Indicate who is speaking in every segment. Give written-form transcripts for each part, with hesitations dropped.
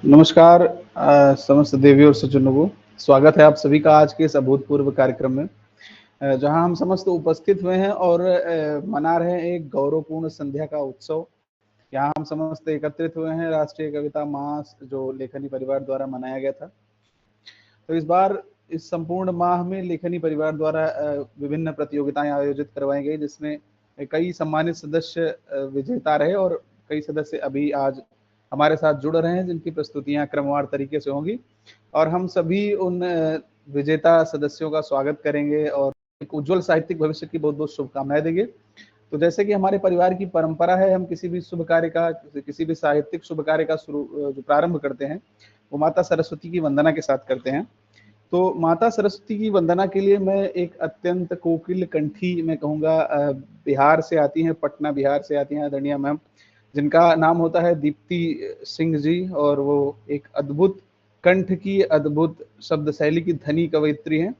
Speaker 1: नमस्कार समस्त देवी और सज्जनों को स्वागत है आप सभी का आज के इस अभूतपूर्व कार्यक्रम में जहां हम समस्त उपस्थित हुए हैं और मना रहे हैं एक गौरवपूर्ण संध्या का उत्सव। यहाँ हम समस्त एकत्रित हुए हैं राष्ट्रीय कविता मास जो लेखनी परिवार द्वारा मनाया गया था। तो इस बार इस संपूर्ण माह में लेखनी परिवार द्वारा विभिन्न प्रतियोगिताएं आयोजित करवाई गई, जिसमें कई सम्मानित सदस्य विजेता रहे और कई सदस्य अभी आज हमारे साथ जुड़ रहे हैं, जिनकी प्रस्तुतियां क्रमवार तरीके से होंगी और हम सभी उन विजेता सदस्यों का स्वागत करेंगे और एक उज्जवल साहित्यिक भविष्य की बहुत बहुत शुभकामनाएं देंगे। तो जैसे कि हमारे परिवार की परंपरा है, हम किसी भी शुभ कार्य का, किसी भी साहित्यिक शुभ कार्य का जो प्रारंभ करते हैं वो माता सरस्वती की वंदना के साथ करते हैं। तो माता सरस्वती की वंदना के लिए मैं एक अत्यंत कोकिल कंठी मैं कहूँगा बिहार से आती हैं, पटना बिहार से आती हैं आदरणीय मैम, जिनका नाम होता है दीप्ति सिंह जी, और वो एक अद्भुत कंठ की अद्भुत शब्द शैली की धनी कवयित्री हैं।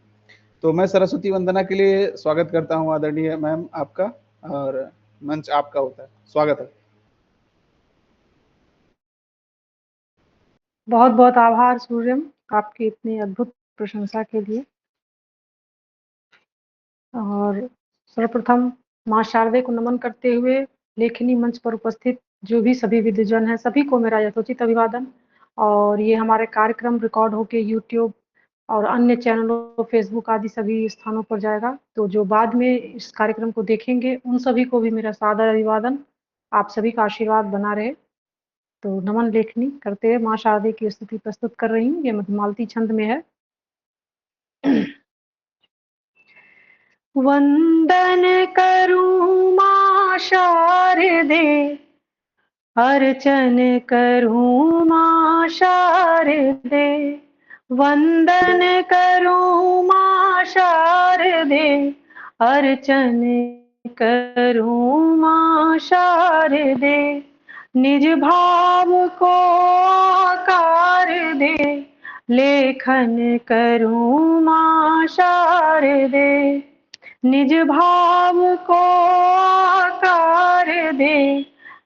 Speaker 1: तो मैं सरस्वती वंदना के लिए स्वागत करता हूँ आदरणीय मैम आपका, और मंच आपका होता है। स्वागत है।
Speaker 2: बहुत बहुत आभार सूर्यम, आपकी इतनी अद्भुत प्रशंसा के लिए। और सर्वप्रथम माँ शारदे को नमन करते हुए लेखनी मंच पर उपस्थित जो भी सभी विद्वजन हैं, सभी को मेरा यथोचित अभिवादन। और ये हमारे कार्यक्रम रिकॉर्ड होके यूट्यूब और अन्य चैनलों, फेसबुक आदि सभी स्थानों पर जाएगा। तो जो बाद में इस कार्यक्रम को देखेंगे उन सभी को भी मेरा सादर अभिवादन। आप सभी का आशीर्वाद बना रहे। तो नमन लेखनी करते हुए माँ शारदे की स्तुति प्रस्तुत कर रही हूँ। ये मधुमालती छंद में है। वंदन करूं माँ शारदे, अर्चन करूं माँ शारदे, वंदन करूं माँ शारदे, अर्चन करूं माँ शारदे, निज भाव को आकार दे, लेखन करूं माँ शारदे, निज भाव को आकार दे,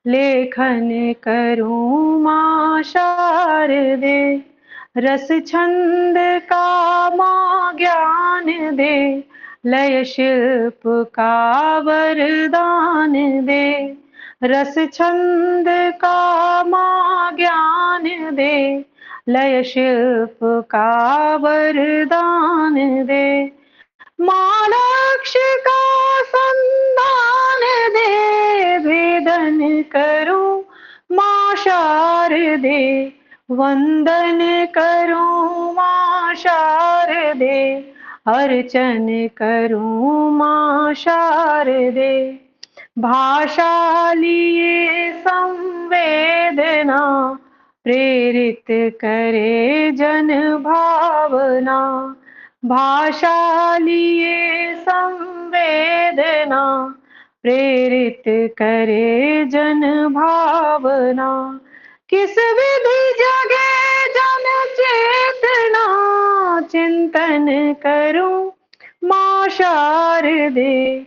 Speaker 2: लेखन करूं माँ शारदे, रस छंद का माँ ज्ञान दे, लय शिल्प का वरदान दे, रस छंद का माँ ज्ञान दे, लय शिल्प का वरदान दे, माँ लक्ष्य का संधान दे, भेदन करूं माँ शारदे, वंदन करूं माँ शारदे, अर्चन करूं माँ शारदे, भाषा लिए संवेदना, प्रेरित करे जन भावना, भाषा लिए संवेदना, प्रेरित करे जन भावना, किस विधि जगे जन चेतना, चिंतन करूं माँ शारदे,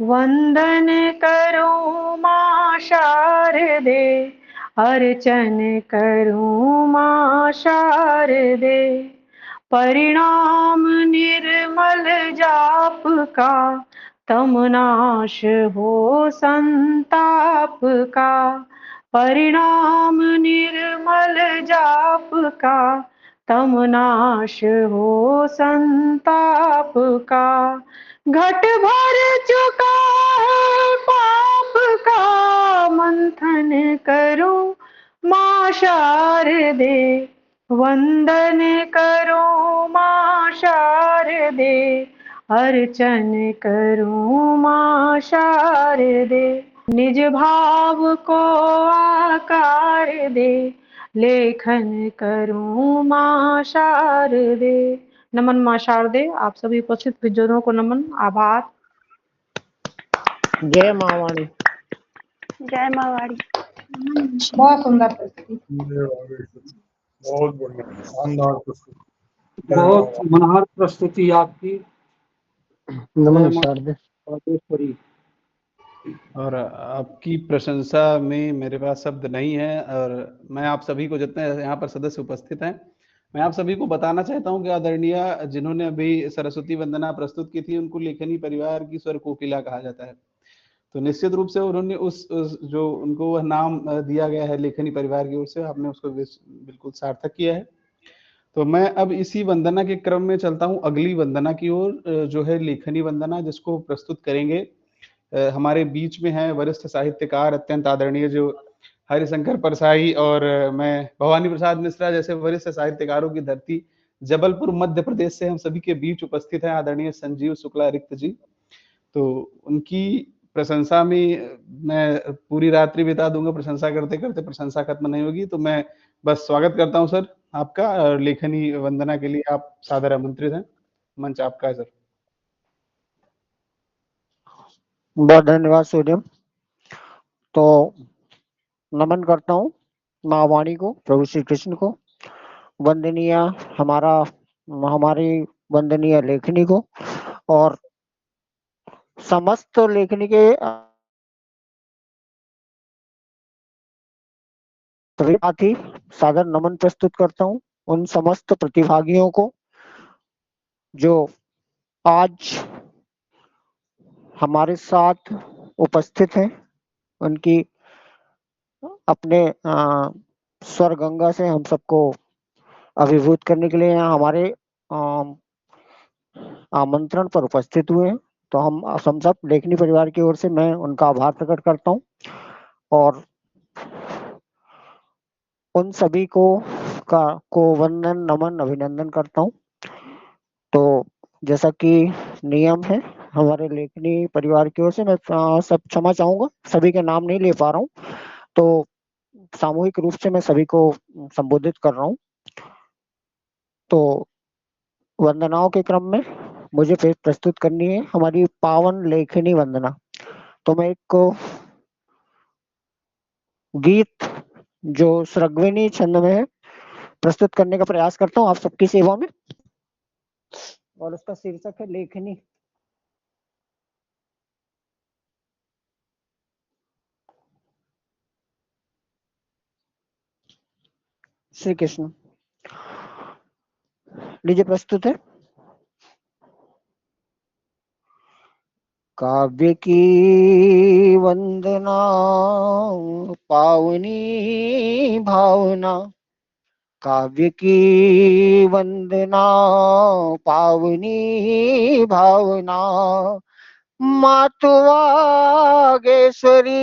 Speaker 2: वंदन करूं माँ शारदे, अर्चन करूं माँ शारदे, परिणाम निर्मल जाप का, तमनाश हो संताप का, परिणाम निर्मल जाप का, तमनाश हो संताप का, घट भर चुका है पाप का, मंथन करूं माँ शारदे, वंदन करूं माँ शारदे, अर्चन करूं माँ शारदे, निज भाव को आकार दे, लेखन करूं माँ शारदे। नमन माँ शारदे। आप सभी उपस्थित विद्वानों को नमन, आभार।
Speaker 3: जय मावाणी।
Speaker 4: जय मावाड़ी।
Speaker 2: बहुत सुंदर प्रस्तुति,
Speaker 5: बहुत बढ़िया, शानदार प्रस्तुति,
Speaker 6: बहुत मनोहर प्रस्तुति आपकी।
Speaker 3: नमन शारदे।
Speaker 6: परमेश्वरी।
Speaker 1: और आपकी प्रशंसा में मेरे पास शब्द नहीं है। और मैं आप सभी को, जितने यहाँ पर सदस्य उपस्थित हैं, मैं आप सभी को बताना चाहता हूँ कि आदरणीय जिन्होंने अभी सरस्वती वंदना प्रस्तुत की थी, उनको लेखनी परिवार की स्वर कोकिला कहा जाता है। तो निश्चित रूप से उन्होंने उस जो उनको वह नाम दिया गया है लेखनी परिवार की ओर से, आपने उसको बिल्कुल सार्थक किया है। तो मैं अब इसी वंदना के क्रम में चलता हूँ अगली वंदना की ओर, जो है लेखनी वंदना, जिसको प्रस्तुत करेंगे हमारे बीच में है वरिष्ठ साहित्यकार अत्यंत आदरणीय जो हरिशंकर परसाई और मैं भवानी प्रसाद मिश्रा जैसे वरिष्ठ साहित्यकारों की धरती जबलपुर मध्य प्रदेश से हम सभी के बीच उपस्थित हैं आदरणीय संजीव शुक्ला रिक्त जी। तो उनकी प्रशंसा में मैं पूरी रात्रि बिता दूंगा, प्रशंसा करते करते प्रशंसा खत्म नहीं होगी। तो मैं बस स्वागत करता हूं सर आपका, और लेखनी वंदना के लिए आप सादर आमंत्रित हैं। मंच आपका है सर।
Speaker 3: बहुत धन्यवाद सूर्यम। तो नमन करता हूँ माँ वाणी को, प्रभु श्री कृष्ण को, वंदनीय हमारी वंदनीय लेखनी को, और समस्त लेखनी के साथी सादर नमन प्रस्तुत करता हूँ उन समस्त प्रतिभागियों को जो आज हमारे साथ उपस्थित हैं। उनकी अपने स्वर गंगा से हम सबको अभिभूत करने के लिए यहाँ हमारे आमंत्रण पर उपस्थित हुए हैं। तो हम सब लेखनी परिवार की ओर से मैं उनका आभार प्रकट करता हूँ और उन सभी को वंदन नमन अभिनंदन करता हूँ। तो जैसा कि नियम है हमारे लेखनी परिवार की ओर से, मैं सब क्षमा चाहूंगा, सभी के नाम नहीं ले पा रहा हूँ, तो सामूहिक रूप से मैं सभी को संबोधित कर रहा हूँ। तो वंदनाओं के क्रम में मुझे फिर प्रस्तुत करनी है हमारी पावन लेखनी वंदना। तो मैं एक गीत जो सृग्वेणी छंद में है प्रस्तुत करने का प्रयास करता हूँ आप सबकी सेवा में, और उसका शीर्षक है लेखनी। श्री कृष्ण। लीजिए प्रस्तुत है। काव्य की वंदना पावनी भावना, काव्य की वंदना पावनी भावना, मातु वागेश्वरी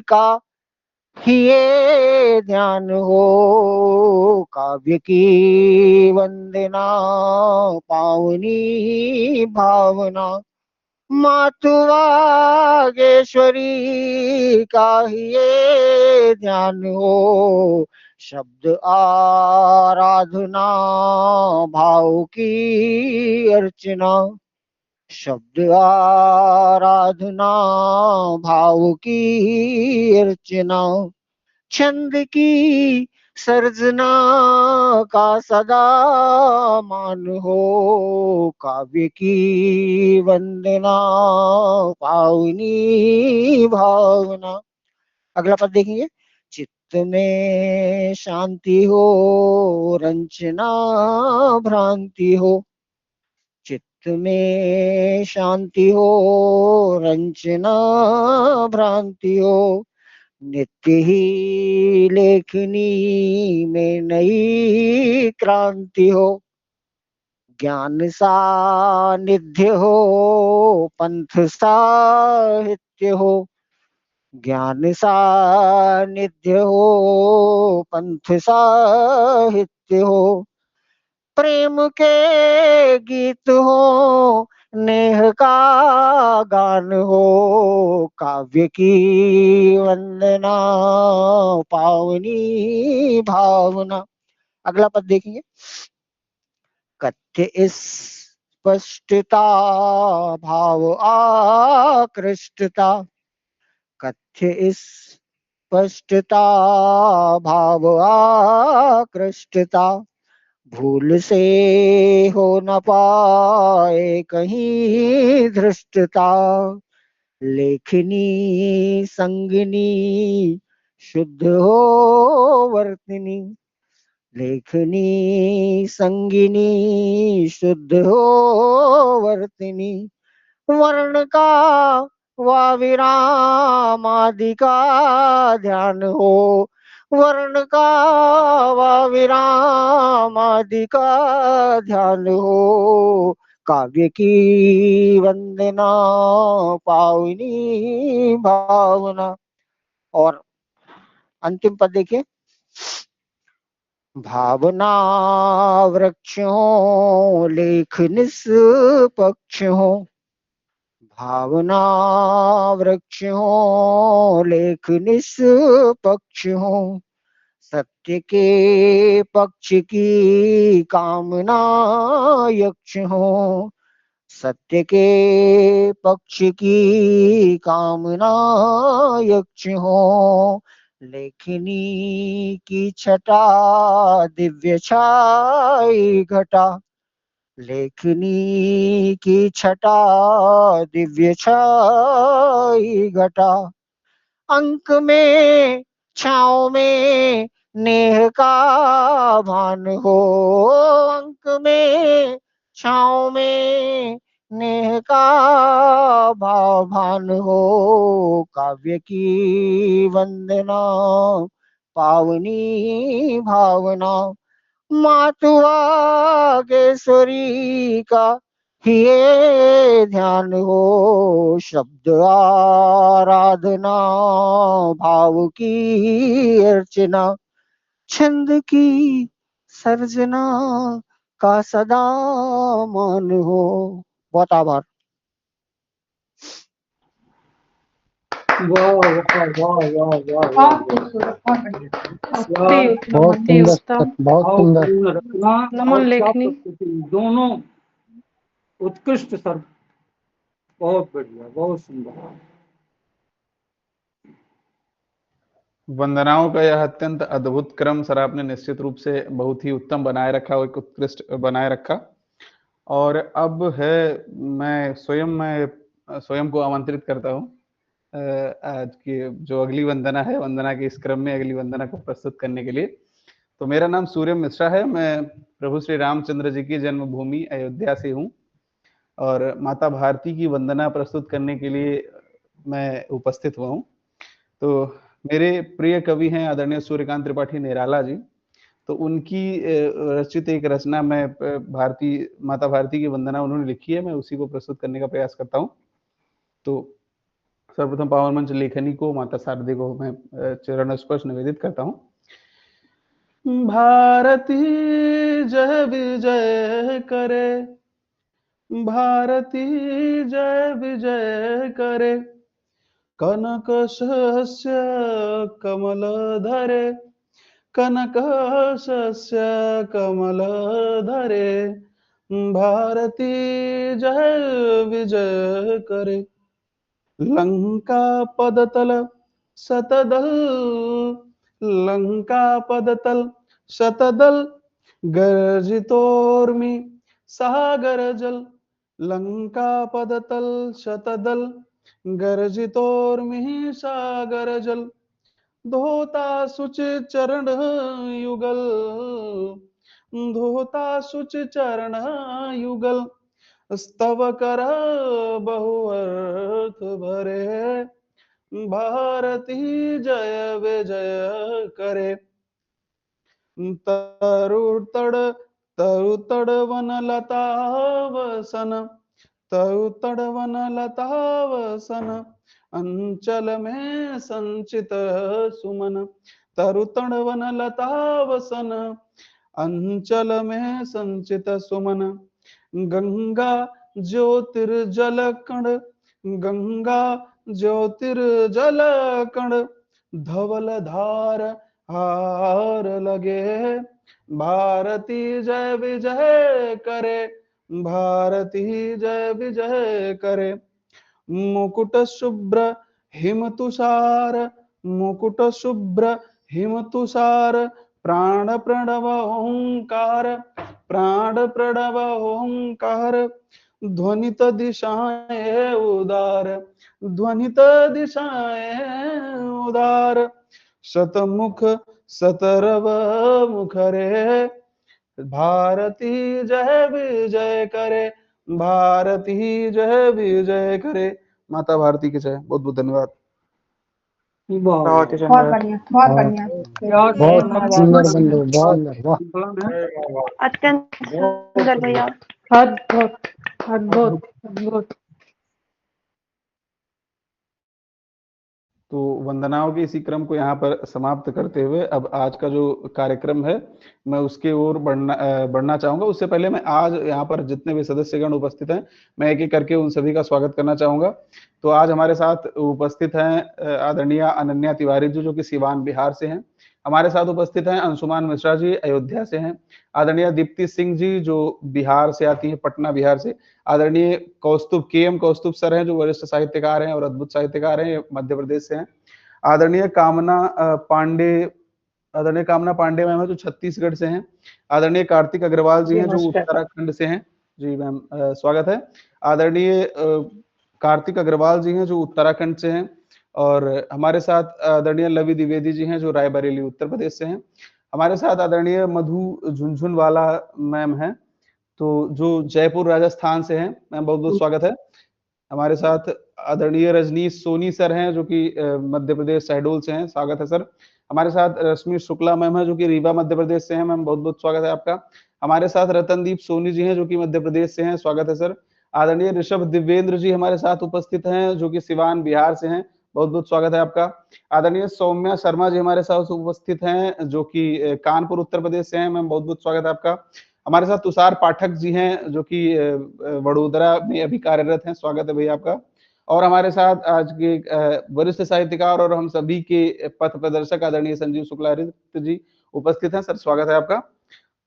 Speaker 3: का ये ध्यान हो। काव्य की वंदना पावनी भावना, मातु वागेश्वरी का ये ध्यान हो। शब्द आराधना भाव की अर्चना, शब्द आराधना भाव की अर्चना, छंद की सर्जना का सदा मान हो। काव्य की वंदना पावनी भावना। अगला पद देखेंगे। चित्त में शांति हो, रंजना भ्रांति हो, चित्त में शांति हो, रंजना भ्रांति हो, नित्य ही लेखनी में नई क्रांति हो। ज्ञान सानिध्य हो, पंथ साहित्य हो, ज्ञान सानिध्य हो, पंथ साहित्य हो, प्रेम के गीत हो, नेह का गान हो। काव्य की वंदना पावनी भावना। अगला पद देखेंगे। कथ्य इस स्पष्टता भाव आकृष्टता, कथ्य इस स्पष्टता भाव आकृष्टता, भूल से हो न पाए कहीं धृष्टता। लेखनी संगिनी शुद्ध हो वर्तनी, लेखनी संगिनी शुद्ध हो वर्तनी, वर्ण का व विराम आदि का ध्यान हो, वर्ण का व विराम आदि का ध्यान हो, काव्य की वंदना पावनी भावना। और अंतिम पद देखिए, भावना वृक्ष हो लेख निष्पक्ष हो, भावना वृक्ष हो लेख निष्पक्ष हो, सत्य के पक्ष की कामना यक्ष हो, सत्य के पक्ष की कामना यक्ष हो, लेखनी की छटा दिव्य छाई घटा, लेखनी की छटा दिव्य छाई घटा, अंक में छाँव में नेह का भान हो, अंक में छाँव में नेह का भान हो, काव्य की वंदना पावनी भावना, मातुआ केसरी का ये ध्यान हो, शब्द आराधना भाव की अर्चना, छंद की सर्जना का सदा मान हो। बहुत आभार।
Speaker 5: वाह वाह वाह वाह वाह वाह
Speaker 2: बहुत खूबसूरत, बहुत बढ़िया, अति उत्तम,
Speaker 3: बहुत
Speaker 2: अति
Speaker 3: सुंदर,
Speaker 2: उत्तम।
Speaker 3: बहुत सुंदर।
Speaker 5: भावपूर्ण रचना
Speaker 2: नमन
Speaker 5: और
Speaker 2: लेखनी।
Speaker 5: क्या प्रस्तुति, दोनों उत्कृष्ट सर, बहुत बढ़िया, बहुत सुंदर।
Speaker 1: वंदनाओं का यह अत्यंत अद्भुत क्रम सर आपने निश्चित रूप से बहुत ही उत्तम बनाए रखा और एक उत्कृष्ट बनाए रखा। और अब है मैं स्वयं को आमंत्रित करता हूँ आज की जो अगली वंदना है, वंदना के इस क्रम में अगली वंदना को प्रस्तुत करने के लिए। तो मेरा नाम सूर्य मिश्रा है, मैं प्रभु श्री रामचंद्र जी की जन्मभूमि अयोध्या से हूँ और माता भारती की वंदना प्रस्तुत करने के लिए मैं उपस्थित हुआ हूँ। तो मेरे प्रिय कवि हैं आदरणीय सूर्यकांत त्रिपाठी निराला जी, तो उनकी रचित एक रचना मैं माता भारती की वंदना उन्होंने लिखी है, मैं उसी को प्रस्तुत करने का प्रयास करता हूँ। तो सर्वप्रथम पावन मंच लेखनी को, माता शारदे को मैं चरण स्पर्श निवेदित करता हूँ। भारती जय विजय करे, भारती जय विजय करे, कनक सस्य कमल धरे, कनक सस्य कमल धरे, भारती जय विजय करे, लंका पदतल शतदल, लंका पदतल शतदल, गर्जितोर्मि सागर जल, लंका पदतल शतदल, गर्जितोर्मि सागर जल, धोता सुच चरण युगल, धोता सुच चरण युगल, स्तव कर बहुअर्थ भरे, भारती जय विजय करे, तरुतड़ तरुतड़ वन लता वसन, तरुतड़ वन लता वसन, अंचल में संचित सुमन, तरुतड़ वन लता वसन, अंचल में संचित सुमन, गंगा ज्योतिर्जल कण, गंगा ज्योतिर्जल कण, धवल धार हार लगे, भारती जय विजय करे, भारती जय विजय करे, मुकुट शुभ्र हिम तुषार, मुकुट शुभ्र हिम तुषार, प्राण प्रणव ओंकार, प्राण प्रणव ओंकार, ध्वनित दिशाएं उदार, ध्वनित दिशाएं उदार, शतमुख सतरव मुखरे, भारती जय विजय करे, भारती जय विजय करे। माता भारती की जय। बहुत बहुत धन्यवाद।
Speaker 5: वाह
Speaker 3: बहुत ही
Speaker 2: बहुत
Speaker 3: सुंदर,
Speaker 2: बढ़िया, बहुत बढ़िया।
Speaker 5: क्या
Speaker 3: बहुत
Speaker 5: संभव
Speaker 3: सुंदर
Speaker 5: है,
Speaker 3: बंधु, बहुत वाह।
Speaker 5: संकलन है।
Speaker 4: अत्यंत सुंदर भैया।
Speaker 2: अद्भुत अद्भुत अद्भुत।
Speaker 1: तो वंदनाओं के इसी क्रम को यहाँ पर समाप्त करते हुए अब आज का जो कार्यक्रम है मैं उसके ओर बढ़ना चाहूंगा। उससे पहले मैं आज यहाँ पर जितने भी सदस्यगण उपस्थित हैं मैं एक एक करके उन सभी का स्वागत करना चाहूंगा। तो आज हमारे साथ उपस्थित हैं आदरणीय अनन्या तिवारी जी जो कि सिवान बिहार से हैं। हमारे साथ उपस्थित हैं अंशुमान मिश्रा जी अयोध्या से हैं। आदरणीय दीप्ति सिंह जी जो बिहार से आती है, पटना बिहार से। आदरणीय कौस्तुभ KM कौस्तुभ सर हैं जो वरिष्ठ साहित्यकार हैं और अद्भुत साहित्यकार हैं, मध्य प्रदेश से हैं। आदरणीय कामना पांडे मैम है जो छत्तीसगढ़ से हैं। आदरणीय कार्तिक अग्रवाल जी हैं जो उत्तराखंड से हैं। जी मैम स्वागत है। आदरणीय कार्तिक अग्रवाल जी हैं जो उत्तराखंड से हैं। और हमारे साथ आदरणीय लवी द्विवेदी जी हैं जो रायबरेली उत्तर प्रदेश से हैं। हमारे साथ आदरणीय मधु झुनझुनवाला मैम हैं तो जो जयपुर राजस्थान से हैं। मैम बहुत बहुत स्वागत है। हमारे साथ आदरणीय रजनीश सोनी सर हैं जो कि मध्य प्रदेश शहडोल से हैं। स्वागत है सर। हमारे साथ रश्मि शुक्ला मैम है जो कि रीवा मध्य प्रदेश से हैं। मैम बहुत बहुत स्वागत है आपका। हमारे साथ रतनदीप सोनी जी हैं जो कि मध्य प्रदेश से हैं। स्वागत है सर। आदरणीय ऋषभ दिव्येंद्र जी हमारे साथ उपस्थित हैं जो कि सिवान बिहार से हैं। बहुत बहुत स्वागत है आपका। आदरणीय सौम्या शर्मा जी हमारे साथ उपस्थित हैं जो कि कानपुर उत्तर प्रदेश से हैं। मैम बहुत बहुत स्वागत है आपका। हमारे साथ तुषार पाठक जी हैं जो कि वडोदरा में अभी कार्यरत हैं। स्वागत है भैया आपका। और हमारे साथ आज के वरिष्ठ साहित्यकार और हम सभी के पथ प्रदर्शक आदरणीय संजीव शुक्लारित जी उपस्थित हैं। सर स्वागत है आपका।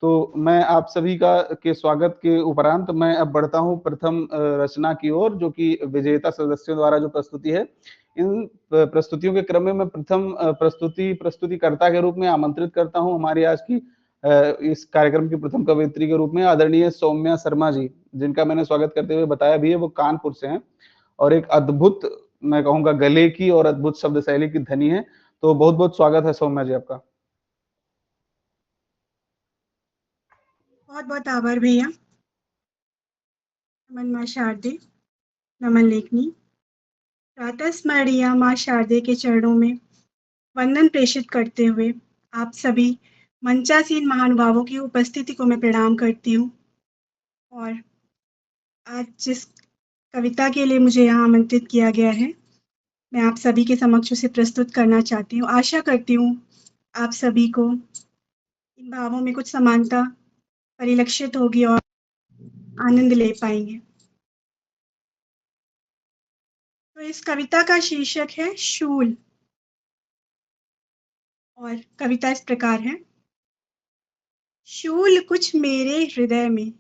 Speaker 1: तो मैं आप सभी का के स्वागत के उपरांत मैं अब बढ़ता हूं प्रथम रचना की ओर जो कि विजेता सदस्यों द्वारा जो प्रस्तुति है। इन प्रस्तुतियों के क्रम में मैं प्रथम प्रस्तुतिकर्ता के रूप में आमंत्रित करता हूं हमारी आज की इस कार्यक्रम की प्रथम कवयित्री के रूप में आदरणीय सौम्या शर्मा जी जिनका मैंने स्वागत करते हुए बताया भी है। वो कानपुर से हैं और एक अद्भुत मैं कहूंगा गले की और अद्भुत शब्द शैली की धनी है। तो बहुत बहुत स्वागत है सौम्या जी आपका।
Speaker 6: बहुत बहुत आभार भैया। नमन माँ शारदे, नमन लेखनी। प्रातः स्मरणीय माँ शारदे के चरणों में वंदन प्रेषित करते हुए आप सभी मंचासीन महानुभावों की उपस्थिति को मैं प्रणाम करती हूँ। और आज जिस कविता के लिए मुझे यहाँ आमंत्रित किया गया है मैं आप सभी के समक्ष उसे प्रस्तुत करना चाहती हूँ। आशा करती हूँ आप सभी को इन भावों में कुछ समानता परिलक्षित होगी और आनंद ले पाएंगे। तो इस कविता का शीर्षक है शूल और कविता इस प्रकार है। शूल कुछ मेरे हृदय में,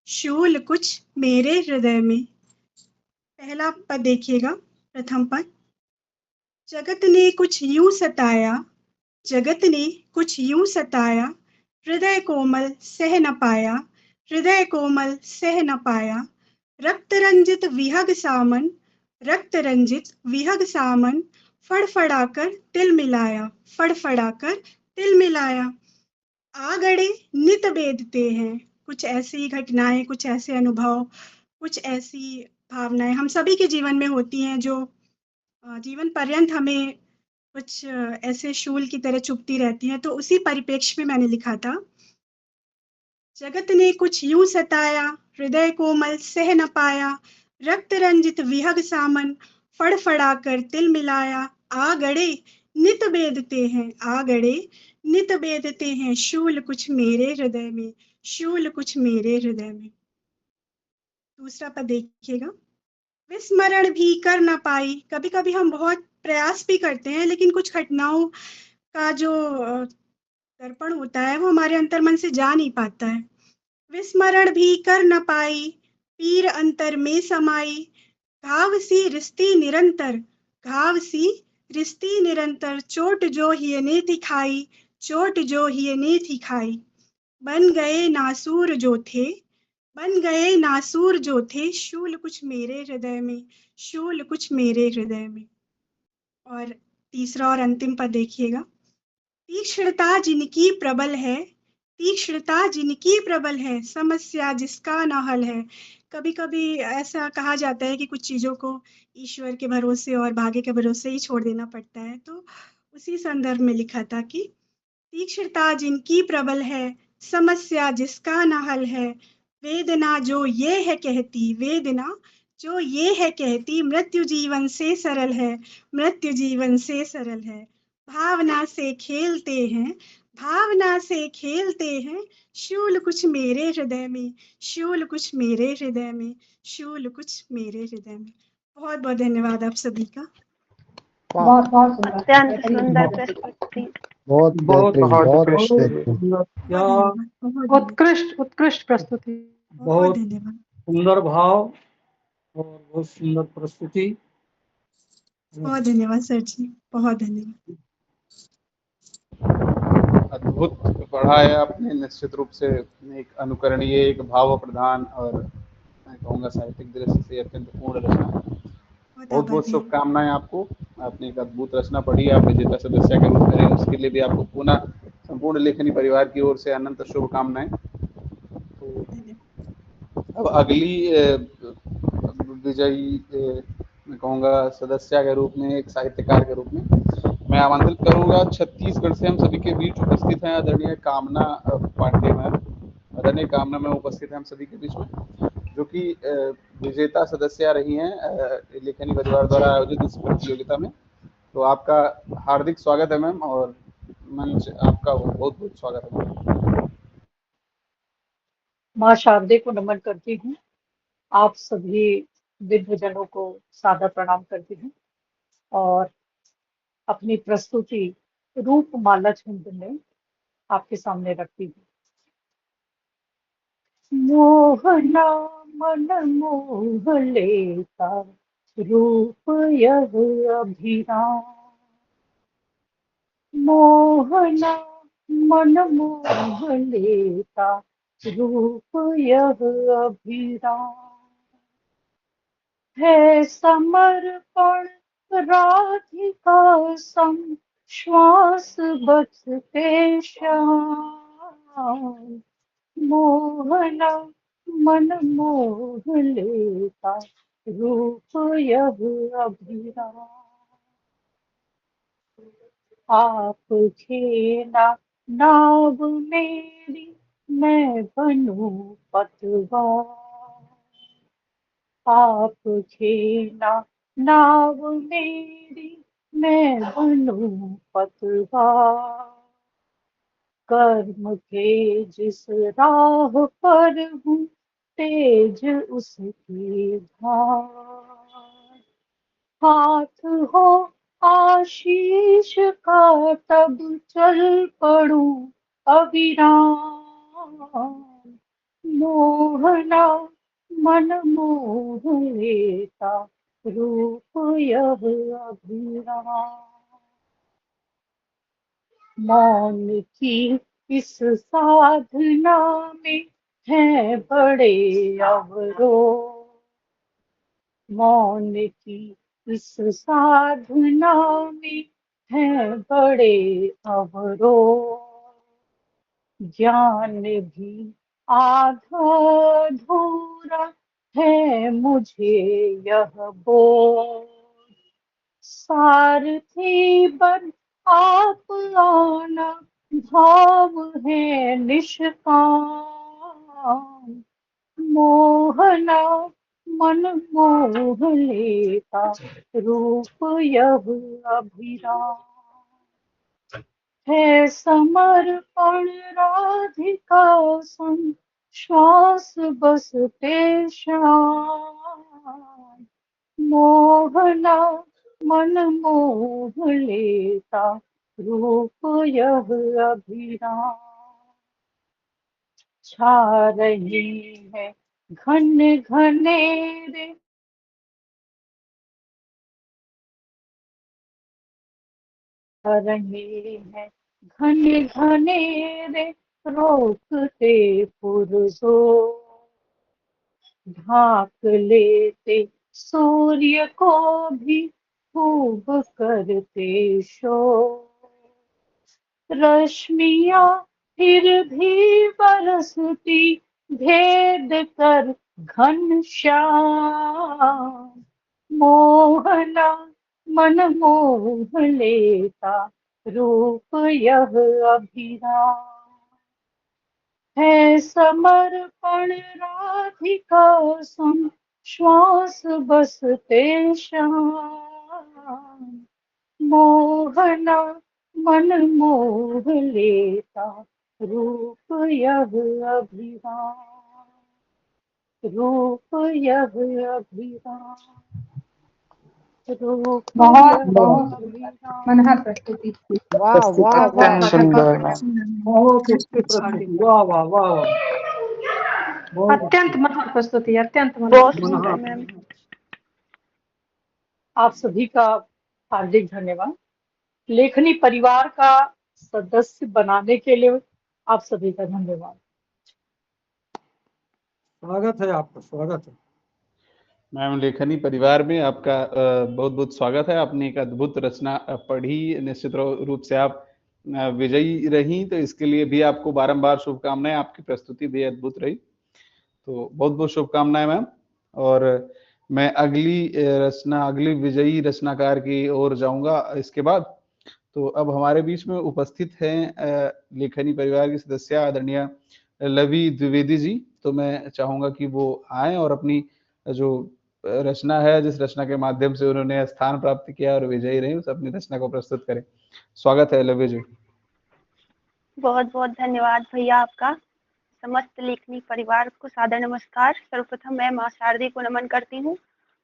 Speaker 6: शूल कुछ मेरे हृदय में। पहला पद देखिएगा, प्रथम पद। जगत ने कुछ यूं सताया, जगत ने कुछ यूं सताया, हृदय कोमल सह न पाया, हृदय कोमल सह न पाया। रक्त रंजित विहग सामन, रक्त रंजित विहग सामन, फड़फड़ाकर तिल मिलाया, फड़फड़ाकर तिल मिलाया। आ गड़े नित बेधते हैं। कुछ ऐसी घटनाएं, कुछ ऐसे अनुभव, कुछ ऐसी भावनाएं हम सभी के जीवन में होती हैं जो जीवन पर्यंत हमें कुछ ऐसे शूल की तरह चुभती रहती हैं। तो उसी परिप्रेक्ष्य में मैंने लिखा था। जगत ने कुछ यूं सताया, हृदय कोमल सह न पाया, रक्त रंजित विहग सामन, फड़फड़ाकर तिल मिलाया। आ गड़े नित बेधते हैं, आ गड़े नित बेधते हैं, शूल कुछ मेरे हृदय में, शूल कुछ मेरे हृदय में। दूसरा पद देखिएगा। विस्मरण भी कर न पाई। कभी कभी हम बहुत प्रयास भी करते हैं लेकिन कुछ घटनाओं का जो दर्पण होता है वो हमारे अंतर्मन से जा नहीं पाता है। विस्मरण भी कर न पाई, पीर अंतर में समाई, घाव सी रिश्ती निरंतर, घाव सी रिश्ती निरंतर, चोट जो हियने थी खाई, चोट जो हियने थी खाई। बन गए नासूर जो थे, बन गए नासूर जो थे, शूल कुछ मेरे हृदय में, शूल कुछ मेरे हृदय में। और तीसरा और अंतिम पद देखिएगा। तीक्ष्णता जिनकी प्रबल है, तीक्ष्णता जिनकी प्रबल है, समस्या जिसका न हल है। कभी कभी ऐसा कहा जाता है कि कुछ चीजों को ईश्वर के भरोसे और भाग्य के भरोसे ही छोड़ देना पड़ता है, तो उसी संदर्भ में लिखा था कि तीक्ष्णता जिनकी प्रबल है, समस्या जिसका न हल है, वेदना जो ये है कहती, वेदना जो ये है कहती, मृत्यु जीवन से सरल है, मृत्यु जीवन से सरल है। भावना से खेलते हैं, भावना से खेलते हैं, शूल कुछ मेरे हृदय में, शूल कुछ मेरे हृदय में, शूल कुछ मेरे हृदय में। बहुत बहुत धन्यवाद आप सभी का।
Speaker 3: वाह,
Speaker 2: बहुत सुंदर,
Speaker 4: अत्यंत
Speaker 2: बेहतरीन,
Speaker 4: सुंदर
Speaker 2: बहुत
Speaker 4: प्रस्तुति।
Speaker 3: बहुत
Speaker 5: बहुत
Speaker 3: बेहतरीन, बहुत
Speaker 5: बेहतरीन,
Speaker 3: बेहतरीन।
Speaker 5: क्या
Speaker 6: बहुत धन्यवाद, बहुत धन्यवाद,
Speaker 2: उत्कृष्ट उत्कृष्ट प्रस्तुति।
Speaker 6: बहुत
Speaker 5: बहुत
Speaker 6: धन्यवाद।
Speaker 5: सुंदर भाव और बहुत सुंदर प्रस्तुति।
Speaker 6: बहुत धन्यवाद सर जी, बहुत धन्यवाद।
Speaker 1: अद्भुत पढ़ा है आपने, निश्चित रूप से एक अनुकरणीय, एक भाव प्रधान और मैं कहूँगा साहित्यिक दृष्टि से अत्यंत पूर्ण रचना।
Speaker 6: बहुत
Speaker 1: बहुत बहुत
Speaker 6: आभारी हूँ।
Speaker 1: शुभकामनाएं आपको। आपने एक अद्भुत रचना पढ़ी, आप विजेता सदस्य के रूप में रहे, उसके लिए भी आपको पुनः संपूर्ण लेखनी परिवार की ओर से अनंत शुभकामनाएं। तो
Speaker 6: धन्यवाद।
Speaker 1: अब अगली विजयी मैं कहूँगा सदस्य के रूप में, एक साहित्यकार के रूप में मैं आमंत्रित करूंगा। छत्तीसगढ़ से हम सभी के बीच उपस्थित हैं आदरणीय कामना पांडे मैम। आदरणीय कामना मैम उपस्थित हैं हम सभी के बीच में, जो कि विजेता सदस्य रही हैं लेखनी परिवार द्वारा आयोजित इस प्रतियोगिता में। तो आपका हार्दिक स्वागत है मैम, और मंच आपका बहुत बहुत स्वागत है।
Speaker 7: माँ शारदे को नमन करती हूँ। आप सभी विद्वजनों को सादर प्रणाम करती हूँ और अपनी प्रस्तुति रूपमाला छंद में आपके सामने रखती हूँ। मोहना मन मोह लेता, रूप यह अभिराम। मोहना मन मोह लेता, रूप यह अभिराम। है समर्पण राधिका सम, श्वास बचते श्याम। मोहना मन मोह लेता, रूप यह अभिराम। आप खेना नाव मेरी, मैं बनूं पतवार। आप खेना नाव मेरी, मैं बनूं पतवार। कर्म के जिस राह पर हूँ, तेज उसकी धार। हाथ हो आशीष का, तब चल पड़ूं अविराम। मोहना मन मोह लेता, रूप यह अभिराम। मौन की इस साधना में है बड़े अवरोध। मौन की इस साधना में है बड़े अवरोध। ज्ञान भी आधा अधूरा है मुझे यह बोध। सारथी बन आप आना, भाव है निष्काम। मोहना मन मोह लेता, रूप यह अभिराम। है समर्पण राधिका संग, श्वास बसते श्याम। मोहना मन मोह लेता, रूप यह अभिराम। छा रही है घन घनेरे, रहे हैं घन घनेरे, रोकते पुरजोर। ढाक लेते सूर्य को भी खूब करते शोर। रश्मियाँ फिर भी बरसती भेद कर घनश्याम। मोहना मन मोह लेता रूप यह अभिराम। है समर्पण राधिका सुन श्वास बसते श्याम। मोहना मन मोह लेता रूप यह अभिराम। रूप यह अभिराम। रूप
Speaker 2: बहुत
Speaker 7: यह
Speaker 2: बहुत
Speaker 7: अभिराम।
Speaker 2: मनहर प्रस्तुति।
Speaker 3: वाह वाह वाह
Speaker 1: अत्यंत
Speaker 2: बहुत
Speaker 1: सुंदर।
Speaker 5: बहुत अच्छी प्रस्तुति, वाह वाह वाह वाह, बहुत
Speaker 2: अत्यंत
Speaker 5: अच्छी।
Speaker 2: मनहर प्रस्तुति, अत्यंत मनहर
Speaker 4: बहुत
Speaker 2: प्रस्तुति।
Speaker 4: सुंदर
Speaker 5: मनहा
Speaker 4: मैम।
Speaker 7: आप सभी का हार्दिक धन्यवाद। लेखनी परिवार का सदस्य बनाने के लिए आप सभी का धन्यवाद।
Speaker 5: स्वागत है आपका, स्वागत है।
Speaker 1: मैम, लेखनी परिवार में आपका बहुत बहुत स्वागत है। आपने एक अद्भुत रचना पढ़ी, निश्चित रूप से आप विजयी रही, तो इसके लिए भी आपको बारंबार शुभकामनाएं। आपकी प्रस्तुति भी अद्भुत रही, तो बहुत बहुत शुभकामनाएं मैम। और मैं अगली रचना, अगली विजयी रचनाकार की ओर जाऊंगा इसके बाद। तो अब हमारे बीच में उपस्थित हैं लेखनी परिवार की सदस्य आदरणीय लवी द्विवेदी जी। तो मैं चाहूंगा कि वो आए और अपनी जो रचना है, जिस रचना के माध्यम से उन्होंने स्थान प्राप्त किया और विजयी रहे, उस अपनी रचना को प्रस्तुत करें। स्वागत है लवी जी।
Speaker 4: बहुत बहुत धन्यवाद भैया आपका। समस्त लेखनी परिवार को सादर नमस्कार। सर्वप्रथम मैं माँ शारदे को नमन करती हूँ,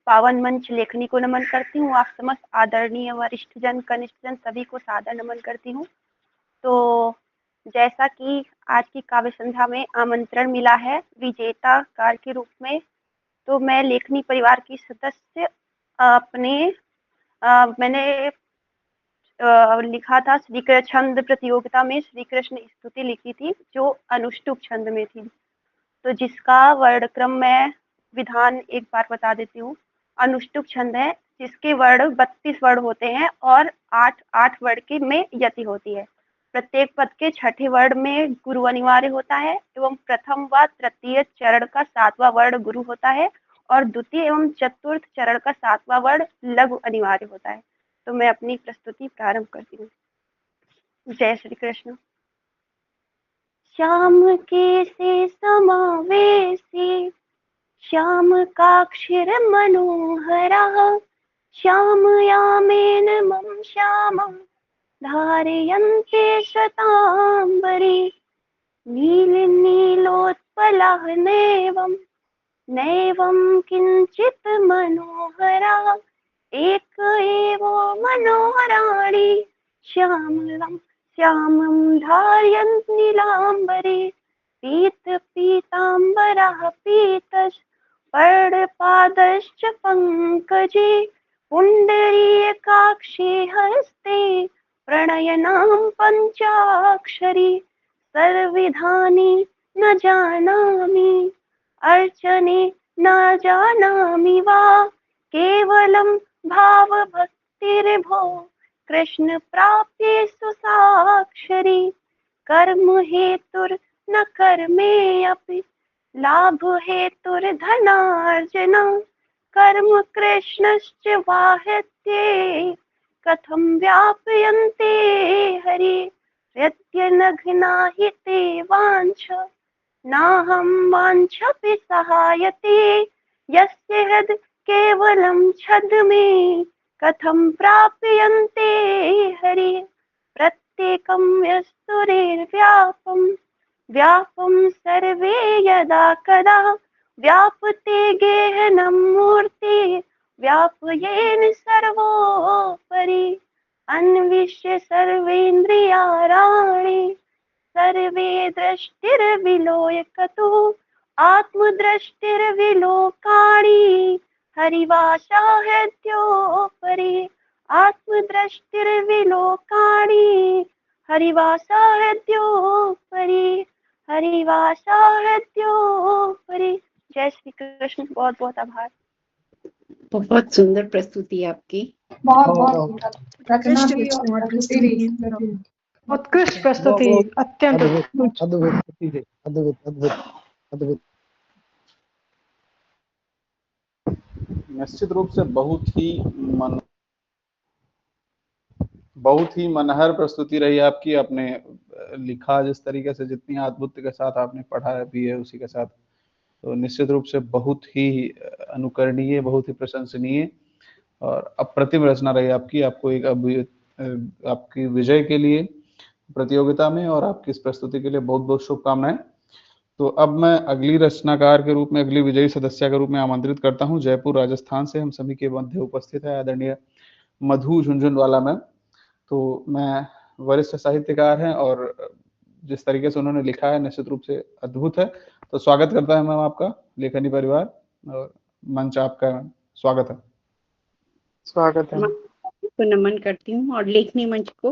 Speaker 4: पावन मंच लेखनी को नमन करती हूँ, आप समस्त आदरणीय वरिष्ठ जन, कनिष्ठ जन सभी को सादर नमन करती हूँ। तो जैसा कि आज की काव्य संध्या में आमंत्रण मिला है विजेता कार के रूप में, तो मैं लेखनी परिवार की सदस्य मैंने लिखा था श्री कृष्ण छंद प्रतियोगिता में श्री कृष्ण स्तुति लिखी थी, जो अनुष्टुप छंद में थी। तो जिसका वर्णक्रम मैं विधान एक बार बता देती हूँ। अनुष्टुप छंद है जिसके वर्ण 32 वर्ण होते हैं और 8 वर्ण की में यति होती है। प्रत्येक पद के छठे वर्ण में गुरु अनिवार्य होता है एवं प्रथम व तृतीय चरण का 7वां वर्ण गुरु होता है और द्वितीय एवं चतुर्थ चरण का 7वां वर्ण लघु अनिवार्य होता है। तो मैं अपनी प्रस्तुति प्रारंभ करती हूँ। जय श्री कृष्ण। श्याम के से समावेशी श्याम काक्षिर मनोहरा श्यामयामेन मम श्यामं धारयन्ते शताम्बरी नीलोत्पलः नैवं किञ्चित् मनोहरा एक एव मनोहराणि श्यामं धारयन् नीलाम्बरी पीताम्बरः पीतपर्णपादश्च पङ्कजे पुण्डरीकाक्षे हस्ते प्रणयनां पञ्चाक्षरी सर्वविधानि न जानामि अर्चने न जानामि वा केवलं भावभक्तिर्भो कृष्ण प्राप्येषु साक्षरी कर्म हेतुर्न कर्मे अपि लाभ हेतुर्धनार्जन कर्म कृष्णश्च वाह्यते कथं व्याप्यन्ते हरि यद्यनघ्ना हि ते वाञ्छ नाहं वाञ्छपि सहायते यस्य हृद् केवलं छद्मे कथं प्राप्यन्ते हरि प्रत्येकं व्यापं सर्वे यदा कदा व्यापते गेहनं मूर्ति व्यापयेन सर्वोपरि अन्विष्य सर्वेन्द्रियाराणि सर्वे दृष्टिर्विलोकतु आत्मदृष्टिर्विलोकाणि हरिवासा हृद्योपरि आत्मदृष्टिर्विलोकाणि हरिवासा हृद्योपरि हरिवासा हृद्योपरि। जय श्री कृष्ण। बहुत बहुत आभार।
Speaker 8: बहुत सुंदर प्रस्तुति आपकी।
Speaker 7: बहुत रचना
Speaker 6: उत्कृष्ट
Speaker 7: भी और
Speaker 6: विचार
Speaker 7: प्रस्तुति भी
Speaker 6: प्रस्तुति।
Speaker 2: उत्कृष्ट प्रस्तुति, अत्यंत
Speaker 3: अद्भुत अद्भुत अद्भुत अद्भुत अद्भुत।
Speaker 1: निश्चित रूप से बहुत ही मनहर प्रस्तुति रही आपकी। आपने लिखा जिस तरीके से, जितनी अद्भुत के साथ आपने पढ़ा भी है उसी के साथ, तो निश्चित रूप से बहुत ही अनुकरणीय, बहुत ही प्रशंसनीय और अप्रतिम रचना रही आपकी। आपको एक आपकी विजय के लिए प्रतियोगिता में और आपकी इस प्रस्तुति के लिए बहुत बहुत शुभकामनाएं। तो अब मैं अगली रचनाकार के रूप में, अगली विजयी सदस्य के रूप में आमंत्रित करता हूं। जयपुर राजस्थान से हम सभी के मध्य उपस्थित है आदरणीय मधु झुंझुनवाला मैम। तो मैं वरिष्ठ साहित्यकार हैं और जिस तरीके से उन्होंने लिखा है निश्चित रूप से अद्भुत है। तो स्वागत करता है मैम आपका लेखनी परिवार, और मंच आपका, स्वागत है।
Speaker 3: स्वागत है।
Speaker 8: को नमन करती हूँ और लेखनी मंच को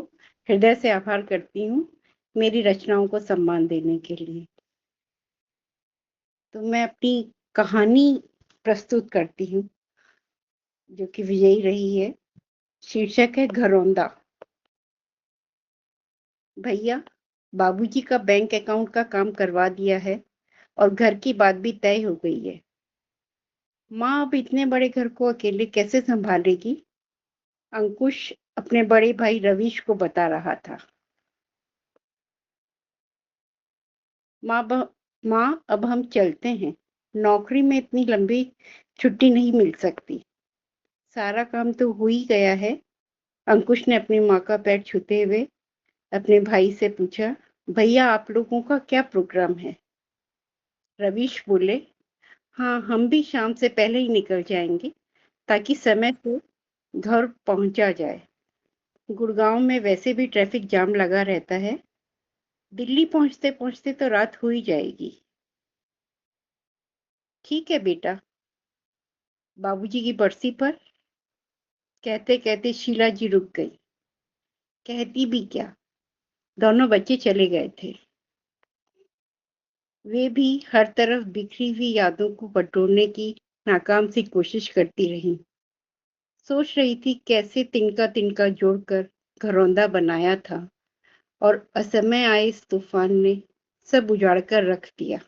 Speaker 8: हृदय से आभार करती हूँ मेरी रचनाओं को सम्मान देने के लिए। तो मैं अपनी कहानी प्रस्तुत करती हूँ जो कि विजयी रही है। शीर्षक है घरौंदा। भैया, बाबूजी का बैंक अकाउंट का काम करवा दिया है और घर की बात भी तय हो गई है। माँ अब इतने बड़े घर को अकेले कैसे संभालेगी? अंकुश अपने बड़े भाई रवीश को बता रहा था। माँ अब हम चलते हैं। नौकरी में इतनी लंबी छुट्टी नहीं मिल सकती। सारा काम तो हो ही गया है। अंकुश ने अपनी माँ का पैर छूते हुए अपने भाई से पूछा, भैया आप लोगों का क्या प्रोग्राम है? रवीश बोले, हाँ हम भी शाम से पहले ही निकल जाएंगे ताकि समय से घर पहुंचा जाए। गुड़गांव में वैसे भी ट्रैफिक जाम लगा रहता है। दिल्ली पहुंचते पहुंचते तो रात हो ही जाएगी। ठीक है बेटा। बाबूजी की बरसी पर कहते कहते शीला जी रुक गई। कहती भी क्या, दोनों बच्चे चले गए थे। वे भी हर तरफ बिखरी हुई यादों को बटोरने की नाकाम सी कोशिश करती रहीं। सोच रही थी कैसे तिनका तिनका जोड़कर घरौंदा बनाया था और असमय आए इस तूफान ने सब उजाड़ कर रख दिया।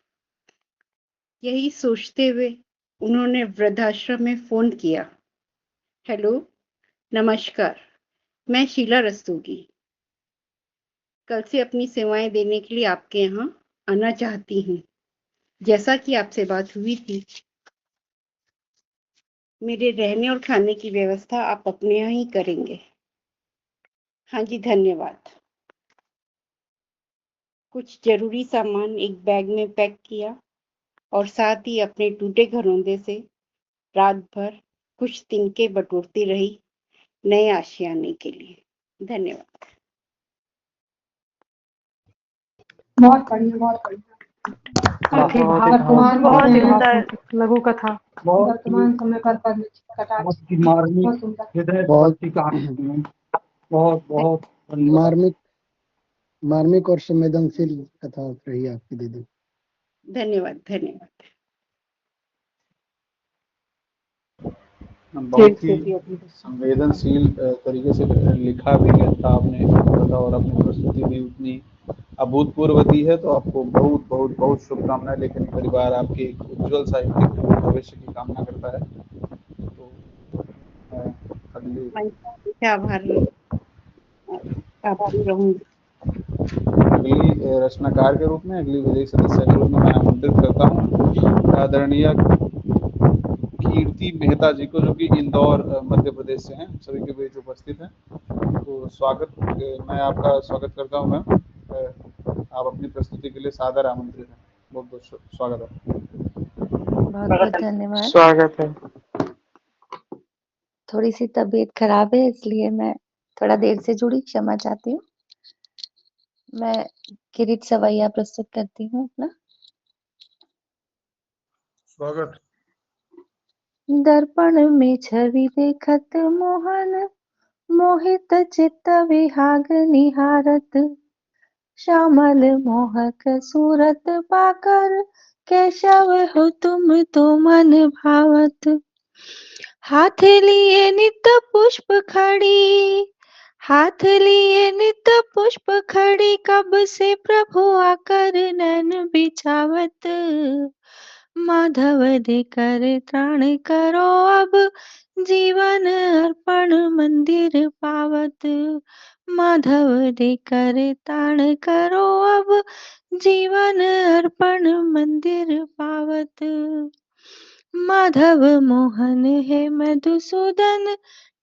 Speaker 8: यही सोचते हुए उन्होंने वृद्धाश्रम में फोन किया। हेलो, नमस्कार, मैं शीला रस्तोगी। कल से अपनी सेवाएं देने के लिए आपके यहाँ आना चाहती हूँ। जैसा कि आपसे बात हुई थी, मेरे रहने और खाने की व्यवस्था आप अपने यहाँ ही करेंगे। हाँ जी, धन्यवाद। कुछ जरूरी सामान एक बैग में पैक किया और साथ ही अपने टूटे घरौंदे से रात भर कुछ तिनके बटोरती रही नए आशियाने के लिए। धन्यवाद।
Speaker 7: बहुत बढ़िया, बहुत बढ़िया।
Speaker 2: बहुत ही भावनात्मक लघु कथा।
Speaker 7: वर्तमान समय पर पद्म कटाक्ष बहुत सुंदर।
Speaker 5: हृदय स्पर्शी कहानी, बहुत बहुत
Speaker 3: मार्मिक और संवेदनशील कथा रही आपकी दीदी।
Speaker 8: धन्यवाद धन्यवाद।
Speaker 1: बहुत ही संवेदनशील तरीके से लिखा भी था आपने कथा, और अपनी प्रस्तुति भी उतनी अभूतपूर्व दी है। तो आपको बहुत बहुत बहुत शुभकामनाएं। लेखन परिवार आपके एक उज्जवल साहित्यिक भविष्य की कामना करता है। तो
Speaker 8: आभारी रहूंगी।
Speaker 1: अगली रचनाकार के रूप में, अगली विजयी सदस्य के रूप में मैं आमंत्रित करता हूँ आदरणीय कीर्ति मेहता जी को, जो कि इंदौर मध्य प्रदेश से हैं, सभी के बीच उपस्थित हैं। तो स्वागत, मैं आपका स्वागत करता हूँ मैम। आप अपनी प्रस्तुति के लिए सादर आमंत्रित हैं। बहुत बहुत स्वागत है।
Speaker 9: बहुत बहुत धन्यवाद।
Speaker 3: स्वागत है।
Speaker 9: थोड़ी सी तबीयत खराब है इसलिए मैं थोड़ा देर से जुड़ी, क्षमा चाहती हूँ। मैं किरीट सवैया प्रस्तुत करती हूँ अपना।
Speaker 5: स्वागत।
Speaker 9: दर्पण में छवि देखत मोहन, मोहित चित्त विहाग निहारत, श्यामल मोहक सूरत पाकर केशव हो तुम तो मन भावत। हाथ लिए नित्य पुष्प खड़ी, हाथ लिए नित्य पुष्प खड़ी, कब से प्रभु आकर नैन बिछावत। माधव देकर त्राण करो अब, जीवन अर्पण मंदिर पावत। माधव देकर ताण करो अब, जीवन अर्पण मंदिर पावत। माधव मोहन है मधुसूदन,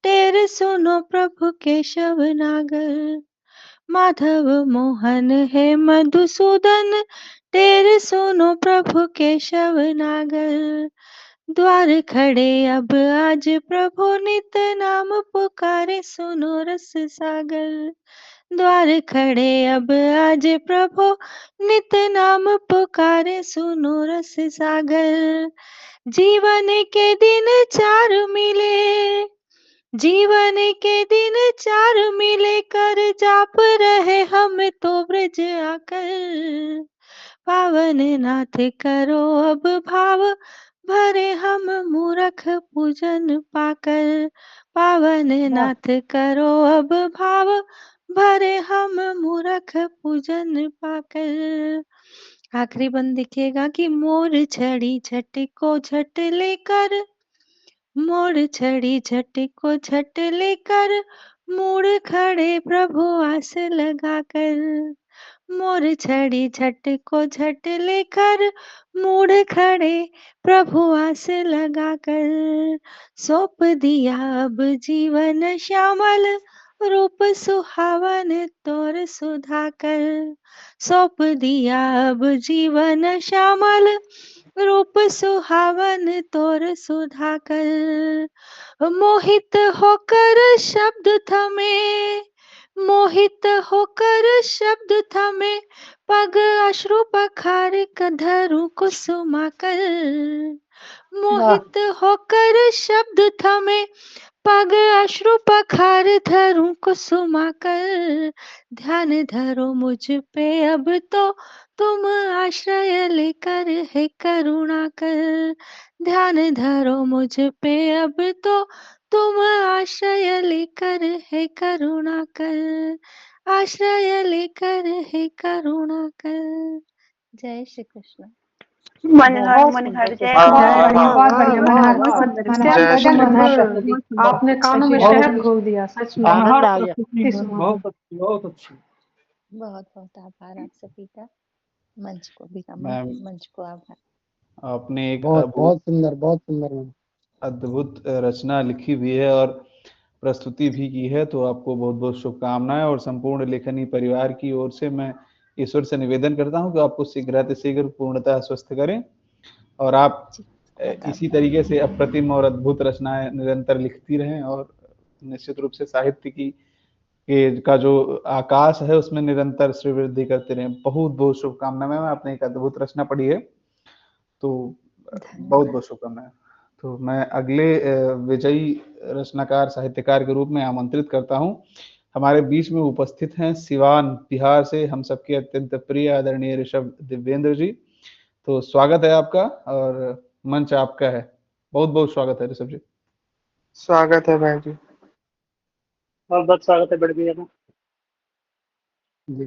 Speaker 9: तेरे सुनो प्रभु केशव नागर। माधव मोहन है मधुसूदन, तेरे सुनो प्रभु केशव नागर। द्वार खड़े अब आज प्रभु नित नाम पुकारे, सुनो रस सागर। द्वार खड़े अब आज प्रभु नित नाम पुकारे, सुनो रस सागर। जीवन के दिन चार मिले, जीवन के दिन चार मिले, कर जाप रहे हम तो ब्रज आकर। पावन नाथ करो अब भाव, भरे हम मूरख पूजन पाकर। पावन नाथ करो अब भाव, भरे हम मूरख पूजन पाकर। आखिरी बंद दिखेगा कि मोर छड़ी झट को झट लेकर, मोर छड़ी झट को झट लेकर, मूड़ खड़े प्रभु आस लगाकर। मोर छड़ी झट को झट लेकर, मूड़ खड़े प्रभु आस लगाकर। सौंप दिया अब जीवन श्यामल, रूप सुहावन तोर सुधाकर। सौंप दिया अब जीवन श्यामल, रूप सुहावन तोर सुधाकर। मोहित होकर शब्द थमे, मोहित होकर शब्द थमे, पग अश्रु पखार कधरु कुसुमाकर। मोहित होकर शब्द थमे, पग अश्रु पखार धरूं कुसुमाकर। ध्यान धरो मुझ पे अब तो, तुम आश्रय लेकर है करुणा कर। ध्यान धरो मुझ पे अब तो, तुम आश्रय लेकर है करुणा कर। आश्रय लेकर है करुणा कर। जय श्री कृष्ण।
Speaker 4: मन हर
Speaker 2: बहुत
Speaker 4: मन
Speaker 2: सुंदर,
Speaker 4: हर जय
Speaker 2: बहुत
Speaker 4: कृष्ण।
Speaker 2: बढ़िया, बहुत बढ़िया,
Speaker 3: वाह,
Speaker 2: मनहर
Speaker 3: वाह,
Speaker 2: अत्यंत
Speaker 1: जय श्री
Speaker 2: मनहर। आपने कानों में
Speaker 5: बहुत
Speaker 2: शहद घोल दिया, सच में।
Speaker 3: आनंद आ गया।
Speaker 2: अति सुंदर।
Speaker 5: बहुत अच्छी, बहुत अच्छी।
Speaker 9: बहुत बहुत आभार आप सभी का। मंच को भी
Speaker 1: मैम
Speaker 9: मंच को आभार।
Speaker 1: आपने एक
Speaker 3: बहुत बहुत सुंदर, बहुत सुंदर मैम।
Speaker 1: अद्भुत रचना लिखी हुई है और प्रस्तुति भी की है, तो आपको बहुत बहुत शुभकामनाएं। और संपूर्ण लेखनी परिवार की ओर से मैं ईश्वर से निवेदन करता हूं कि आपको शीघ्रातिशीघ्र पूर्णतः स्वस्थ करें और आप इसी तरीके से अप्रतिम और अद्भुत रचनाएं निरंतर लिखती रहें और निश्चित रूप से साहित्य की का जो आकाश है उसमें निरंतर श्रीवृद्धि करते रहें। बहुत बहुत शुभकामनाएं। आपने एक अद्भुत रचना पढ़ी है, तो बहुत बहुत शुभकामनाएं। तो मैं अगले विजयी रचनाकार साहित्यकार के रूप में आमंत्रित करता हूं। हमारे बीच में उपस्थित हैं सिवान बिहार से हम सबके अत्यंत प्रिय आदरणीय ऋषभ दिव्येंद्र जी। तो स्वागत है आपका और मंच आपका है। बहुत बहुत स्वागत है ऋषभ जी।
Speaker 10: स्वागत है भाई जी।
Speaker 5: बहुत बहुत स्वागत है बड़े भैया का।
Speaker 3: जी,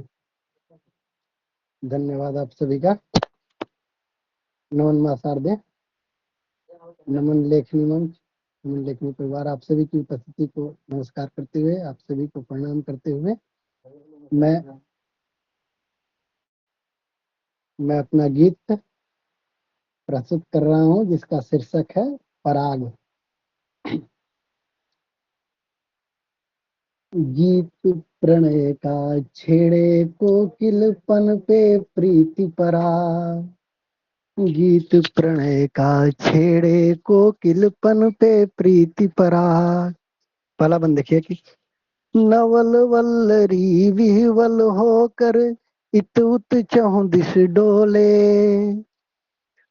Speaker 3: धन्यवाद आप सभी का। नमन मां शारदे, नमन लेखनी मंच, नमन लेखनी परिवार, आप सभी की उपस्थिति को नमस्कार करते हुए, आप सभी को प्रणाम करते हुए मैं अपना गीत प्रस्तुत कर रहा हूं जिसका शीर्षक है पराग। गीत प्रणय का छेड़े कोकिलपन पे प्रीति पराग। गीत प्रणय का छेड़े कोकिलपन पे प्रीति पराग। पहला बंद देखिए कि नवल वल्लरी विह्वल होकर इत उत चहुं दिस डोले।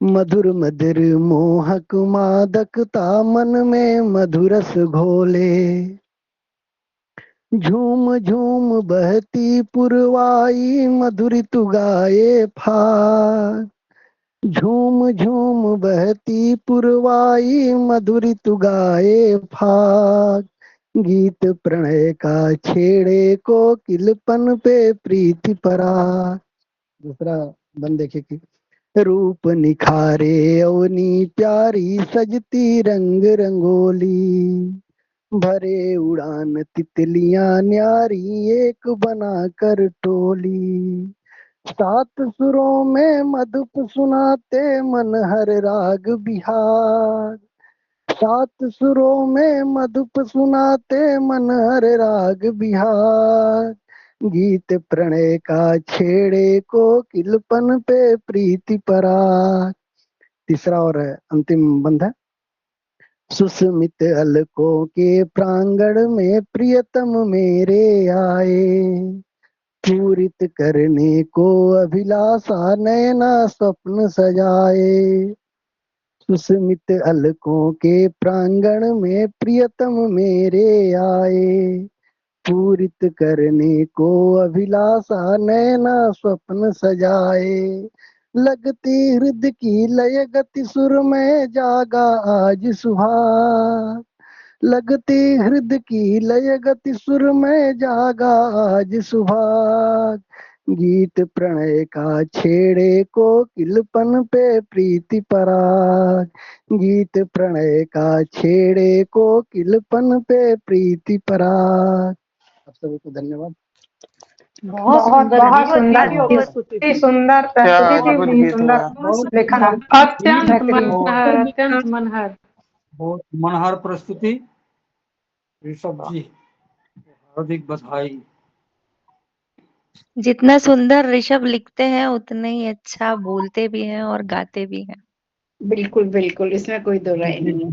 Speaker 3: मधुर मधुर मोहक मादकता मन में मधुरस घोले। झूम झूम बहती पुरवाई मधुरित गाए फाग। झूम झूम बहती पुरवाई मधुरी तु गाए फाग, गीत प्रणय का छेड़े को किलपन पे प्रीति पराग। दूसरा बंद देखे कि रूप निखारे अवनी प्यारी सजती रंग रंगोली, भरे उड़ान तितलियां न्यारी एक बना कर टोली, सात सुरों में मधुप सुनाते मन हर राग बिहार, सात सुरों में मधुप सुनाते मन हर राग बिहार, गीत प्रणय का छेड़े को किलपन पे प्रीति पराग। तीसरा और अंतिम बंद है। सुस्मित अलकों के प्रांगण में प्रियतम मेरे आए, पूरित करने को अभिलाषा नयना स्वप्न सजाए, सुस्मित अलकों के प्रांगण में प्रियतम मेरे आए, पूरित करने को अभिलाषा नयना स्वप्न सजाए, लगती हृदय की लय गति सुर में जागा आज सुहाग, लगती हृदय की लय गति सुर में जागा आज सुभाग, गीत प्रणय का छेड़े को किलपन पे प्रीति पराग, गीत प्रणय का छेड़े को किलपन पे प्रीति पराग। आप सभी को धन्यवाद।
Speaker 7: बहुत
Speaker 2: बहुत
Speaker 7: सुंदर
Speaker 2: बहुत
Speaker 7: जी,
Speaker 2: सुंदर
Speaker 7: बहुत
Speaker 2: थी,
Speaker 7: प्रस्तुति
Speaker 2: इतनी
Speaker 7: थी।
Speaker 2: सुंदर
Speaker 10: क्या
Speaker 2: प्रस्तुति थी,
Speaker 10: अद्भुत
Speaker 2: इतनी
Speaker 10: गीत
Speaker 2: सुंदर
Speaker 10: हुआ।
Speaker 7: बहुत
Speaker 2: लेखन।
Speaker 7: अत्यंत
Speaker 2: बेहतरीन।
Speaker 7: मनहर, अत्यंत मनहर, बहुत मनहर प्रस्तुति। ऋषभ जी, हार्दिक बधाई।
Speaker 9: जितना सुंदर ऋषभ लिखते हैं उतना ही अच्छा बोलते भी हैं और गाते भी हैं।
Speaker 8: बिल्कुल बिल्कुल, इसमें कोई दो राय नहीं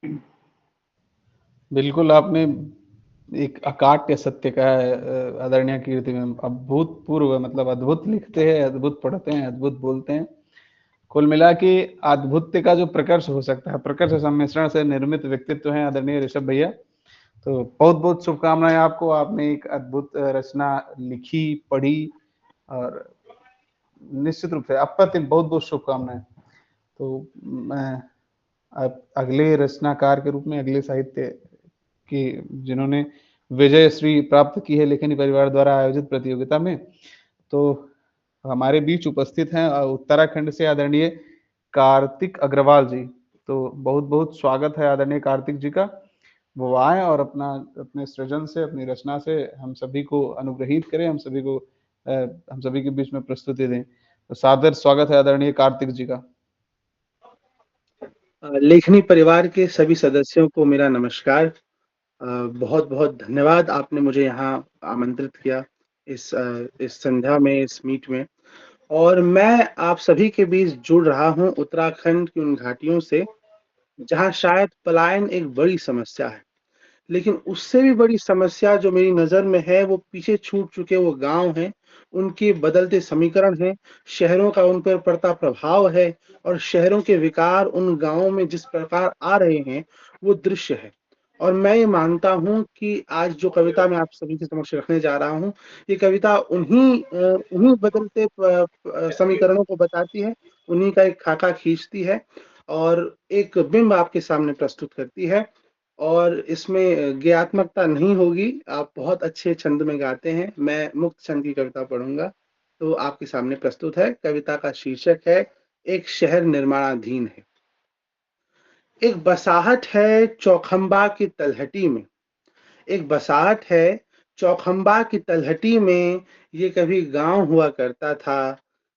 Speaker 8: है।
Speaker 1: बिल्कुल आपने एक अकाट्य सत्य का है आदरणीय कीर्ति में, अभूतपूर्व मतलब अद्भुत लिखते हैं, अद्भुत पढ़ते हैं, अद्भुत बोलते हैं। कुल मिला के अद्भुत का जो प्रकर्ष हो सकता है, प्रकर्ष सम्मिश्रण से निर्मित व्यक्तित्व है आदरणीय ऋषभ भैया। तो बहुत बहुत शुभकामनाएं आपको, आपने एक अद्भुत रचना लिखी, पढ़ी और निश्चित रूप से अप्रतिम बहुत बहुत शुभकामनाएं। तो मैं अगले रचनाकार के रूप में, अगले साहित्य के जिन्होंने विजय श्री प्राप्त की है लेखनी परिवार द्वारा आयोजित प्रतियोगिता में, तो हमारे बीच उपस्थित हैं उत्तराखंड से आदरणीय कार्तिक अग्रवाल जी। तो बहुत बहुत स्वागत है आदरणीय कार्तिक जी का। वो आए और अपने सृजन से, अपनी रचना से हम सभी को अनुग्रहित करें, हम सभी के बीच में प्रस्तुति दें। तो सादर स्वागत है आदरणीय कार्तिक जी का।
Speaker 11: लेखनी परिवार के सभी सदस्यों को मेरा नमस्कार। बहुत बहुत धन्यवाद, आपने मुझे यहाँ आमंत्रित किया इस संध्या में, इस मीट में। और मैं आप सभी के बीच जुड़ रहा हूँ उत्तराखंड की उन घाटियों से जहाँ शायद पलायन एक बड़ी समस्या है, लेकिन उससे भी बड़ी समस्या जो मेरी नज़र में है वो पीछे छूट चुके वो गांव हैं, उनके बदलते समीकरण हैं, शहरों का उन पर पड़ता प्रभाव है और शहरों के विकार उन गांवों में जिस प्रकार आ रहे हैं वो दृश्य है। और मैं ये मानता हूँ कि आज जो कविता मैं आप सभी के समक्ष रखने जा रहा हूँ, ये कविता उन्हीं बदलते समीकरणों को बताती है, उन्हीं का एक खाका खींचती है और एक बिंब आपके सामने प्रस्तुत करती है। और इसमें गेयात्मकता नहीं होगी, आप बहुत अच्छे छंद में गाते हैं। मैं मुक्त छंद की कविता पढ़ूंगा। तो आपके सामने प्रस्तुत है। कविता का शीर्षक है एक शहर निर्माणाधीन है। एक बसाहट है चौखंबा की तलहटी में, एक बसाहट है चौखंबा की तलहटी में, ये कभी गांव हुआ करता था,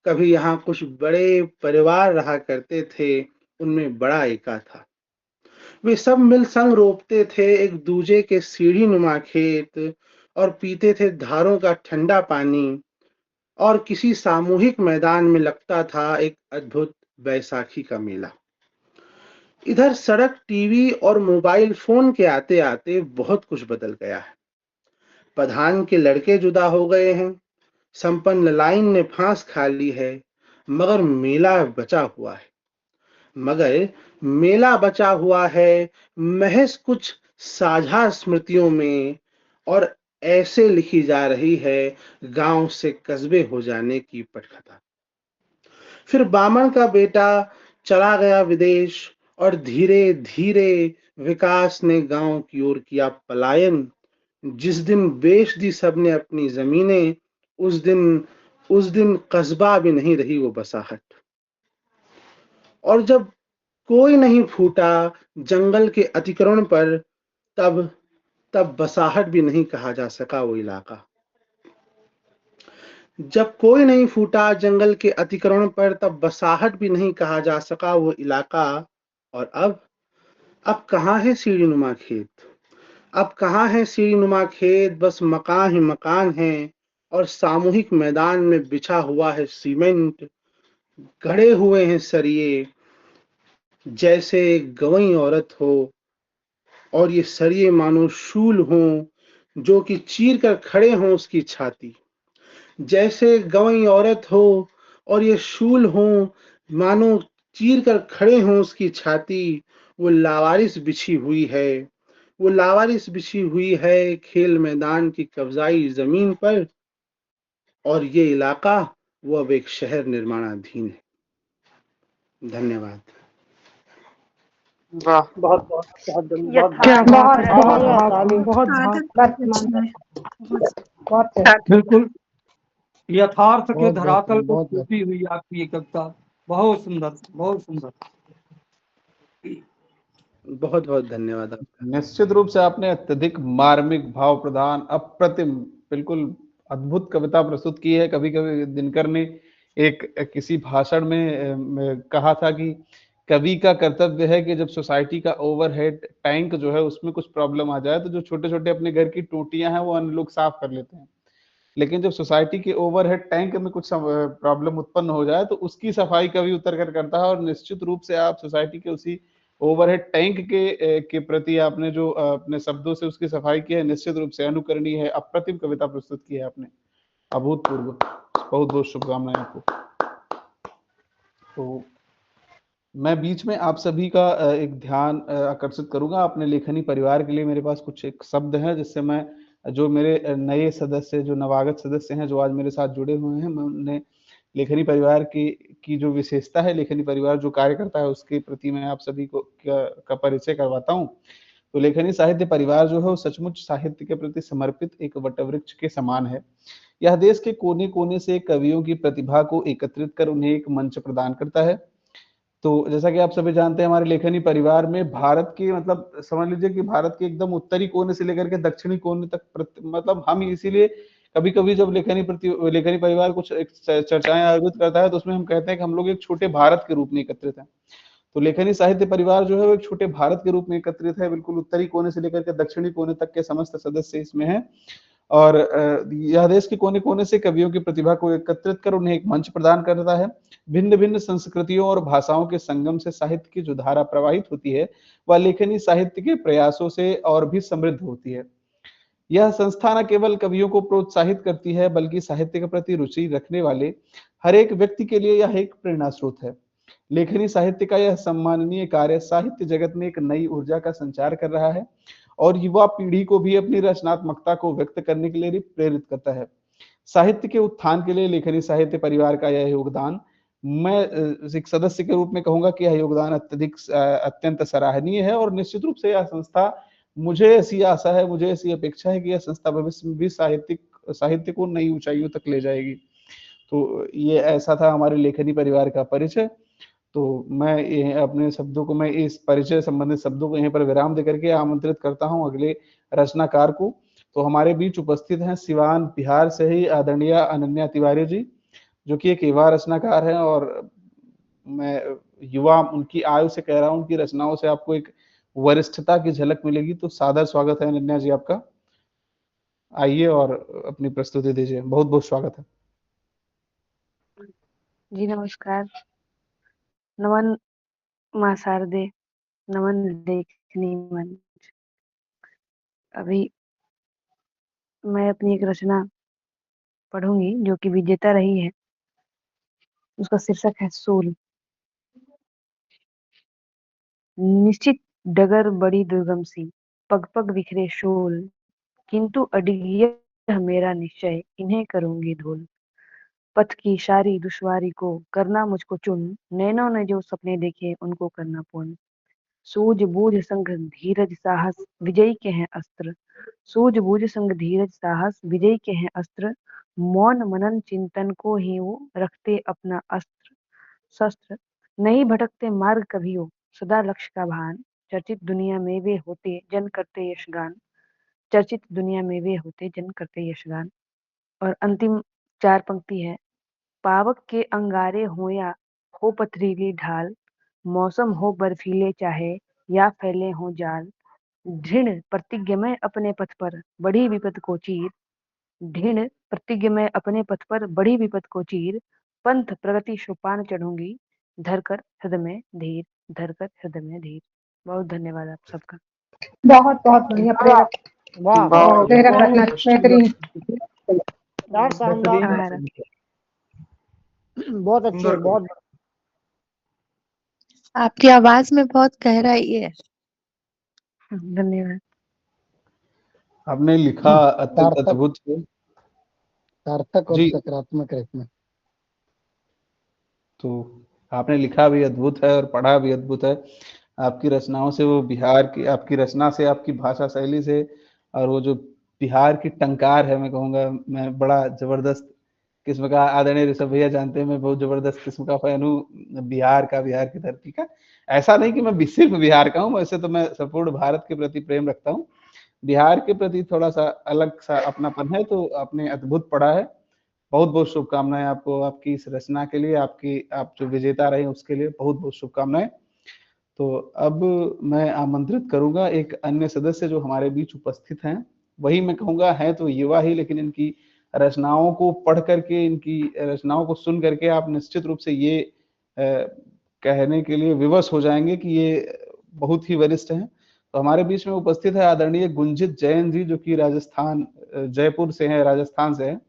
Speaker 11: कभी यहाँ कुछ बड़े परिवार रहा करते थे, उनमें बड़ा एका था। वे सब मिल संग रोपते थे एक दूजे के सीढ़ी नुमा खेत और पीते थे धारों का ठंडा पानी, और किसी सामूहिक मैदान में लगता था एक अद्भुत बैसाखी का मेला। इधर सड़क, टीवी और मोबाइल फोन के आते आते बहुत कुछ बदल गया है। प्रधान के लड़के जुदा हो गए हैं, संपन्न लाइन ने फांस खा ली है, मगर मेला बचा हुआ है। मगर मेला बचा हुआ है महज कुछ साझा स्मृतियों में, और ऐसे लिखी जा रही है गांव से कस्बे हो जाने की पटकथा। फिर बामन का बेटा चला गया विदेश और धीरे धीरे विकास ने गांव की ओर किया पलायन। जिस दिन बेच दी सबने अपनी जमीनें, उस दिन कस्बा भी नहीं रही वो बसाहट। और जब कोई नहीं फूटा जंगल के अतिक्रमण पर, तब बसाहट भी नहीं कहा जा सका वो इलाका। जब कोई नहीं फूटा जंगल के अतिक्रमण पर, तब बसाहट भी नहीं कहा जा सका वो इलाका। और अब कहाँ है सीढ़ीनुमा खेत, अब कहाँ है सीढ़ीनुमा खेत, बस मकान ही मकान है और सामूहिक मैदान में बिछा हुआ है सीमेंट। गड़े हुए हैं सरिये जैसे गंवई औरत हो, और ये सरिये मानो शूल हों जो कि चीर कर खड़े हों उसकी छाती। जैसे गंवई औरत हो और ये शूल हों मानो चीर कर खड़े हों उसकी छाती। वो लावारिस बिछी हुई है, वो लावारिस बिछी हुई है खेल मैदान की कब्जाई जमीन पर। और ये इलाका वो अब एक शहर निर्माणाधीन है। धन्यवाद।
Speaker 10: वाह,
Speaker 7: बहुत बहुत बहुत धन्यवाद।
Speaker 2: क्या
Speaker 4: यथार्थ
Speaker 2: बात है, बहुत
Speaker 4: और
Speaker 2: भाव, बहुत
Speaker 6: स्वागत
Speaker 2: भाव,
Speaker 6: बहुत
Speaker 2: बहुत है।
Speaker 5: बिल्कुल यथार्थ के
Speaker 3: बहुत
Speaker 5: धरातल
Speaker 3: बेहतरीन,
Speaker 5: को
Speaker 3: बहुत
Speaker 5: छूती हुई आपकी ये कविता बहुत सुंदर, बहुत सुंदर।
Speaker 11: बहुत बहुत धन्यवाद आपका।
Speaker 1: निश्चित रूप से आपने अत्यधिक मार्मिक भाव प्रधान अप्रतिम बिल्कुल अद्भुत कविता प्रस्तुत की है। कभी कभी दिनकर ने एक किसी भाषण में कहा था कि कवि का कर्तव्य है कि जब सोसाइटी का ओवरहेड टैंक जो है उसमें कुछ प्रॉब्लम आ जाए तो जो छोटे छोटे अपने घर की टोटियां हैं वो अन्य लोग साफ कर लेते हैं, लेकिन जब सोसाइटी के ओवरहेड टैंक में कुछ प्रॉब्लम उत्पन्न हो जाए तो उसकी सफाई कभी उतर कर करता है। और निश्चित रूप से आप सोसाइटी के उसी ओवरहेड टैंक के प्रति आपने जो अपने शब्दों से उसकी सफाई की है, निश्चित रूप से अनुकरणीय है। अप्रतिम कविता प्रस्तुत की है आपने, अभूतपूर्व। बहुत बहुत शुभकामनाएं आपको। तो मैं बीच में आप सभी का एक ध्यान आकर्षित करूंगा अपने लेखनी परिवार के लिए। मेरे पास कुछ एक शब्द हैं जिससे मैं जो मेरे नए सदस्य, जो नवागत सदस्य हैं, जो आज मेरे साथ जुड़े हुए हैं, मैं उन्हें लेखनी परिवार की जो विशेषता है, लेखनी परिवार जो कार्य करता है, उसके प्रति मैं आप सभी को का परिचय करवाता हूँ। तो लेखनी साहित्य परिवार जो है वो सचमुच साहित्य के प्रति समर्पित एक वटवृक्ष के समान है। यह देश के कोने कोने से कवियों की प्रतिभा को एकत्रित कर उन्हें एक मंच प्रदान करता है। तो जैसा कि आप सभी जानते हैं, हमारे लेखनी परिवार में भारत के मतलब समझ लीजिए कि भारत के एकदम उत्तरी कोने से लेकर के दक्षिणी कोने तक मतलब हम इसीलिए कभी कभी जब लेखनी परिवार कुछ एक चर्चाएं आयोजित करता है तो उसमें हम कहते हैं कि हम लोग एक छोटे भारत के रूप में एकत्रित हैं। तो लेखनी साहित्य परिवार जो है वो एक छोटे भारत के रूप में एकत्रित है। बिल्कुल उत्तरी कोने से लेकर के दक्षिणी कोने तक के समस्त सदस्य इसमें हैं। और यह देश के कोने कोने से कवियों की प्रतिभा को एकत्रित कर उन्हें एक मंच प्रदान करता है। भिन्न भिन्न संस्कृतियों और भाषाओं के संगम से साहित्य की जो धारा प्रवाहित होती है वह लेखनी साहित्य के प्रयासों से और भी समृद्ध होती है। यह संस्था न केवल कवियों को प्रोत्साहित करती है बल्कि साहित्य के प्रति रुचि रखने वाले हर एक व्यक्ति के लिए यह एक प्रेरणा स्रोत है। लेखनी साहित्य का यह सम्माननीय कार्य साहित्य जगत में एक नई ऊर्जा का संचार कर रहा है और युवा पीढ़ी को भी अपनी रचनात्मकता को व्यक्त करने के लिए प्रेरित करता है। साहित्य के उत्थान के लिए लेखनी साहित्य परिवार का यह योगदान, मैं एक सदस्य के रूप में कहूंगा कि यह योगदान अत्यंत सराहनीय है। और निश्चित रूप से यह संस्था, मुझे ऐसी आशा है, मुझे ऐसी अपेक्षा है कि यह संस्था भविष्य में भी साहित्य को नई ऊंचाइयों तक ले जाएगी। तो ये ऐसा था हमारे लेखनी परिवार का परिचय। तो मैं अपने शब्दों को, मैं इस परिचय संबंधित शब्दों को यहीं पर विराम देकर के आमंत्रित करता हूं अगले रचनाकार को। तो हमारे बीच उपस्थित हैं सिवान बिहार से ही आदरणीय अनन्या तिवारी जी, जो कि एक युवा रचनाकार है। और मैं युवा उनकी आयु से कह रहा हूं, उनकी रचनाओं से आपको एक वरिष्ठता की झलक मिलेगी। तो सादर स्वागत है अनन्या जी आपका, आइए और अपनी प्रस्तुति दीजिए। बहुत बहुत स्वागत है
Speaker 12: जी। नमस्कार। नमन माँ शारदे, नमन लेखनी मंच। अभी मैं अपनी एक रचना पढ़ूंगी जो कि विजेता रही है। उसका शीर्षक है सूल। निश्चित डगर बड़ी दुर्गम सी, पग पग बिखरे शूल, किंतु अडिग यह मेरा निश्चय, इन्हें करूंगी धूल। पथ की सारी दुश्वारी को करना मुझको चुन, नैनों ने जो सपने देखे उनको करना पूर्ण। सूझबूझ संग धीरज साहस विजयी के हैं अस्त्र, सूझबूझ संग धीरज साहस विजयी के हैं अस्त्र, मौन मनन चिंतन को ही वो रखते अपना अस्त्र शस्त्र। नहीं भटकते मार्ग कभियो, सदा लक्ष्य का भान, चर्चित दुनिया में वे होते जन करते यशगान, चर्चित दुनिया में वे होते जन करते यशगान। और अंतिम 4 पंक्ति है, पावक के अंगारे हो या हो पथरीली ढाल, मौसम हो बर्फीले चाहे या फैले हो जाल, दृढ़ प्रतिज्ञ अपने पथ पर बड़ी विपद को चीर, दृढ़ प्रतिज्ञ अपने पथ पर बड़ी विपद को चीर, पंथ प्रगति सोपान चढ़ूंगी, धरकर हृदय में धीर, धरकर हृदय में धीर। बहुत धन्यवाद आप सबका।
Speaker 2: बहुत बहुत बढ़िया प्रेरक
Speaker 3: वाह
Speaker 10: बहुत
Speaker 2: प्रेरक रचना बेहतरीन।
Speaker 3: शानदार,
Speaker 12: आभार।
Speaker 3: बहुत अच्छे,
Speaker 10: सुंदर
Speaker 3: बहुत
Speaker 9: आपकी आवाज में बहुत गहराई है।
Speaker 12: धन्यवाद।
Speaker 1: आपने लिखा अत्यंत
Speaker 3: सार्थक
Speaker 1: अद्भुत है।
Speaker 3: सार्थक और
Speaker 1: जी,
Speaker 3: सकारात्मक रचना।
Speaker 1: तो आपने लिखा भी अद्भुत है और पढ़ा भी अद्भुत है। आपकी रचनाओं से वो बिहार की आपकी रचना से, आपकी भाषा शैली से, और वो जो बिहार की टंकार है, मैं कहूँगा, मैं बड़ा ज़बरदस्त किस्म का, आदरणीय ऋषभ भैया जानते हैं मैं बहुत ज़बरदस्त किस्म का फ़ैन हूँ बिहार का, बिहार की धरती का। ऐसा नहीं कि मैं सिर्फ़ बिहार का हूँ, वैसे तो मैं संपूर्ण भारत के प्रति प्रेम रखता हूँ। बिहार के प्रति थोड़ा-सा अलग-सा अपनापन है, तो आपने अद्भुत पढ़ा है। बहुत-बहुत शुभकामनाएँ आपको, आपकी इस रचना के लिए, आप जो विजेता रहे उसके लिए बहुत-बहुत शुभकामनाएँ। तो अब मैं आमंत्रित करूँगा एक अन्य सदस्य जो हमारे बीच उपस्थित हैं। वही मैं कहूँगा हैं तो युवा ही, लेकिन इनकी रचनाओं को पढ़ कर के, इनकी रचनाओं को सुन करके आप निश्चित रूप से ये कहने के लिए विवश हो जाएँगे कि ये बहुत ही वरिष्ठ हैं। तो हमारे बीच में उपस्थित है आदरणीय गुंजित जैन जी, जो कि राजस्थान जयपुर से हैं, राजस्थान से हैं।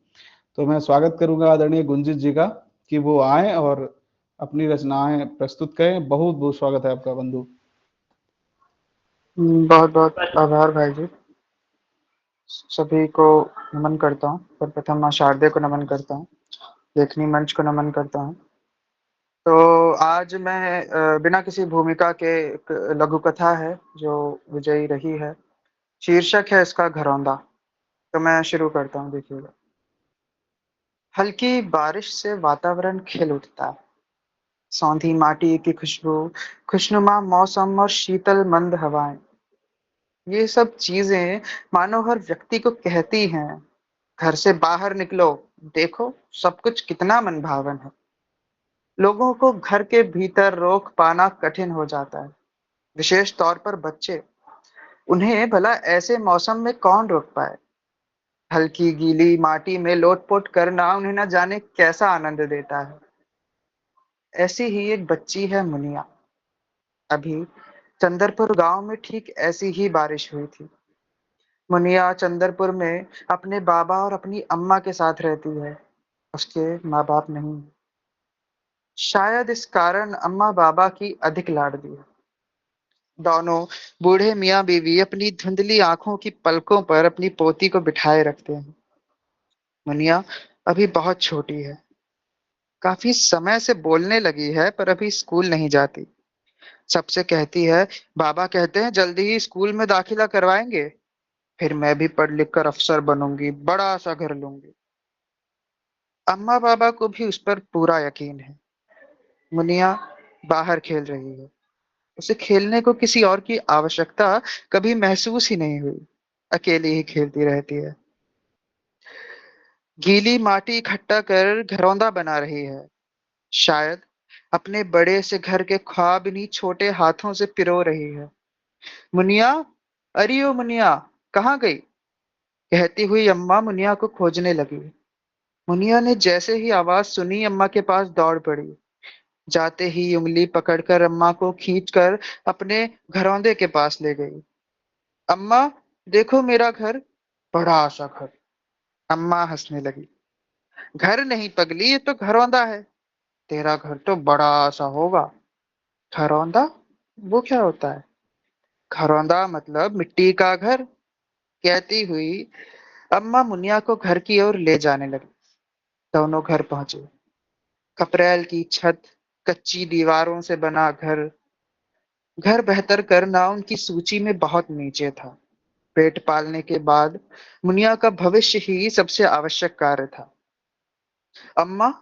Speaker 1: तो मैं स्वागत करूँगा आदरणीय गुंजित जी का कि वो आएँ और अपनी रचनाएँ प्रस्तुत करें। बहुत-बहुत स्वागत है आपका बंधु।
Speaker 10: बहुत बहुत आभार भाई जी। सभी को नमन करता हूँ। सर्वप्रथम माँ शारदे को नमन करता हूँ, लेखनी मंच को नमन करता हूँ। तो आज मैं बिना किसी भूमिका के, एक लघु कथा है जो विजयी रही है। शीर्षक है इसका घरौंदा। तो मैं शुरू करता हूँ, देखिएगा। हल्की बारिश से वातावरण खिल उठता है। सौंधी माटी की खुशबू, खुशनुमा मौसम और शीतल मंद हवाएं, ये सब चीजें मानो हर व्यक्ति को कहती हैं, घर से बाहर निकलो, देखो सब कुछ कितना मनभावन है। लोगों को घर के भीतर रोक पाना कठिन हो जाता है, विशेष तौर पर बच्चे। उन्हें भला ऐसे मौसम में कौन रोक पाए। हल्की गीली माटी में लोटपोट करना उन्हें न जाने कैसा आनंद देता है। ऐसी ही एक बच्ची है मुनिया। अभी चंदरपुर गांव में ठीक ऐसी ही बारिश हुई थी। मुनिया चंदरपुर में अपने बाबा और अपनी अम्मा के साथ रहती है। उसके माँ बाप नहीं। शायद इस कारण अम्मा बाबा की अधिक लाडली है। दोनों बूढ़े मियाँ बीवी अपनी धुंधली आंखों की पलकों पर अपनी पोती को बिठाए रखते हैं। मुनिया अभी बहुत छोटी है, काफी समय से बोलने लगी है, पर अभी स्कूल नहीं जाती। सबसे कहती है, बाबा कहते हैं जल्दी ही स्कूल में दाखिला करवाएंगे, फिर मैं भी पढ़ लिख कर अफसर बनूंगी, बड़ा सा घर लूंगी। अम्मा बाबा को भी उस पर पूरा यकीन है। मुनिया बाहर खेल रही है। उसे खेलने को किसी और की आवश्यकता कभी महसूस ही नहीं हुई। अकेली ही खेलती रहती है। गीली माटी इकट्ठा कर घरौंदा बना रही है। शायद अपने बड़े से घर के ख्वाब इन्हीं छोटे हाथों से पिरो रही है। मुनिया, अरे ओ मुनिया, कहाँ गई? कहती हुई अम्मा मुनिया को खोजने लगी। मुनिया ने जैसे ही आवाज सुनी, अम्मा के पास दौड़ पड़ी। जाते ही उंगली पकड़कर अम्मा को खींचकर अपने घरौंदे के पास ले गई। अम्मा, देखो मेरा घर, बड़ा सा घर। अम्मा हंसने लगी। घर नहीं पगली, ये तो घरौंदा है। तेरा घर तो बड़ा सा होगा। घरौंदा? वो क्या होता है? घरौंदा मतलब मिट्टी का घर। कहती हुई अम्मा मुनिया को घर की ओर ले जाने लगी। दोनों घर पहुंचे। कपरैल की छत, कच्ची दीवारों से बना घर, घर बेहतर करना उनकी सूची में बहुत नीचे था। पेट पालने के बाद मुनिया का भविष्य ही सबसे आवश्यक कार्य था। अम्मा,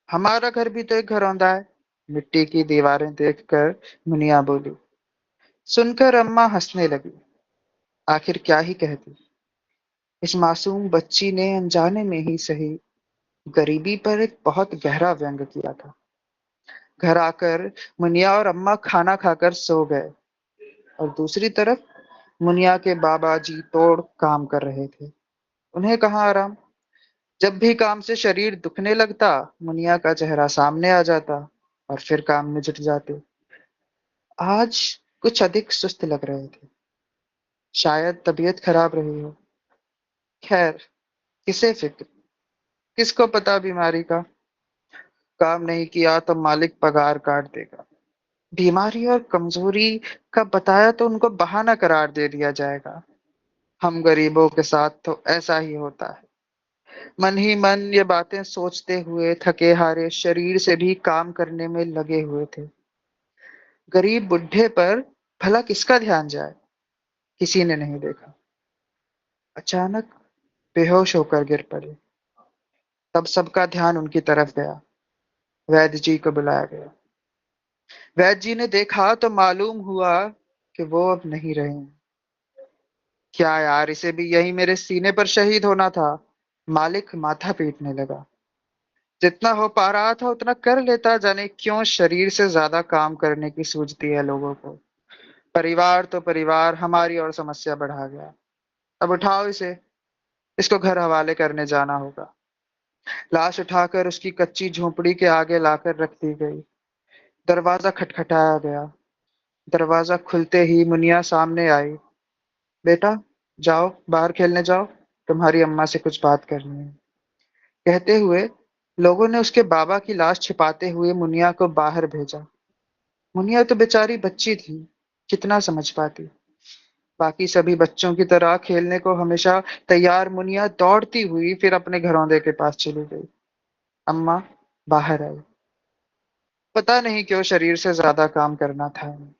Speaker 10: हमारा घर भी तो एक घरौंदा है। मिट्टी की दीवारें देखकर मुनिया बोली। सुनकर अम्मा हंसने लगी। आखिर क्या ही कहती। इस मासूम बच्ची ने अनजाने में ही सही गरीबी पर एक बहुत गहरा व्यंग किया था। घर आकर मुनिया और अम्मा खाना खाकर सो गए और दूसरी तरफ मुनिया के बाबा जी तोड़ काम कर रहे थे। उन्हें कहाँ आराम। जब भी काम से शरीर दुखने लगता, मुनिया का चेहरा सामने आ जाता और फिर काम में जुट जाते। आज कुछ अधिक सुस्त लग रहे थे। शायद तबीयत खराब रही हो। खैर, किसे फिक्र, किसको पता बीमारी का। काम नहीं किया तो मालिक पगार काट देगा। बीमारी और कमजोरी का बताया तो उनको बहाना करार दे दिया जाएगा। हम गरीबों के साथ तो ऐसा ही होता है। मन ही मन ये बातें सोचते हुए थके हारे शरीर से भी काम करने में लगे हुए थे। गरीब बुढ़े पर भला किसका ध्यान जाए, किसी ने नहीं देखा। अचानक बेहोश होकर गिर पड़े। तब सबका ध्यान उनकी तरफ गया। वैद्य जी को बुलाया गया। वैद्य जी ने देखा तो मालूम हुआ कि वो अब नहीं रहे हैं। क्या यार, इसे भी यही मेरे सीने पर शहीद होना था। मालिक माथा पीटने लगा। जितना हो पा रहा था उतना कर लेता, जाने क्यों शरीर से ज्यादा काम करने की सूझती है लोगों को। परिवार तो परिवार हमारी और समस्या बढ़ा गया। अब उठाओ इसे, इसको घर हवाले करने जाना होगा। लाश उठाकर उसकी कच्ची झोपड़ी के आगे लाकर रख दी गई। दरवाजा खटखटाया गया। दरवाजा खुलते ही मुनिया सामने आई। बेटा, जाओ बाहर खेलने जाओ, तुम्हारी अम्मा से कुछ बात करनी है। कहते हुए लोगों ने उसके बाबा की लाश छिपाते हुए मुनिया को बाहर भेजा। मुनिया तो बेचारी बच्ची थी, कितना समझ पाती। बाकी सभी बच्चों की तरह खेलने को हमेशा तैयार मुनिया दौड़ती हुई फिर अपने घरौंदे के पास चली गई। अम्मा बाहर आई। पता नहीं क्यों शरीर से ज्यादा काम करना था इन्हें।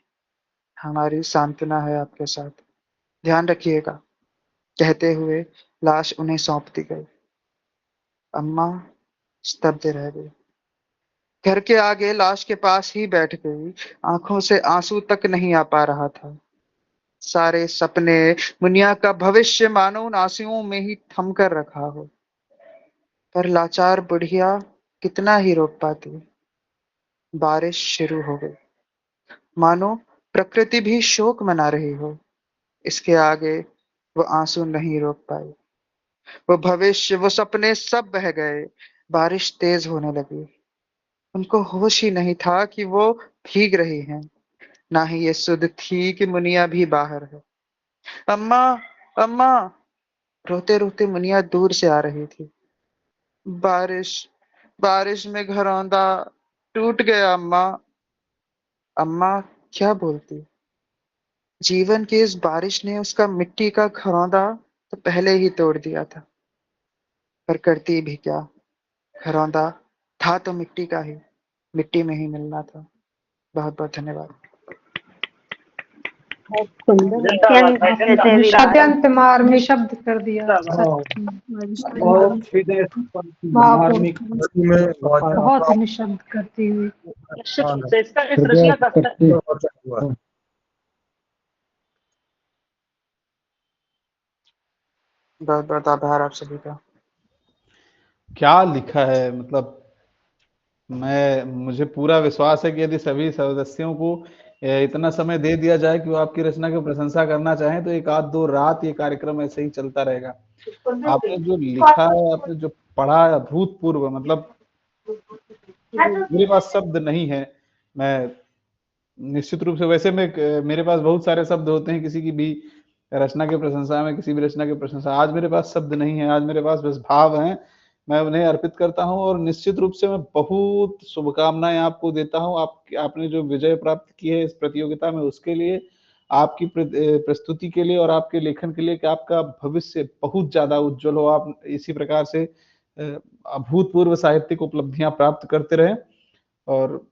Speaker 10: हमारी सांत्वना है आपके साथ, ध्यान रखिएगा, कहते हुए लाश उन्हें सौंप दी गई। अम्मा स्तब्ध रह गई। घर के आगे लाश के पास ही बैठ गई। आंखों से आंसू तक नहीं आ पा रहा था। सारे सपने, मुनिया का भविष्य मानो उन आंसुओं में ही थम कर रखा हो। पर लाचार बुढ़िया कितना ही रोक पाती। बारिश शुरू हो गई, मानो प्रकृति भी शोक मना रही हो। इसके आगे वो आंसू नहीं रोक पाई। वो भविष्य, वो सपने सब बह गए। बारिश तेज होने लगी। उनको होश ही नहीं था कि वो भीग रही हैं। ना ही ये सुध थी कि मुनिया भी बाहर है। अम्मा, अम्मा, रोते रोते मुनिया दूर से आ रही थी। बारिश, बारिश में घरौंदा टूट गया अम्मा। अम्मा क्या बोलती। जीवन की इस बारिश ने उसका मिट्टी का घरौंदा तो पहले ही तोड़ दिया था। पर करती भी क्या। घरौंदा था तो मिट्टी का ही, मिट्टी में ही मिलना था। बहुत बहुत धन्यवाद।
Speaker 8: बहुत सुंदर
Speaker 4: अत्यंत हृदय विदारक।
Speaker 2: अत्यंत मार्मिक शब्द कर दिया।
Speaker 5: बहुत हृदय
Speaker 2: भावपूर्ण,
Speaker 5: में
Speaker 2: बहुत निशब्द करती हुई।
Speaker 10: बहुत बहुत आभार आप सभी का।
Speaker 1: क्या लिखा है, मतलब मुझे पूरा विश्वास है कि यदि सभी सदस्यों को इतना समय दे दिया जाए कि वो आपकी रचना की प्रशंसा करना चाहें तो एक आध दो रात ये कार्यक्रम ऐसे ही चलता रहेगा। आपने जो लिखा है, आपने जो पढ़ा है, अभूतपूर्व, मतलब मेरे पास शब्द नहीं है। मैं निश्चित रूप से, वैसे मेरे पास बहुत सारे शब्द होते हैं किसी की भी रचना की प्रशंसा में, किसी भी रचना की प्रशंसा। आज मेरे पास शब्द नहीं है, आज मेरे पास बस भाव हैं। मैं उन्हें अर्पित करता हूं और निश्चित रूप से मैं बहुत शुभकामनाएं आपको देता हूं। आपने जो विजय प्राप्त की है इस प्रतियोगिता में, उसके लिए, आपकी प्रस्तुति के लिए और आपके लेखन के लिए, कि आपका भविष्य बहुत ज्यादा उज्जवल हो। आप इसी प्रकार से अभूतपूर्व साहित्यिक उपलब्धियां प्राप्त करते रहे। और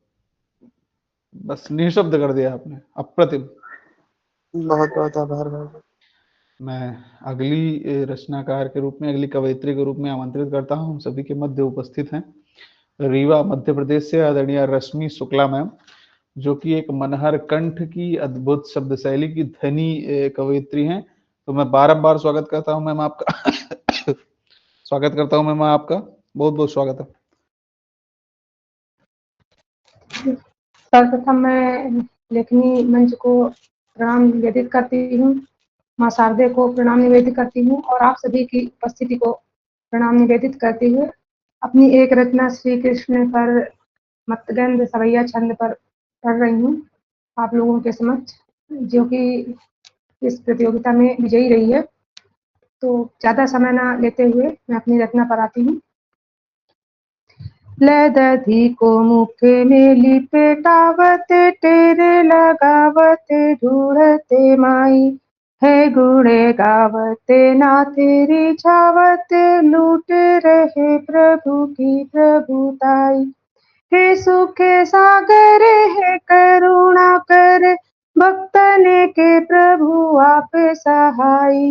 Speaker 1: बस निःशब्द कर दिया आपने, अप्रतिम।
Speaker 10: बहुत बहुत आभार भाई।
Speaker 1: मैं अगली रचनाकार के रूप में, अगली कवयित्री के रूप में आमंत्रित करता हूँ। हम सभी के मध्य उपस्थित हैं रीवा मध्य प्रदेश से आदरणीय रश्मि शुक्ला मैम, जो कि एक मनहर कंठ की अद्भुत शब्द शैली की धनी कवयित्री हैं। तो मैं बारंबार स्वागत करता हूं मैम आपका स्वागत करता हूं मैम आपका, बहुत बहुत स्वागत है।
Speaker 2: सर्वप्रथम मैं लेखनी मंच को प्रणाम निवेदित करती हूँ, माँ शारदे को प्रणाम निवेदित करती हूँ और आप सभी की उपस्थिति को प्रणाम निवेदित करते हुए अपनी एक रचना श्री कृष्ण पर मतगंध सवैया छंद पर पढ़ रही हूँ आप लोगों के समक्ष, जो कि इस प्रतियोगिता में विजयी रही है। तो ज़्यादा समय ना लेते हुए मैं अपनी रचना पर आती हूँ। दधी को मुखे में लिपेटावते टेरे लगावते ढूढ़ते माई है गुणे गावते ना तेरी छावते लूट रहे प्रभु की प्रभुताई। हे सुखे सागर है करुणा कर भक्तने के प्रभु आप सहाय।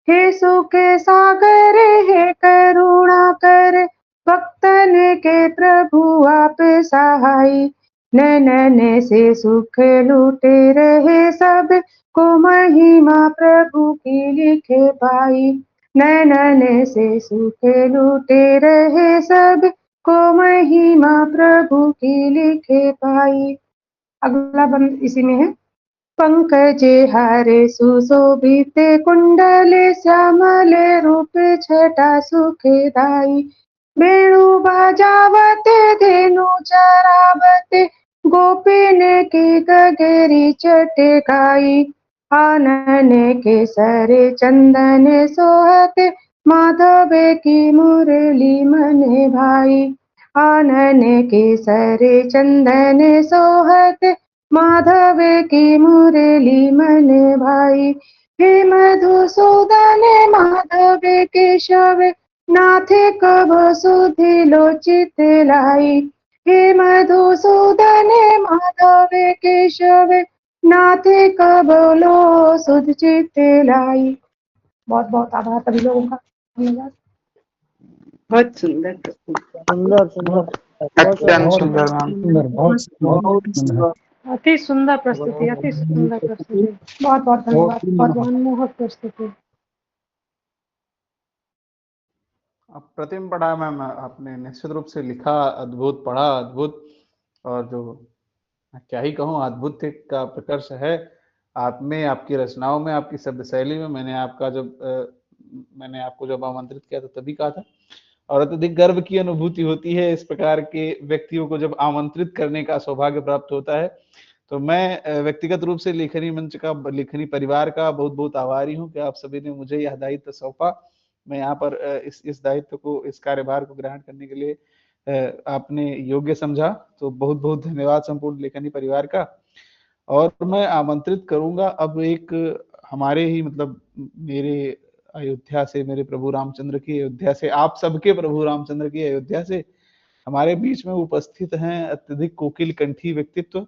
Speaker 2: हे सुखे सागर है करुणा कर भक्तन के प्रभु आप सहाय। नैनन से सुख लूटे रहे सब को महिमा प्रभु की लिखे पाई। नैनन से सुख लूटे रहे सब को महिमा प्रभु की लिखे पाई। अगला बंद इसी में है। पंकजे हारे सुशोभित कुंडले श्यामले रूप छटा सुखदाई। वेणु बजावते धेनु चरावते गोपीन की गगरी चटकाई। आनन के सरे चंदन सोहते माधव की मुरली मन भाई। आनन के सरे चंदन सोहते माधव की मुरली मन भाई। हे मधुसूदन माधव केशव नाथे कब सुधि लोचित लाई। हे मधुसूदन माधव केशव नाथे कब लो सुध चित लाई। बहुत बहुत आभार सभी लोगों का, धन्यवाद।
Speaker 8: बहुत सुंदर प्रस्तुति।
Speaker 3: सुंदर सुंदर
Speaker 10: अत्यंत सुंदर मैम।
Speaker 3: बहुत सुंदर।
Speaker 2: अति सुंदर प्रस्तुति, अति सुंदर प्रस्तुति। बहुत बहुत धन्यवाद, बहुत मनमोहक प्रस्तुति।
Speaker 1: अप्रतिम पढ़ा मैम आपने, निश्चित रूप से लिखा अद्भुत, पढ़ा अद्भुत, और जो क्या ही कहूँ, अद्भुत का प्रकर्ष है आप में, आपकी रचनाओं में, आपकी शब्द शैली में। मैंने आपको जब आमंत्रित किया था तभी कहा था, और अत्यधिक गर्व की अनुभूति होती है इस प्रकार के व्यक्तियों को जब आमंत्रित करने का सौभाग्य प्राप्त होता है। तो मैं व्यक्तिगत रूप से लेखनी मंच का, लेखनी परिवार का बहुत बहुत आभारी हूँ कि आप सभी ने मुझे यह दायित्व सौंपा। मैं यहाँ पर इस दायित्व को, इस कार्यभार को ग्रहण करने के लिए आपने योग्य समझा। तो बहुत बहुत धन्यवाद संपूर्ण लेखनी परिवार का। और मैं आमंत्रित करूंगा अब एक हमारे ही, मतलब मेरे अयोध्या से, मेरे प्रभु रामचंद्र की अयोध्या से, आप सबके प्रभु रामचंद्र की अयोध्या से हमारे बीच में उपस्थित हैं अत्यधिक कोकिल कंठी व्यक्तित्व।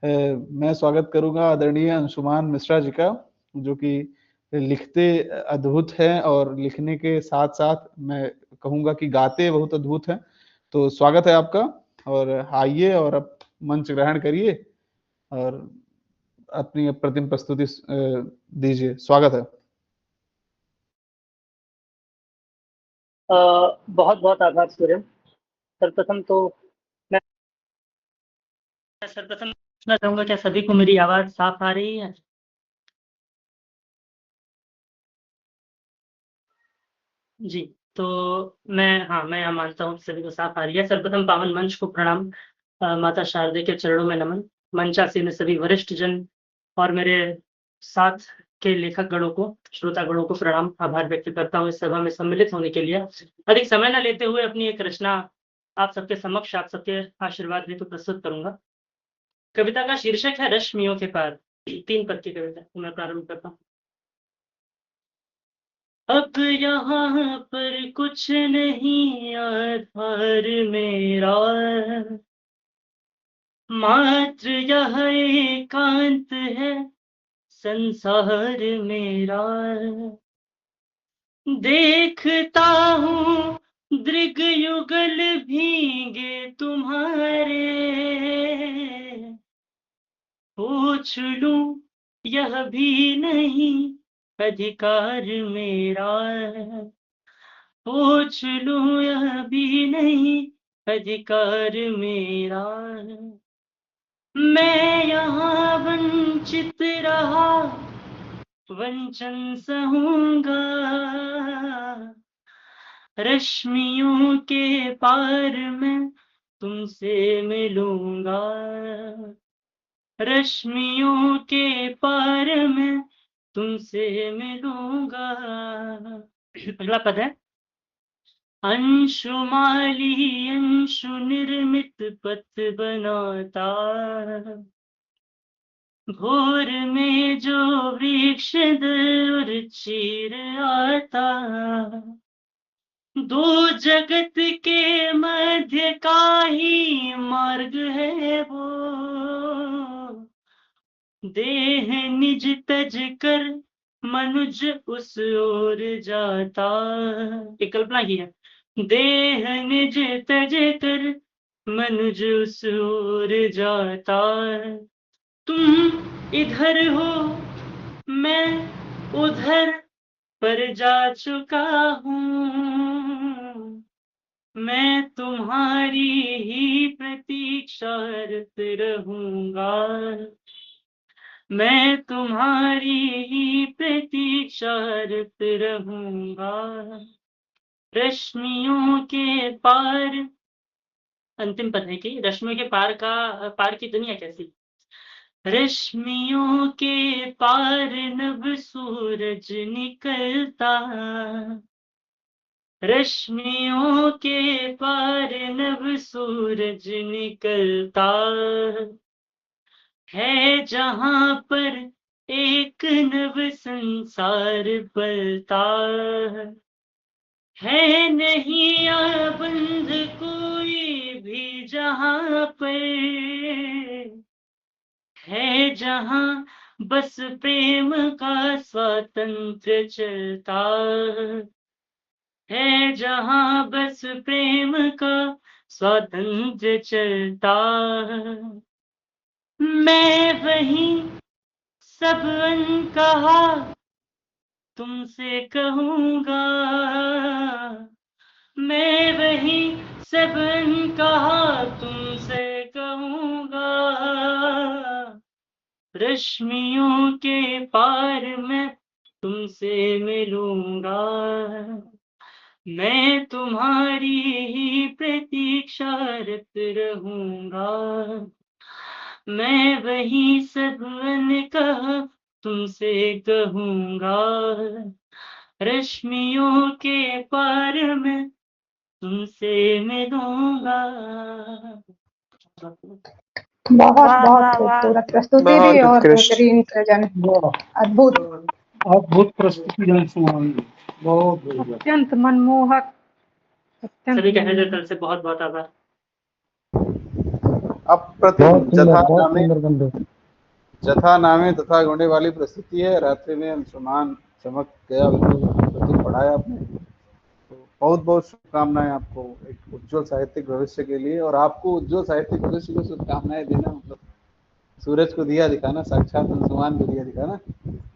Speaker 1: मैं स्वागत करूंगा आदरणीय अंशुमान मिश्रा जी का, जो कि लिखते अद्भुत हैं और लिखने के साथ साथ मैं कहूंगा कि गाते बहुत अद्भुत हैं। तो स्वागत है आपका, और आइए और अब मंच ग्रहण करिए और अपनी अप्रतिम प्रस्तुति दीजिए। स्वागत है।
Speaker 13: बहुत बहुत आभार सूर्य। सर्वप्रथम पूछना चाहूंगा, क्या सभी को मेरी आवाज साफ आ रही है? जी, तो मैं यहाँ मानता हूँ सभी को साफ आ रही है। सर्वप्रथम पावन मंच को प्रणाम, माता शारदे के चरणों में नमन, मंचासीन सभी वरिष्ठ जन और मेरे साथ के लेखक गणों को, श्रोता गणों को प्रणाम, आभार व्यक्त करता हूँ इस सभा में सम्मिलित होने के लिए। अधिक समय न लेते हुए अपनी एक रचना आप सबके समक्ष, आप सबके आशीर्वाद हेतु प्रस्तुत करूंगा। कविता का शीर्षक है रश्मियों के पार। 3 पद की कविता को मैं प्रारंभ करता हूँ। अब यहाँ पर कुछ नहीं आधार मेरा, मात्र यह एकांत है संसार मेरा। देखता हूँ दृग युगल भीगे तुम्हारे, पूछ लूं यह भी नहीं अधिकार मेरा, पूछ लूं यह भी नहीं अधिकार मेरा। मैं यहाँ वंचित रहा वंचन सहूंगा, रश्मियों के पार मैं तुमसे मिलूंगा, रश्मियों के पार मैं तुमसे मिलूंगा। अगला पद है, अंशुमाली अंशु निर्मित पथ बनाता, भोर में जो वृक्ष दूर चीर आता, दो जगत के मध्य का ही मार्ग है वो, देह निज तज कर मनुज उस ओर जाता। एक कल्पना की है, देह निज तज कर मनुज उस ओर जाता। तुम इधर हो मैं उधर पर जा चुका हूँ, मैं तुम्हारी ही प्रतीक्षारत रहूंगा, मैं तुम्हारी ही प्रतीक्षारत रहूंगा। रश्मियों के पार, अंतिम पद है कि रश्मियों के पार की दुनिया कैसी। रश्मियों के पार नभ सूरज निकलता, रश्मियों के पार नभ सूरज निकलता, है जहां पर एक नव संसार पलता, है नहीं बंध कोई भी जहां पर, है जहां बस प्रेम का स्वातंत्र चलता, है जहां बस प्रेम का स्वातंत्र चलता। मैं वहीं सब अनकहा तुमसे कहूंगा, मैं वहीं सब अनकहा तुमसे कहूंगा, रश्मियों के पार मैं तुमसे मिलूंगा, मैं तुम्हारी ही प्रतीक्षारत रहूंगा, मैं वही सब कहा तुमसे कहूंगा, रश्मियों के पार में तुमसे मिलूंगा।
Speaker 2: बहुत
Speaker 4: वाह
Speaker 2: बहुत
Speaker 4: वाह वाह,
Speaker 2: खूबसूरत प्रस्तुति
Speaker 10: बहुत
Speaker 2: भी और
Speaker 10: उत्कृष्ट।
Speaker 2: बेहतरीन सृजन, अद्भुत,
Speaker 5: अद्भुत प्रस्तुति जन सुनाई, बहुत बढ़िया।
Speaker 2: अत्यंत मनमोहक, अत्यंत
Speaker 13: सभी कहने
Speaker 2: मनमोहक।
Speaker 13: तरफ से बहुत बहुत आभार।
Speaker 1: अप्रतिम जथा नामे
Speaker 3: सुंदर बंधु।
Speaker 1: जथा नामे तथा गुणे वाली प्रस्तुति है। रात्रि में अंशुमान चमक गया, बिल्कुल पढ़ाया आपने। तो बहुत बहुत शुभकामनाएं आपको एक उज्जवल साहित्यिक भविष्य के लिए, और आपको उज्जवल साहित्यिक भविष्य को शुभकामनाएं देना मतलब सूरज को दिया दिखाना, साक्षात अंशुमान को दिया दिखाना।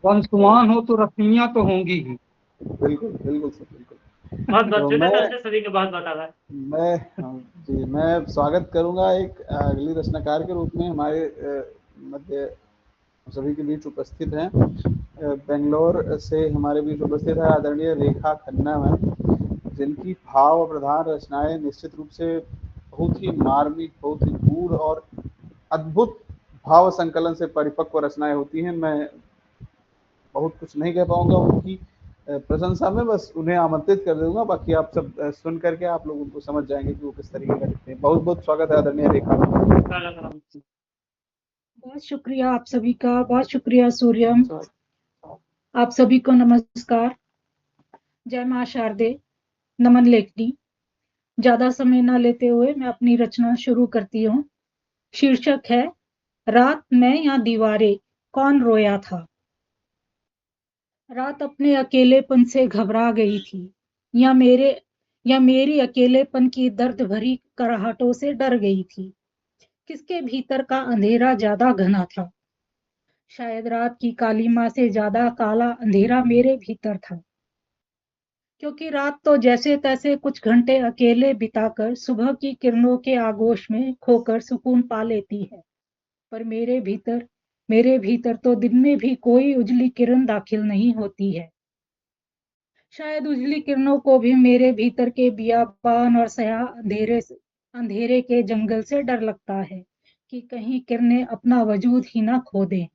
Speaker 5: अंशुमान हो तो रश्मियां तो होंगी ही।
Speaker 1: बिल्कुल बिल्कुल सर, बिल्कुल।
Speaker 13: बहुत बहुत
Speaker 1: तो
Speaker 13: हृदय तरफ से सभी का बहुत बहुत आभार।
Speaker 1: मैं स्वागत करूंगा एक अगली रचनाकार के रूप में। हमारे मध्य सभी के बीच उपस्थित हैं, बेंगलोर से हमारे बीच उपस्थित है आदरणीय रेखा खन्ना मैम, जिनकी भाव प्रधान रचनाएं निश्चित रूप से बहुत ही मार्मिक, बहुत ही गूढ़ और अद्भुत भाव संकलन से परिपक्व रचनाएं होती हैं। मैं बहुत कुछ नहीं कह पाऊंगा उनकी प्रशंसा में, बस उन्हें आमंत्रित कर दूंगा, बाकी आप सब सुन करके आप लोग उनको समझ जाएंगे कि वो किस तरीके का लिखते हैं। बहुत बहुत स्वागत है आदरणीय रेखा।
Speaker 14: बहुत शुक्रिया आप सभी का, बहुत शुक्रिया सूर्यम। आप सभी को नमस्कार। जय माँ शारदे। नमन लेखनी। ज्यादा समय न लेते हुए मैं अपनी रचना शुरू करती हूँ। शीर्षक है रात मैं या दीवारें, कौन रोया था। रात अपने अकेलेपन से घबरा गई थी या मेरी अकेलेपन की दर्द भरी कराहटों से डर गई थी। किसके भीतर का अंधेरा ज्यादा घना था? शायद रात की कालीमा से ज्यादा काला अंधेरा मेरे भीतर था। क्योंकि रात तो जैसे तैसे कुछ घंटे अकेले बिताकर सुबह की किरणों के आगोश में खोकर सुकून पा लेती है, पर मेरे भीतर तो दिन में भी कोई उजली किरण दाखिल नहीं होती है। शायद उजली किरणों को भी मेरे भीतर के बियाबान और स्याह अंधेरे के जंगल से डर लगता है कि कहीं किरणें अपना वजूद ही ना खो दें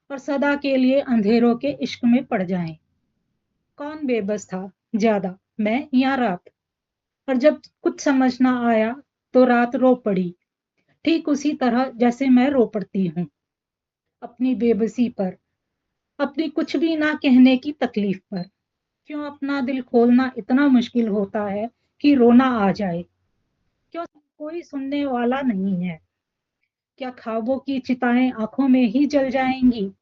Speaker 14: और सदा के लिए अंधेरों के इश्क में पड़ जाएं। कौन बेबस था ज्यादा, मैं या रात? और जब कुछ समझ ना आया तो रात रो पड़ी, ठीक उसी तरह जैसे मैं रो पड़ती हूँ, अपनी बेबसी पर, अपनी कुछ भी ना कहने की तकलीफ पर। क्यों अपना दिल खोलना इतना मुश्किल होता है कि रोना आ जाए? क्यों कोई सुनने वाला नहीं है? क्या ख्वाबों की चिताएं आंखों में ही जल जाएंगी?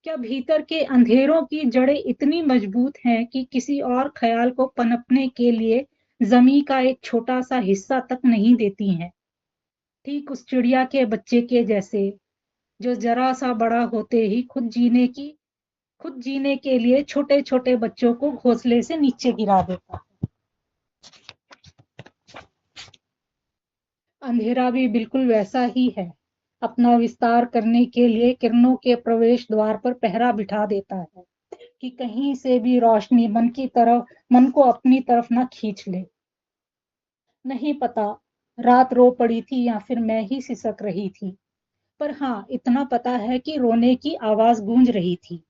Speaker 14: क्या भीतर के अंधेरों की जड़ें इतनी मजबूत हैं कि किसी और ख्याल को पनपने के लिए जमी का एक छोटा सा हिस्सा तक नहीं देती हैं? ठीक उस चिड़िया के बच्चे के जैसे, जो जरा सा बड़ा होते ही खुद जीने के लिए छोटे छोटे बच्चों को घोंसले से नीचे गिरा देता। अंधेरा भी बिल्कुल वैसा ही है, अपना विस्तार करने के लिए किरणों के प्रवेश द्वार पर पहरा बिठा देता है कि कहीं से भी रोशनी मन को अपनी तरफ न खींच ले। नहीं पता रात रो पड़ी थी या फिर मैं ही सिसक रही थी, पर हाँ इतना पता है कि रोने की आवाज गूंज रही थी।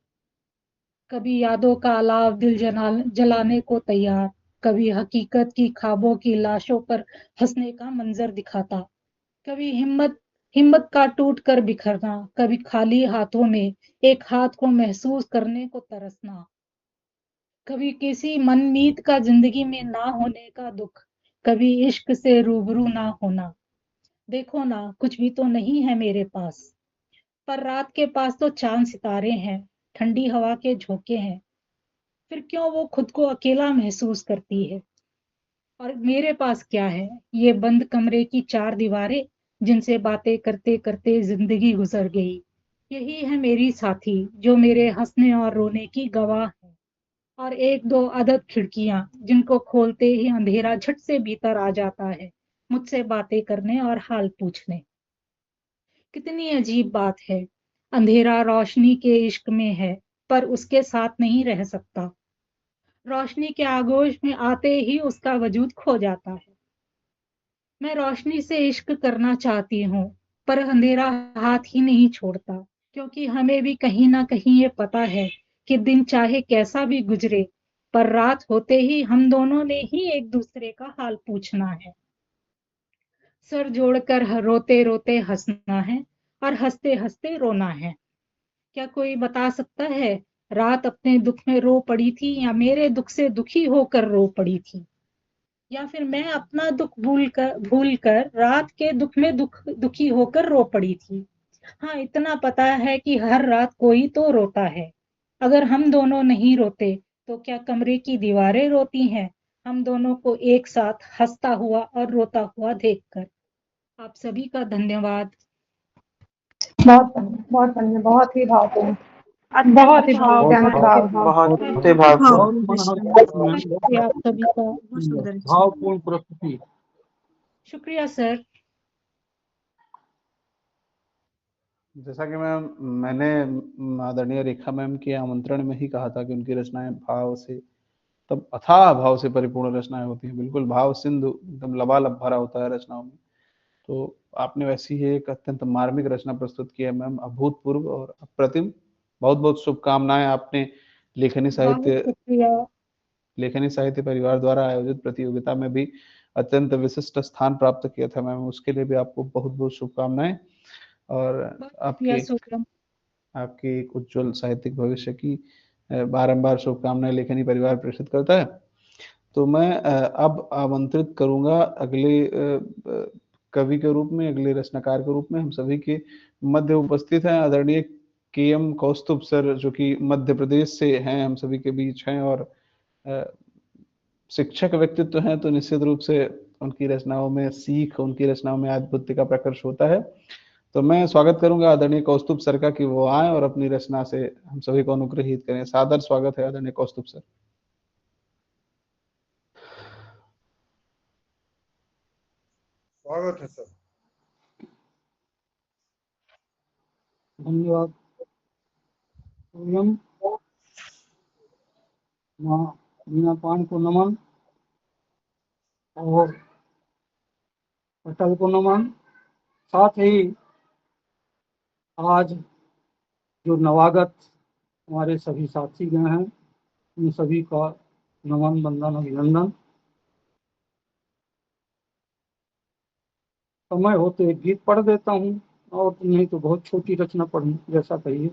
Speaker 14: कभी यादों का अलाव दिल जलाने को तैयार, कभी हकीकत की ख्वाबों की लाशों पर हंसने का मंजर दिखाता, कभी हिम्मत का टूट कर बिखरना, कभी खाली हाथों में एक हाथ को महसूस करने को तरसना, कभी किसी मनमीत का जिंदगी में ना होने का दुख, कभी इश्क से रूबरू ना होना। देखो ना, कुछ भी तो नहीं है मेरे पास, पर रात के पास तो चांद सितारे हैं, ठंडी हवा के झोंके हैं। फिर क्यों वो खुद को अकेला महसूस करती है? और मेरे पास क्या है? ये बंद कमरे की चार दीवारें जिनसे बातें करते करते जिंदगी गुजर गई। यही है मेरी साथी जो मेरे हंसने और रोने की गवाह है। और एक दो अदद खिड़कियां जिनको खोलते ही अंधेरा झट से भीतर आ जाता है, मुझसे बातें करने और हाल पूछने। कितनी अजीब बात है, अंधेरा रोशनी के इश्क में है पर उसके साथ नहीं रह सकता। रोशनी के आगोश में आते ही उसका वजूद खो जाता है। मैं रोशनी से इश्क करना चाहती हूँ, पर अंधेरा हाथ ही नहीं छोड़ता, क्योंकि हमें भी कहीं ना कहीं ये पता है कि दिन चाहे कैसा भी गुजरे, पर रात होते ही हम दोनों ने ही एक दूसरे का हाल पूछना है। सर जोड़कर रोते रोते हंसना है और हंसते हंसते रोना है। क्या कोई बता सकता है रात अपने दुख में रो पड़ी थी या मेरे दुख से दुखी होकर रो पड़ी थी, या फिर मैं अपना दुख भूल कर रात के दुख में दुखी होकर रो पड़ी थी? हाँ इतना पता है कि हर रात कोई तो रोता है। अगर हम दोनों नहीं रोते तो क्या कमरे की दीवारें रोती हैं हम दोनों को एक साथ हंसता हुआ और रोता हुआ देखकर? आप सभी का धन्यवाद।
Speaker 2: बहुत बढ़िया, बहुत ही भावपूर्ण, बहुत ही
Speaker 10: बहुत ही भावपूर्ण।
Speaker 2: शुक्रिया आप सभी का।
Speaker 5: भावपूर्ण प्रस्तुति।
Speaker 2: शुक्रिया सर।
Speaker 1: जैसा कि मैंने आदरणीय रेखा मैम के आमंत्रण में ही कहा था कि उनकी रचनाएं भाव से, तब अथाह भाव से परिपूर्ण रचनाएं होती हैं, बिल्कुल भाव सिंधु एकदम लबालब भरा होता है रचनाओं में। तो आपने वैसी ही एक अत्यंत मार्मिक रचना प्रस्तुत की है मैम, अभूतपूर्व और अप्रतिम। बहुत बहुत शुभकामनाएं। आपने लेखनी साहित्य परिवार द्वारा आयोजित प्रतियोगिता में भी अत्यंत विशिष्ट स्थान प्राप्त किया था मैम, उसके लिए भी आपको बहुत बहुत शुभकामनाएं और आपके एक उज्जवल साहित्यिक भविष्य की बारंबार शुभकामनाएं लेखनी परिवार प्रेषित करता है। तो मैं अब आमंत्रित करूंगा अगले कवि के रूप में, अगले रचनाकार के रूप में हम सभी के मध्य उपस्थित हैं आदरणीय KM कौस्तुभ सर, जो कि मध्य प्रदेश से हैं, हम सभी के बीच हैं और शिक्षक व्यक्तित्व हैं, तो निश्चित रूप से उनकी रचनाओं में सीख, उनकी रचनाओं में आत्मबुद्धि का प्रकर्ष होता है। तो मैं स्वागत करूंगा आदरणीय कौस्तुभ सर का कि वो आए और अपनी रचना से हम सभी को अनुग्रहित करें। सादर स्वागत है आदरणीय कौस्तुभ सर।
Speaker 5: स्वागत है सर। धन्यवाद। माँ मीना पान को नमन और अटल को नमन। साथ ही आज जो नवागत हमारे सभी साथीगण हैं, उन सभी का नमन, वंदन, अभिनंदन। समय होते एक गीत पढ़ देता हूँ, और नहीं तो बहुत छोटी रचना पढ़ूं, जैसा कहिए।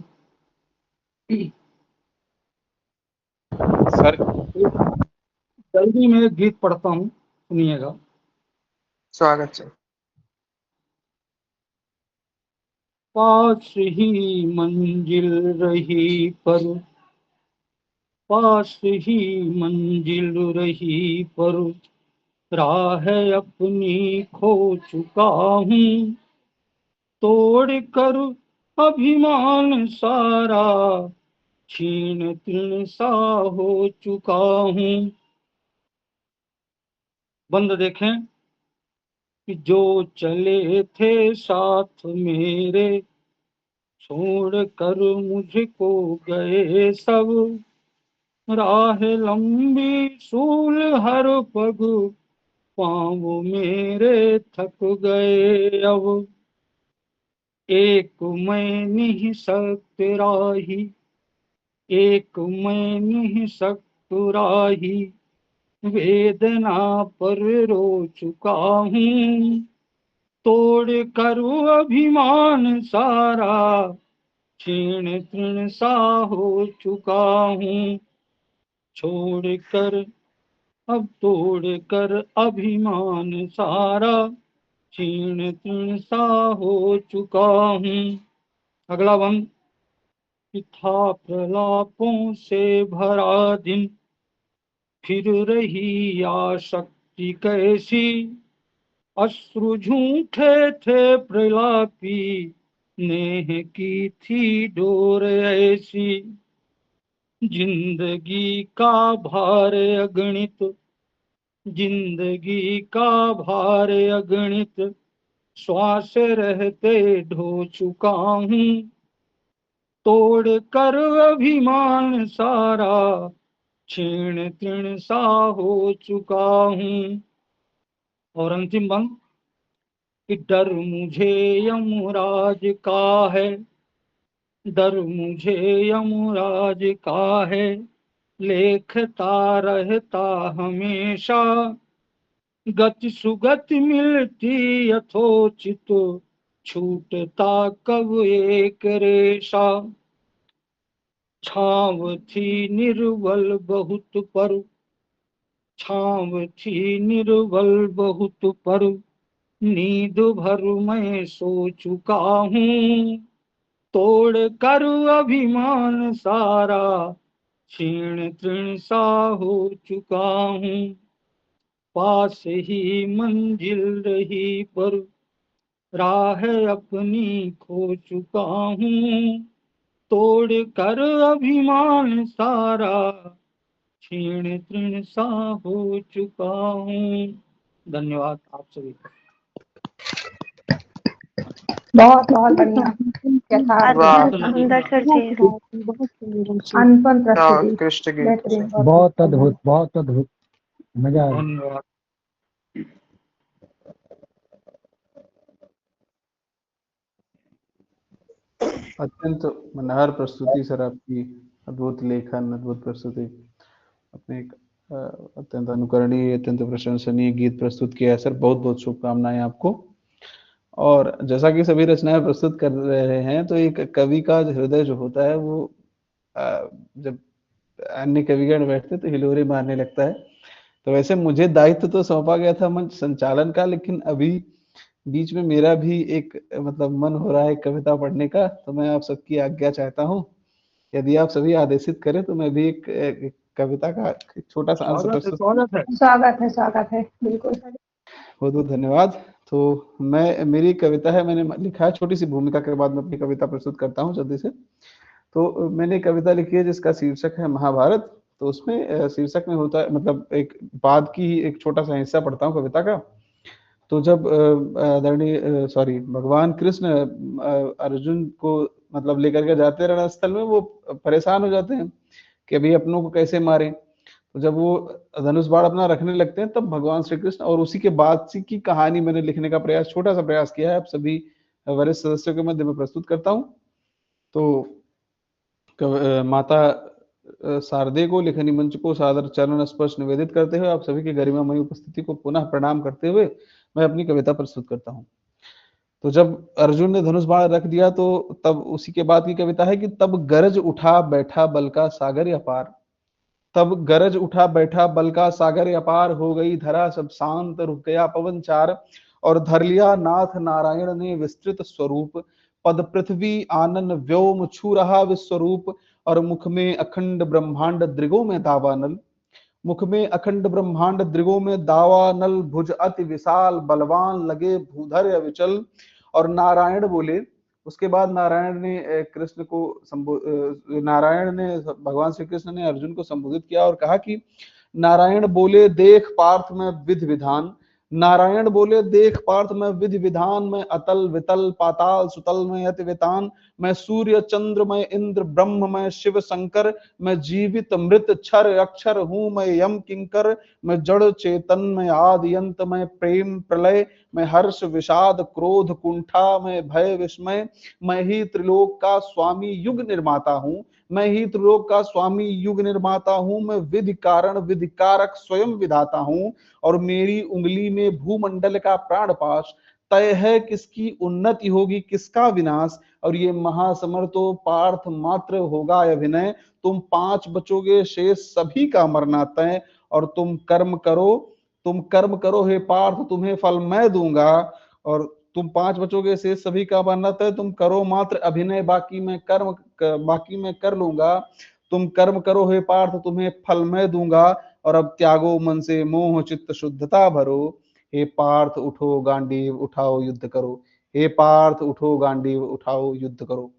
Speaker 1: सर
Speaker 5: जल्दी में एक गीत पढ़ता हूँ, सुनिएगा।
Speaker 10: स्वागत है।
Speaker 5: पास ही मंजिल रही पर, पास ही मंजिल रही पर, राह अपनी खो चुका हूँ। तोड़ कर अभिमान सारा, छीन तृण सा हो चुका हूँ। बंद देखें कि जो चले थे साथ मेरे, छोड़ कर मुझको गए सब। राह लंबी सूल हर पग, पाँव मेरे थक गए अब। एक मैं निःशक्त राही, एक मैं निःशक्त राही, वेदना पर रो चुका हूँ। तोड़ कर अभिमान सारा, क्षीण तृण सा हो चुका हूँ। छोड़ कर अब तोड़ कर अभिमान सारा, क्षीण तृण सा हो चुका हूँ। अगला बंद। था प्रलापों से भरा दिन, फिर रही आसक्ति कैसी। अश्रु झूठे थे प्रलापी, नेह की थी डोर ऐसी। जिंदगी का भार अगणित, जिंदगी का भार अगणित, श्वास रहते ढो चुका हूँ। तोड़ कर अभिमान सारा, क्षीण तृण सा हो चुका हूँ। और अंतिम बंद कि डर मुझे यमराज का है, डर मुझे यमराज का है, लेखता रहता हमेशा। गति सुगति मिलती यथोचित, छूटता कब एक रेशा। छाँव थी निर्बल बहुत पर, छाँव थी निर्बल बहुत पर, नींद भर मैं सो चुका हूँ। तोड़ कर अभिमान सारा, क्षीण तृण सा हो चुका हूँ। पास ही मंजिल रही पर, राह अपनी खो चुका हूँ। तोड़ कर अभिमान सारा, क्षीण तृण सा हो चुका हूँ। धन्यवाद आप सभी का।
Speaker 2: बहुत बहुत बढ़िया, यथार्थ
Speaker 4: सुंदर सर जी।
Speaker 2: अनपन प्रस्तुति,
Speaker 10: उत्कृष्ट गीत।
Speaker 2: बेहतरीन।
Speaker 12: बहुत अद्भुत, बहुत अद्भुत, मजा आया।
Speaker 5: धन्यवाद।
Speaker 1: अत्यंत मनोहर प्रस्तुति सर आपकी, अद्भुत लेखन, अद्भुत प्रस्तुति, अपने एक अत्यंत अनुकरणीय, अत्यंत प्रशंसनीय गीत प्रस्तुत किया है सर। बहुत बहुत शुभकामनाएं आपको। और जैसा कि सभी रचनाएं प्रस्तुत कर रहे हैं, तो एक कवि का हृदय जो होता है वो जब अन्य कविगण बैठते तो हिलोरे मारने लगता है। तो वैसे मुझे दायित्व तो सौंपा गया था मंच संचालन का, लेकिन अभी बीच में मेरा भी एक मतलब मन हो रहा है कविता पढ़ने का, तो मैं आप सबकी आज्ञा चाहता हूँ। यदि आप सभी आदेशित करें तो मैं भी एक कविता का एक छोटा सा अंश प्रस्तुत।
Speaker 2: स्वागत है, बिल्कुल।
Speaker 1: बहुत बहुत धन्यवाद। तो मेरी कविता है, मैंने लिखा है, छोटी सी भूमिका के बाद मैं अपनी कविता प्रस्तुत करता हूँ जल्दी से। तो मैंने कविता लिखी है जिसका शीर्षक है महाभारत। तो उसमें शीर्षक में होता है, मतलब एक बाद की एक छोटा सा हिस्सा पढ़ता हूँ कविता का। तो जब भगवान कृष्ण अर्जुन को मतलब लेकर के जाते रणस्थल में, वो परेशान हो जाते हैं कि अभी अपनों को कैसे मारें। तो जब वो धनुष बाण अपना रखने लगते हैं, तब भगवान श्री कृष्ण, और उसी के बाद की कहानी मैंने लिखने का प्रयास, छोटा सा प्रयास किया है, आप सभी वरिष्ठ सदस्यों के मध्य में प्रस्तुत करता हूँ। तो माता शारदे को, लेखनी मंच को सादर चरण स्पर्श निवेदित करते हुए, आप सभी की गरिमामयी उपस्थिति को पुनः प्रणाम करते हुए मैं अपनी कविता प्रस्तुत करता हूँ। तो जब अर्जुन ने धनुष बाण रख दिया, तो तब उसी के बाद की कविता है कि तब गरज उठा बैठा बल का सागर अपार, तब गरज उठा बैठा बल का सागर अपार, हो गई धरा सब शांत, रुक गया पवन चार, और धर लिया नाथ नारायण ने विस्तृत स्वरूप, पद पृथ्वी आनन व्योम छू रहा विश्वरूप, और मुख में अखंड ब्रह्मांड दृगों में दावानल, मुख में अखंड ब्रह्मांड दृगों में दावानल, भुज अति विशाल बलवान लगे भूधर अविचल। और नारायण बोले, उसके बाद नारायण ने कृष्ण को नारायण ने, भगवान श्री कृष्ण ने अर्जुन को संबोधित किया और कहा कि नारायण बोले देख पार्थ में विधि विधान, नारायण बोले देख पार्थ में विधि विधान, में अतल वितल पाताल सुतल में अति वितान, मैं सूर्य चंद्र में इंद्र ब्रह्म में शिव शंकर, मैं जीवित मृत क्षर अक्षर हूँ मैं यम किंकर, मैं जड़ चेतन में आदि अंत में प्रेम प्रलय, मैं हर्ष विषाद क्रोध कुंठा में भय विस्मय, मैं ही त्रिलोक का स्वामी युग निर्माता हूँ, मैं ही त्रिलोक का स्वामी युग निर्माता हूँ, मैं विधि कारण विधि कारक स्वयं विधाता हूँ, और मेरी उंगली में भूमंडल का प्राण पाश, तय है किसकी उन्नति होगी किसका विनाश, और ये महासमर्थो पार्थ मात्र होगा अभिनय, तुम 5 बचोगे शेष सभी का मरना तय, और तुम कर्म करो हे पार्थ तुम्हें फल मैं दूंगा, और तुम 5 बचोगे शेष सभी का मरना तय, तुम करो मात्र अभिनय बाकी मैं कर लूंगा, तुम कर्म करो हे पार्थ तुम्हें फल मैं दूंगा, और अब त्यागो मन से मोह चित्त शुद्धता भरो, हे पार्थ उठो गांडीव उठाओ युद्ध करो, हे पार्थ उठो गांडीव उठाओ युद्ध करो।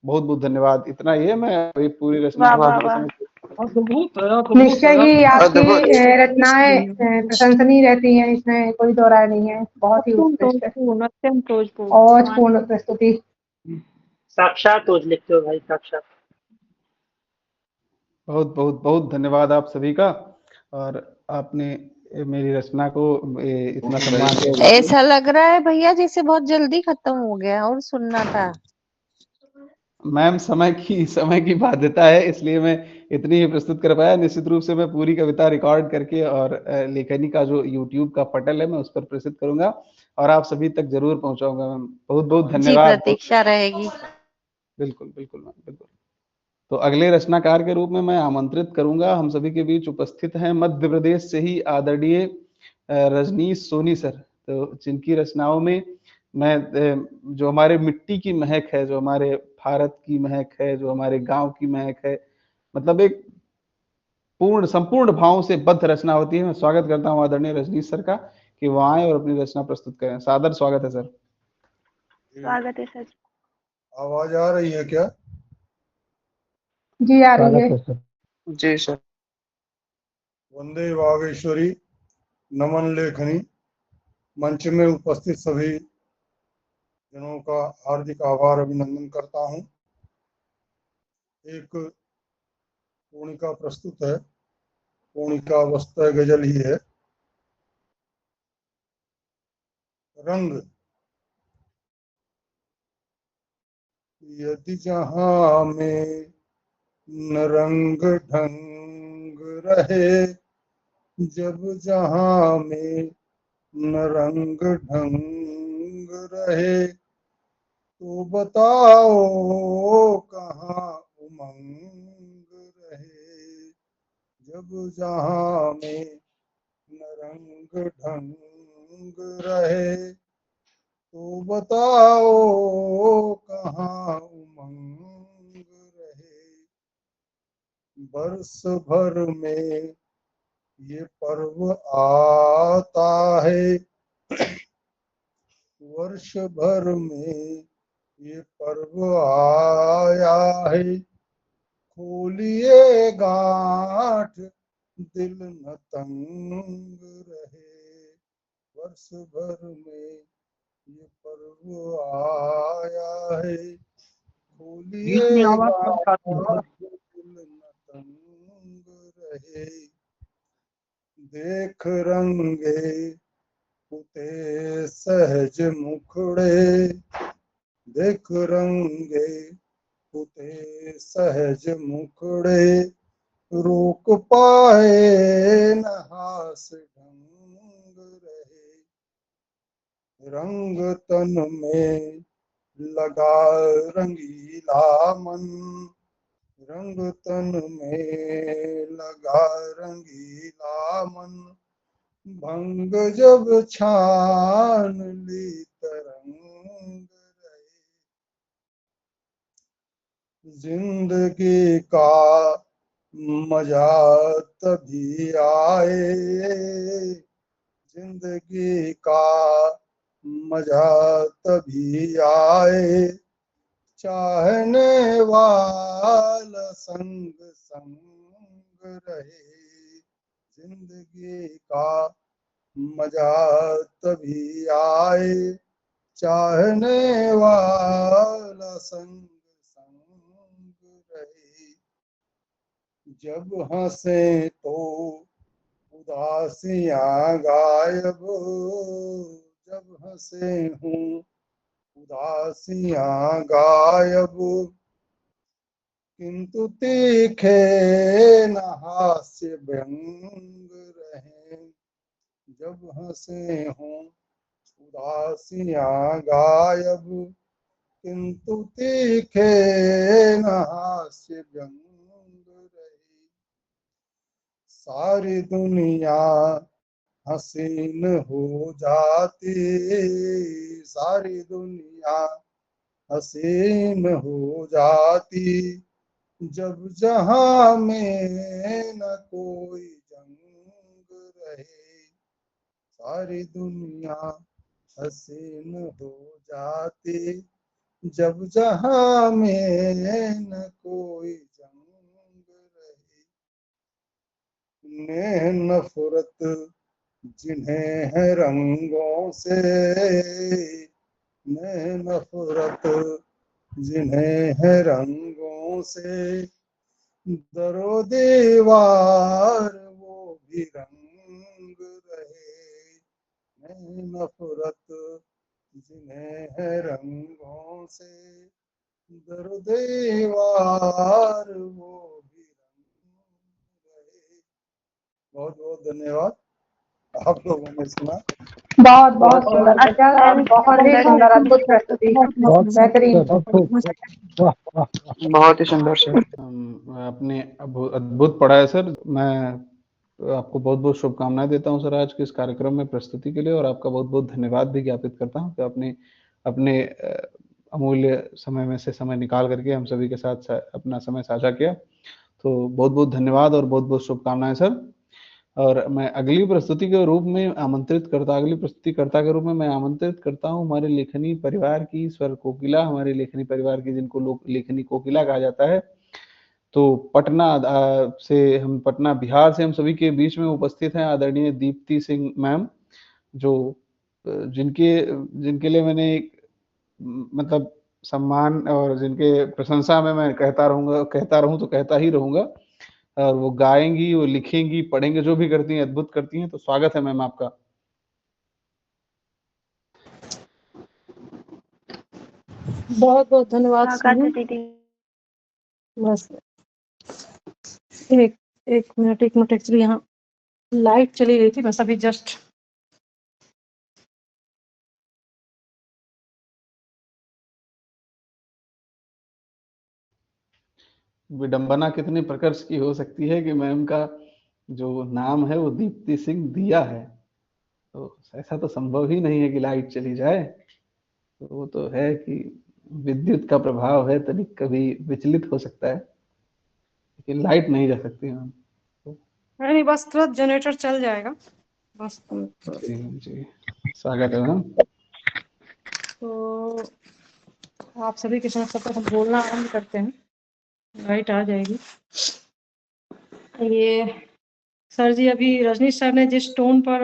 Speaker 1: बहुत बहुत धन्यवाद। इतना ही है, मैं पूरी रचना
Speaker 4: वाह वाह वाह।
Speaker 2: निश्चय ही आपकी रचनाएं प्रशंसनीय रहती हैं, इसमें कोई दो राय नहीं है। बहुत ही उत्कृष्ट औजपूर्ण प्रस्तुति।
Speaker 13: साक्षात ओज लिखते हो भाई, साक्षात।
Speaker 1: बहुत बहुत बहुत धन्यवाद आप सभी का, और आपने मेरी रचना को इतना सम्मान दिया।
Speaker 9: ऐसा लग रहा है भैया जैसे बहुत जल्दी खत्म हो गया और सुनना था।
Speaker 1: मैम, समय की बाध्यता है, इसलिए मैं इतनी ही प्रस्तुत कर पाया। निश्चित रूप से मैं पूरी कविता रिकॉर्ड करके और लेखनी का जो YouTube का पटल है मैं उस पर प्रस्तुत करूंगा और आप सभी तक जरूर पहुंचाऊंगा मैम। बहुत बहुत धन्यवाद।
Speaker 9: प्रतीक्षा रहेगी।
Speaker 1: बिल्कुल बिल्कुल मैम, बिल्कुल। तो अगले रचनाकार के रूप में मैं आमंत्रित करूंगा, हम सभी के बीच उपस्थित हैं मध्य प्रदेश से ही आदरणीय रजनीश सोनी सर, तो जिनकी रचनाओं में मैं जो हमारे मिट्टी की महक है, जो हमारे भारत की महक है, जो हमारे गांव की महक है, मतलब एक संपूर्ण भावों से बद्ध रचना होती है। मैं स्वागत करता हूं आदरणीय रजनीश सर का कि वो आए और अपनी रचना प्रस्तुत करें। सादर स्वागत है सर।
Speaker 4: स्वागत है सर।
Speaker 15: आवाज आ रही है क्या?
Speaker 2: जी आ रही है।
Speaker 10: जी सर।
Speaker 15: वंदे वागेश्वरी, नमन लेखनी, मंच में उपस्थित सभी जनों का हार्दिक आभार अभिनंदन करता हूं। एक पूर्णिका प्रस्तुत है, पूर्णिका वस्तु गजल ही है। रंग यदि जहां में न रंग ढंग रहे, जब जहां में न रंग ढंग रहे, तो बताओ कहाँ उमंग रहे। जब जहां में रंग ढंग रहे तो बताओ कहाँ उमंग रहे। बरस भर में ये पर्व आता है, वर्ष भर में ये पर्व आया है। खोलिए गांठ दिल न तंग रहे, वर्ष भर में ये पर्व आया है। खोलिए गांठ दिल न तंग रहे। देख रंगे पुते सहज मुखड़े, देख रंगे पुते सहज मुखड़े। रोक पाए न हास ढंग रहे। रंग तन में लगा रंगीला मन, रंग तन में लगा रंगीला मन। भंग जब छान ली तरंग रहे। जिंदगी का मजा तभी आए, जिंदगी का मजा तभी आए। चाहने वाला संग संग रहे। जिंदगी का मजा तभी आए, चाहने वाला संग संग रहे। जब हंसे तो उदासियां गायब, जब हंसे हूँ उदासियां गायब। किंतु तीखे न हास्य व्यंग रहे। जब हंसे हूँ उदासियां गायब, किंतु तीखे न हास्य व्यंग रहे। सारी दुनिया हसीन हो जाती, सारी दुनिया हसीन हो जाती। जब जहां में न कोई जंग रहे। सारी दुनिया हसीन हो जाती, जब जहां में न कोई जंग रहे। नेह नफरत जिन्हें है रंगों से, नेह नफरत जिन्हें है रंगों से। दरो दीवार वो भी रंग रहे। नेह नफरत जिन्हें है रंगों से, दरो दीवार वो भी रंग रहे। बहुत बहुत धन्यवाद आप लोगों ने सुना।
Speaker 2: बहुत बहुत सुंदर बच्चा, बहुत ही सुंदर, अद्भुत प्रस्तुति, बेहतरीन।
Speaker 10: बहुत ही सुंदर सर।
Speaker 1: आपने अद्भुत पढ़ा है सर। मैं आपको बहुत बहुत शुभकामनाएं देता हूं सर आज के इस कार्यक्रम में प्रस्तुति के लिए, और आपका बहुत बहुत धन्यवाद भी ज्ञापित करता हूं कि आपने अपने अमूल्य समय में से समय निकाल करके हम सभी के साथ अपना समय साझा किया। तो बहुत बहुत धन्यवाद और बहुत बहुत शुभकामनाएं सर। और मैं अगली प्रस्तुति के रूप में अगली प्रस्तुतिकर्ता के रूप में मैं आमंत्रित करता हूं हमारे लेखनी परिवार की स्वर कोकिला, हमारे लेखनी परिवार की जिनको लोग लेखनी कोकिला कहा जाता है। तो पटना से हम पटना बिहार से हम सभी के बीच में उपस्थित हैं आदरणीय दीप्ति सिंह मैम, जो जिनके लिए मैंने एक मतलब सम्मान और जिनके प्रशंसा में मैं कहता रहूं तो कहता ही रहूंगा। और वो गाएंगी, वो लिखेंगी, पढ़ेंगे, जो भी करती हैं अद्भुत करती हैं। तो स्वागत है मैम आपका।
Speaker 2: बहुत बहुत धन्यवाद
Speaker 4: स्वागत है
Speaker 2: सुनील।
Speaker 4: दीदी।
Speaker 2: बस एक मिनट एक्चुअली यहाँ लाइट चली गई थी, बस अभी जस्ट
Speaker 1: विडंबना कितनी प्रकर्ष की हो सकती है कि मैम का जो नाम है वो दीप्ति सिंह दिया है। तो ऐसा तो संभव ही नहीं है कि लाइट चली जाए। तो वो तो है कि विद्युत का प्रभाव है, तभी कभी विचलित हो सकता है, लेकिन लाइट नहीं जा सकती। हम
Speaker 2: नहीं, बस तुरंत जनरेटर चल जाएगा बस।
Speaker 1: जी जी, स्वागत है मैम।
Speaker 2: तो आप सभी के साथ सबको हम बोलना आरम्भ करते हैं, लाइट आ जाएगी। ये सर जी, अभी रजनीश सर ने जिस टोन पर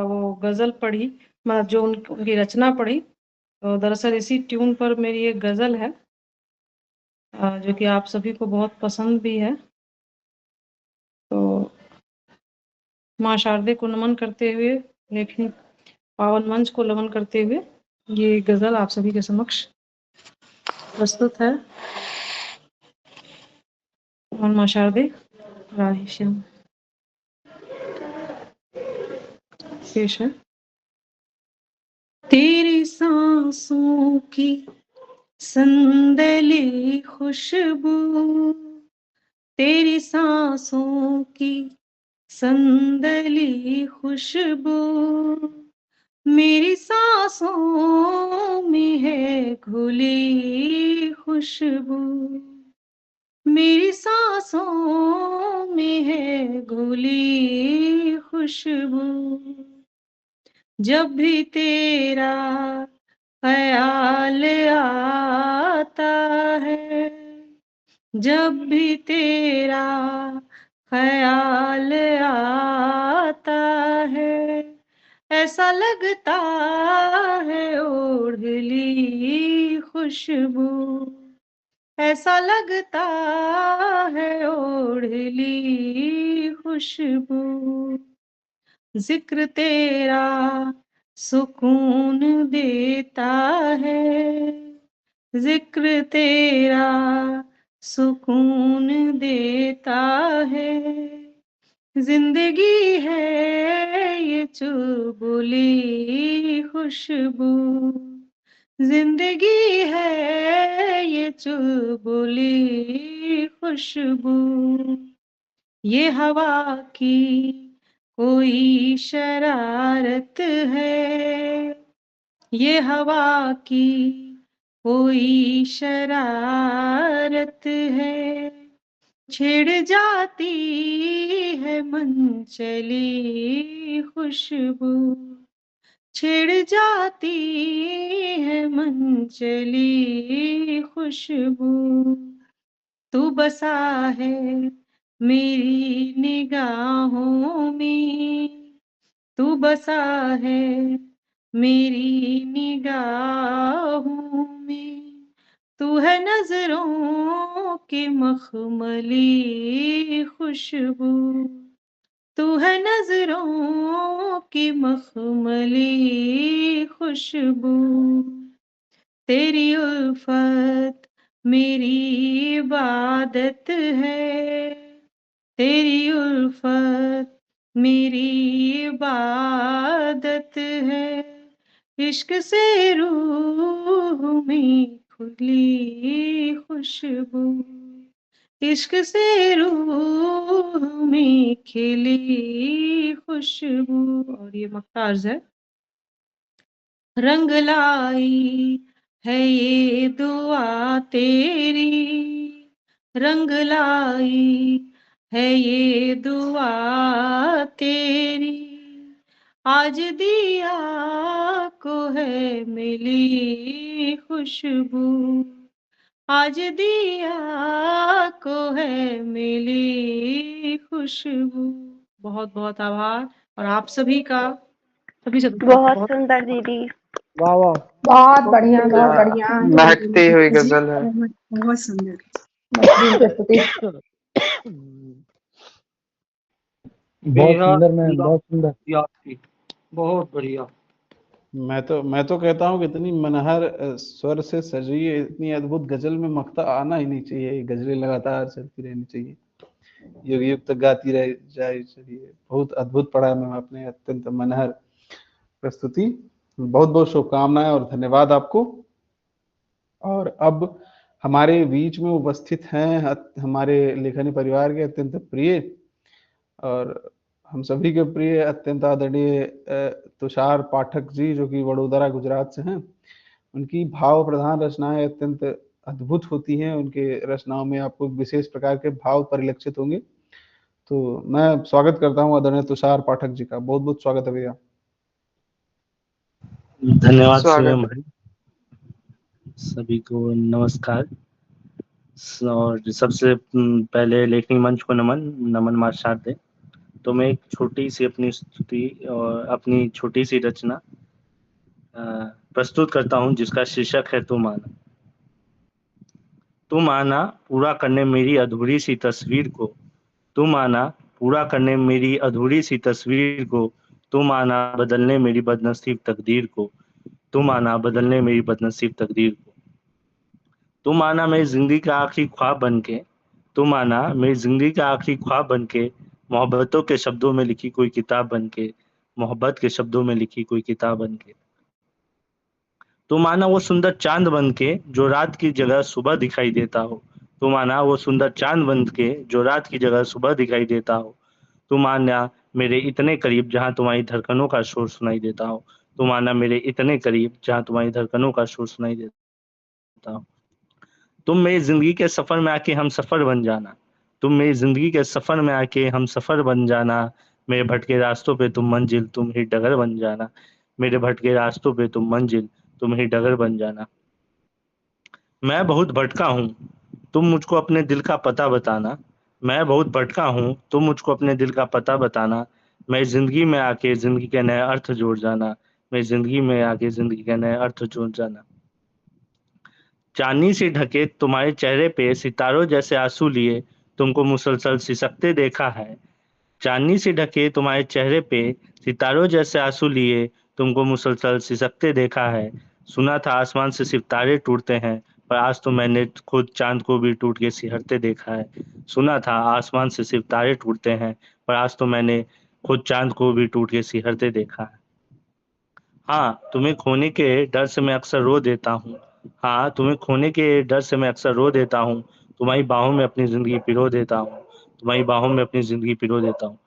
Speaker 2: वो गज़ल पढ़ी, मतलब जो उनकी रचना पढ़ी, तो दरअसल इसी ट्यून पर मेरी एक गज़ल है जो कि आप सभी को बहुत पसंद भी है। तो माँ शारदे को नमन करते हुए, लेखनी पावन मंच को नमन करते हुए ये गज़ल आप सभी के समक्ष प्रस्तुत है। और माँ शारदे, राधे श्याम। पेश है। तेरी सांसों की संदली खुशबू, तेरी सांसों की संदली खुशबू, मेरी सांसों में है घुली खुशबू, मेरी सांसों में है घुली खुशबू। जब भी तेरा ख्याल आता है, जब भी तेरा ख्याल आता है, ऐसा लगता है ओढ़ ली खुशबू, ऐसा लगता है ओढ़ ली खुशबू। जिक्र तेरा सुकून देता है, जिक्र तेरा सुकून देता है, जिंदगी है ये चुलबुली खुशबू, जिंदगी है ये चुलबुली खुशबू। ये हवा की कोई शरारत है, ये हवा की कोई शरारत है, छिड़ जाती है मन चली खुशबू, छिड़ जाती है मन चली खुशबू। तू बसा है मेरी निगाहों में, तू बसा है मेरी निगाहों में, तू है नजरों की मखमली खुशबू, तू है नजरों की मखमली खुशबू। तेरी उल्फत मेरी इबादत है, तेरी उल्फत मेरी इबादत है, इश्क से रूह में खुली खुशबू, इश्क से रूह में खिली खुशबू। और ये मक्तार्ज है। रंग लाई है ये दुआ तेरी, रंग लाई है ये दुआ तेरी, आज दिया को है मिली खुशबू, आज दिया को है मिली खुशबू। बहुत बहुत आभार। और आप सभी का सभी से
Speaker 4: बहुत सुंदर दीदी।
Speaker 3: वाह वाह,
Speaker 14: बहुत बढ़िया, बहुत बढ़िया।
Speaker 10: महकती हुई गजल है।
Speaker 6: बहुत सुंदर।
Speaker 11: बहुत सुंदर मैम,
Speaker 5: बेहद
Speaker 11: बहुत सुंदर।
Speaker 5: आपकी बहुत बढ़िया।
Speaker 1: मैं तो कहता हूँ कि इतनी मनहर स्वर से सजी इतनी अद्भुत गजल में मक्ता आना ही नहीं चाहिए। गजलें लगातार चलती रहनी चाहिए, युग युग तक गाती रह जाए चाहिए। बहुत अद्भुत पढ़ा मैम आपने, अत्यंत मनहर प्रस्तुति। बहुत बहुत शुभकामनाएं और धन्यवाद आपको। और अब हमारे बीच में उपस्थित हैं हमारे लेखनी परिवार के अत्यंत प्रिय और हम सभी के प्रिय अत्यंत आदरणीय तुषार पाठक जी, जो कि वडोदरा गुजरात से हैं। उनकी भाव प्रधान रचनाएं अत्यंत अद्भुत होती हैं। उनके रचनाओं में आपको विशेष प्रकार के भाव परिलक्षित होंगे। तो मैं स्वागत करता हूं आदरणीय तुषार पाठक जी का। बहुत बहुत स्वागत है भैया।
Speaker 16: धन्यवाद
Speaker 10: स्वागत
Speaker 16: शिवम
Speaker 10: है।
Speaker 16: भाई, सभी को नमस्कार। और सबसे पहले लेखनी मंच को नमन मां शारदे। तो मैं एक छोटी सी अपनी स्तुति और अपनी छोटी सी रचना प्रस्तुत करता हूं, जिसका शीर्षक है तुम आना। तुम आना पूरा करने मेरी अधूरी सी तस्वीर को, तुम आना पूरा करने मेरी अधूरी सी तस्वीर को, तुम आना बदलने मेरी बदनसीब तकदीर को, तुम आना बदलने मेरी बदनसीब तकदीर को। तुम आना मेरी जिंदगी का आखिरी ख्वाब बन के, तुम आना मेरी जिंदगी का आखिरी ख्वाब बन के, मोहब्बतों के शब्दों में लिखी कोई किताब बन के, मोहब्बत के शब्दों में लिखी कोई किताब बन के। तुम आना वो सुंदर चांद बन के जो रात की जगह सुबह दिखाई देता हो, तुम आना वो सुंदर चांद बन के जो रात की जगह सुबह दिखाई देता हो। तुम आना मेरे इतने करीब जहाँ तुम्हारी धड़कनों का शोर सुनाई देता हो, तुम आना मेरे इतने करीब जहाँ तुम्हारी धड़कनों का शोर सुनाई देता हो। तुम मेरी जिंदगी के सफर में आके हम सफर बन जाना, तुम मेरी जिंदगी के सफर में आके हम सफर बन जाना। मेरे भटके रास्तों पे तुम मंजिल, तुम ही डगर बन जाना। मेरे भटके रास्तों पे तुम मंजिल, तुम ही डगर बन जाना। मैं बहुत भटका हूँ, तुम मुझको अपने दिल का पता बताना। मैं बहुत भटका हूँ, तुम मुझको अपने दिल का पता बताना। मेरी जिंदगी में आके जिंदगी के नए अर्थ जोड़ जाना, मेरी जिंदगी में आके जिंदगी के नए अर्थ जोड़ जाना। चांदनी से ढके तुम्हारे चेहरे पे सितारों जैसे आंसू लिए तुमको मुसलसल सिसकते देखा है। चांदनी से ढके तुम्हारे चेहरे पे सितारों जैसे आंसू लिए तुमको मुसलसल सिसकते देखा है। सुना था आसमान से सिर्फ तारे टूटते हैं, पर आज तो मैंने खुद चांद को भी टूट के सिहरते देखा है। सुना था आसमान से सिर्फ तारे टूटते हैं, पर आज तो मैंने खुद चांद को भी टूट के सिहरते देखा है। हाँ, तुम्हें खोने के डर से मैं अक्सर रो देता हूँ। हाँ, तुम्हें खोने के डर से मैं अक्सर रो देता हूँ। तुम्हारी बाहों में अपनी जिंदगी पिरो देता हूँ, तुम्हारी बाहों में अपनी जिंदगी पिरो देता हूँ।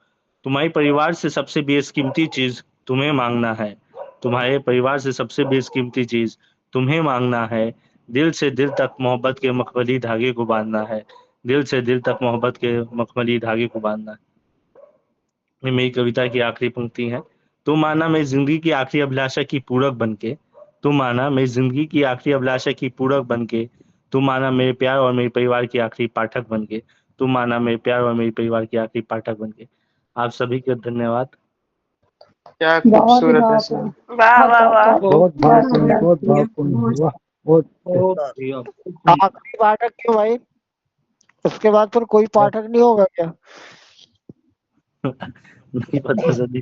Speaker 16: तुम्हारे परिवार से सबसे बेशकीमती चीज तुम्हें मांगना है, तुम्हारे परिवार से सबसे बेशकीमती चीज तुम्हें मांगना है। दिल से दिल तक मोहब्बत के मखमली धागे को बांधना है, दिल से दिल तक मोहब्बत के मखमली धागे को बांधना है। ये मेरी कविता की आखिरी पंक्ति है। तुम आना मेरी जिंदगी की आखिरी अभिलाषा की पूरक बनके, तुम आना मेरी जिंदगी की आखिरी अभिलाषा की पूरक बनके, तुम आना मेरे प्यार और मेरे परिवार की आखिरी पाठक बनके, तुम आना मेरे प्यार और मेरे परिवार की आखिरी पाठक बनके। आप सभी को धन्यवाद।
Speaker 10: क्या
Speaker 14: बहुत ही
Speaker 10: खूबसूरत
Speaker 14: भावपूर्ण,
Speaker 10: रचना।
Speaker 4: वाह वाह वाह।
Speaker 3: बहुत भावपूर्ण, बहुत
Speaker 6: बढ़िया,
Speaker 3: भावपूर्ण।
Speaker 6: बहुत
Speaker 3: वाह, बहुत
Speaker 5: बहुत बढ़िया, खूब बढ़िया।
Speaker 3: आखिरी पाठक क्यों भाई? उसके बाद फिर कोई पाठक नहीं होगा क्या?
Speaker 16: नहीं पता सभी,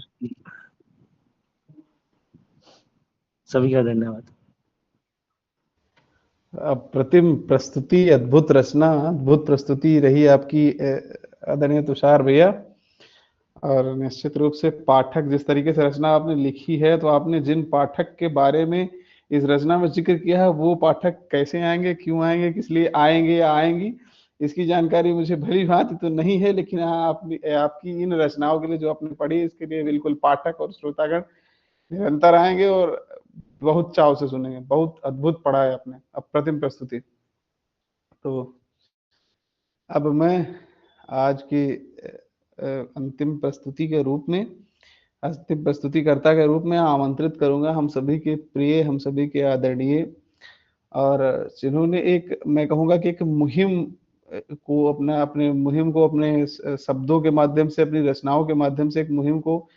Speaker 16: सभी का धन्यवाद।
Speaker 1: अप्रतिम प्रस्तुति, अद्भुत रचना, अद्भुत प्रस्तुति रही आपकी आदरणीय तुषार भैया। और निश्चित रूप से पाठक, जिस तरीके से रचना आपने लिखी है, तो आपने जिन पाठक के बारे में इस रचना में जिक्र किया है, वो पाठक कैसे आएंगे, क्यों आएंगे, किस लिए आएंगे या आएंगी, इसकी जानकारी मुझे भली भांति तो नहीं है। लेकिन हाँ, आपकी इन रचनाओं के लिए जो आपने पढ़ी, इसके लिए बिल्कुल पाठक और श्रोतागण निरंतर आएंगे और बहुत चाव से सुनेंगे। बहुत अद्भुत पढ़ा है आपने, अप्रतिम प्रस्तुति। तो अब मैं आज की अंतिम प्रस्तुति के रूप में, अंतिम प्रस्तुतिकर्ता के रूप में आमंत्रित करूंगा हम सभी के प्रिय, हम सभी के आदरणीय, और जिन्होंने एक, मैं कहूंगा कि एक मुहिम को अपने मुहिम को अपने शब्दों के माध्यम से, अपनी रचनाओं के माध्यम से एक मुहिम को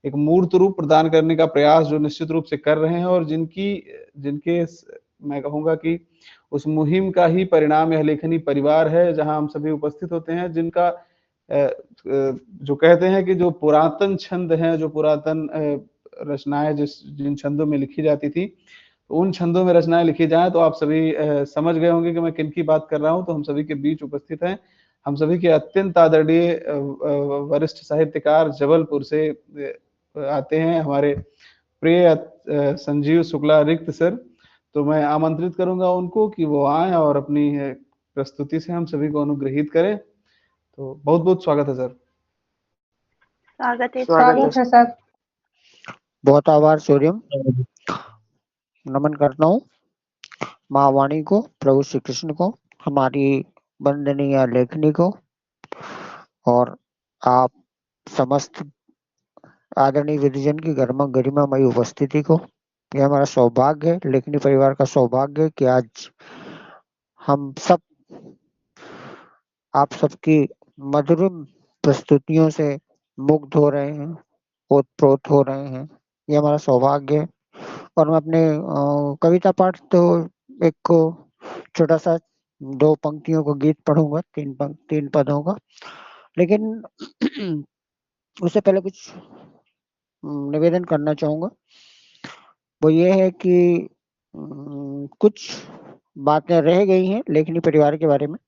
Speaker 1: एक मूर्त रूप प्रदान करने का प्रयास जो निश्चित रूप से कर रहे हैं, और जिनके मैं कहूंगा कि उस मुहिम का ही परिणाम यह लेखनी परिवार है, जहां हम सभी उपस्थित होते हैं, जिनका जो कहते हैं कि जो पुरातन छंद हैं, जो पुरातन रचनाएं जिन छंदों में लिखी जाती थी, उन छंदों में रचनाएं लिखी जाएं, तो आप सभी समझ गए होंगे कि मैं किन की बात कर रहा हूं। तो हम सभी के बीच उपस्थित हैं हम सभी के अत्यंत आदरणीय वरिष्ठ साहित्यकार, जबलपुर से आते हैं हमारे प्रिय संजीव शुक्ला रिक्त सर। तो मैं आमंत्रित करूंगा उनको कि वो आए और अपनी प्रस्तुति से हम सभी को अनुग्रहित करें। तो बहुत बहुत स्वागत है सर।
Speaker 4: स्वागत है
Speaker 10: स्वागत है।
Speaker 14: सर।
Speaker 3: बहुत आभार सूर्यम। नमन करता हूँ माँ वाणी को, प्रभु श्री कृष्ण को, हमारी वंदनीय लेखनी को और आप समस्त आदरणीय विद्वजन की गरिमामयी उपस्थिति को। यह हमारा सौभाग्य है, लेखनी परिवार का सौभाग्य है कि आज हम सब आप सबकी मधुर प्रस्तुतियों से मुग्ध हो रहे हैं, ओतप्रोत हो रहे हैं। ये हमारा सौभाग्य है। और मैं अपने कविता पाठ तो एक छोटा सा 2 पंक्तियों को गीत पढ़ूंगा, 3 पदों का, लेकिन उससे पहले कुछ निवेदन करना चाहूंगा। वो ये है कि कुछ बातें रह गई हैं लेखनी परिवार के बारे में।